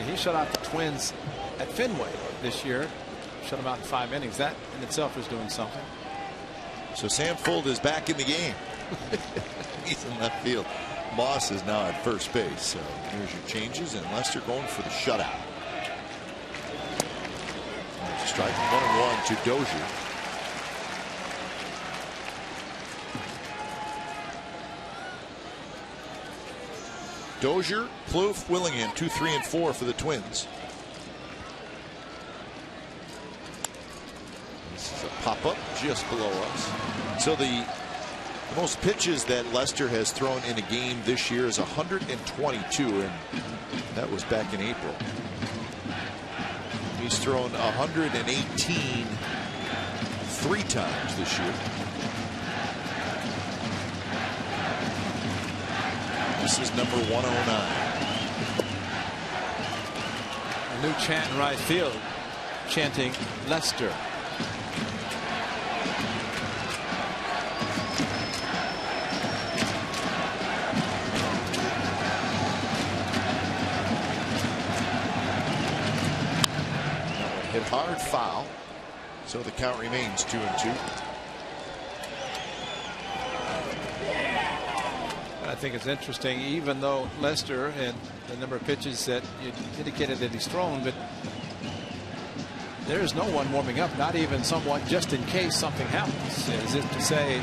he shut out the Twins at Fenway this year. Shut them out in 5 innings. That in itself is doing something. So Sam Fuld is back in the game. He's in left field. Moss is now at first base. So here's your changes, and Lester going for the shutout. There's a strike, 1-1 to Dozier. Dozier, Plouffe, Willingham, 2, 3, and 4 for the Twins. This is a pop-up just below us. So the most pitches that Lester has thrown in a game this year is 122, and that was back in April. He's thrown 118 3 times this year. This is number 109. A new chant in right field, chanting Lester. Hit hard, foul. So the count remains 2-2. I think it's interesting, even though Lester and the number of pitches that you indicated that he's thrown, but there's no one warming up, not even someone just in case something happens, as if to say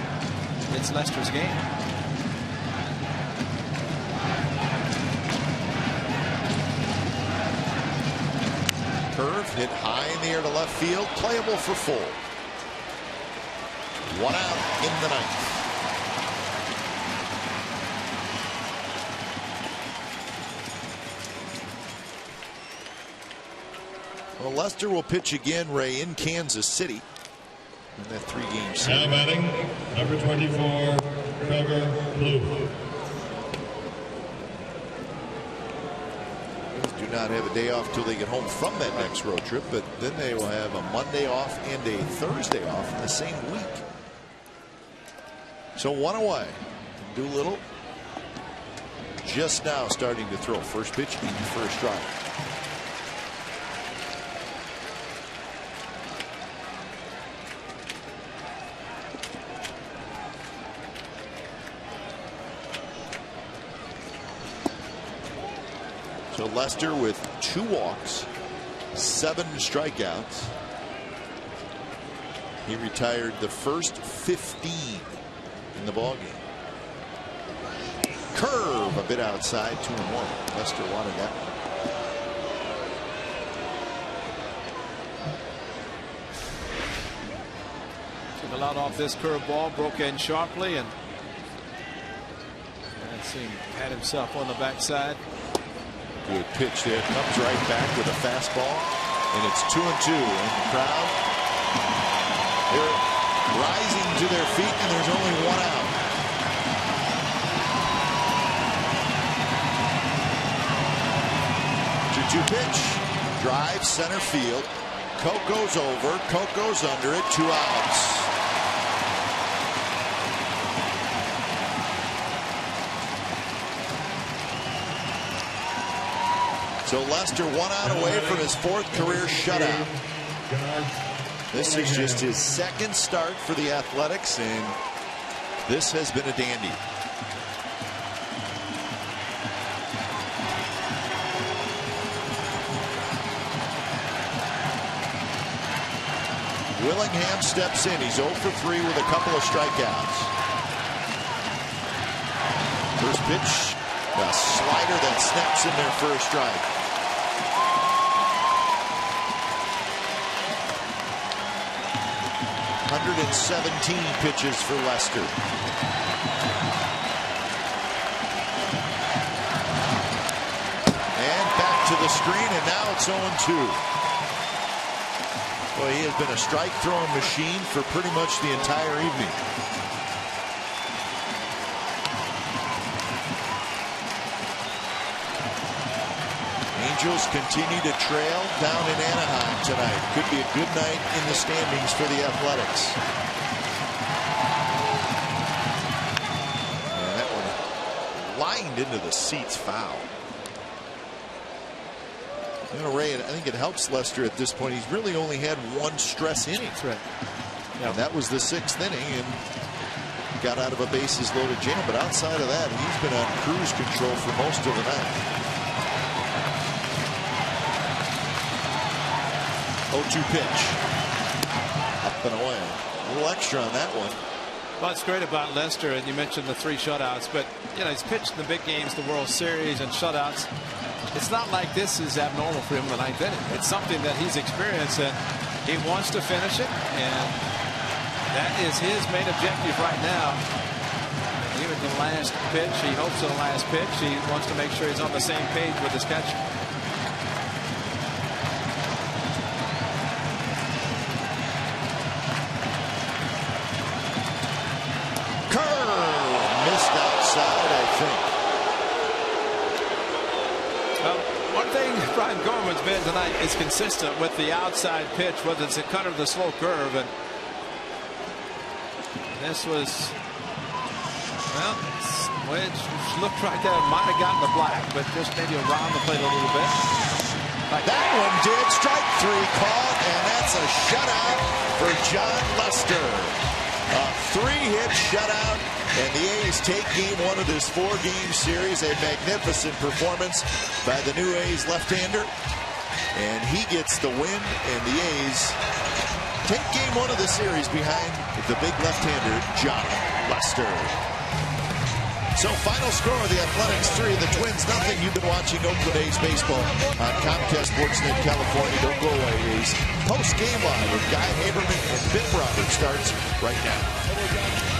it's Lester's game. Curve hit high in the air to left field, playable for full. 1 out in the ninth. Well, Lester will pitch again, Ray, in Kansas City in that 3-game series. Now batting, number 24, Trevor Blue. Do not have a day off till they get home from that next road trip, but then they will have a Monday off and a Thursday off in the same week. So 1 away. Doolittle just now starting to throw. First pitch in first strike. So Lester with 2 walks, 7 strikeouts. He retired the first 15 in the ballgame. Curve a bit outside, 2-1. Lester wanted that one. Took a lot off this curveball, broke in sharply, and seemed had himself on the backside. Good pitch there. Comes right back with a fastball. And it's 2-2. And the crowd, they're rising to their feet, and there's only 1 out. Two pitch. Drive center field. Coke goes over. Coke goes under it. 2 outs. So Lester 1 out away from his 4th career shutout. This is just his 2nd start for the Athletics, and this has been a dandy. Willingham steps in. He's 0 for 3 with a couple of strikeouts. First pitch, a slider that snaps in there for a strike. 117 pitches for Lester. And back to the screen, and now it's 0-2. Well, he has been a strike throwing machine for pretty much the entire evening. Angels continue to trail down in Anaheim tonight. Could be a good night in the standings for the Athletics. And that one lined into the seats, foul. You know, Ray, I think it helps Lester at this point. He's really only had 1 stress inning. That's right. Yep. And that was the 6th inning, and got out of a bases loaded jam. But outside of that, he's been on cruise control for most of the night. 0-2 pitch. Up and away. A little extra on that one. Well, it's great about Lester, and you mentioned the 3 shutouts, but you know, he's pitched in the big games, the World Series, and shutouts. It's not like this is abnormal for him in the 9th inning. It's something that he's experienced, and he wants to finish it, and that is his main objective right now. Even the last pitch, he hopes on the last pitch, he wants to make sure he's on the same page with his catcher. Brian Gorman's been tonight is consistent with the outside pitch, whether it's a cut or the slow curve, and this was, well, which looked like that might have gotten the black, but just maybe around the plate a little bit. Like that one did. Strike 3 called, and that's a shutout for John Lester. A 3-hit shutout, and the A's take game 1 of this 4-game series. A magnificent performance by the new A's left-hander. And he gets the win, and the A's take game 1 of the series behind the big left-hander, Jon Lester. So final score, the Athletics 3, the Twins nothing. You've been watching Oakland A's baseball on Comcast Sportsnet California. Don't go away, A's. Post-game live with Guy Haberman and Bip Roberts starts right now.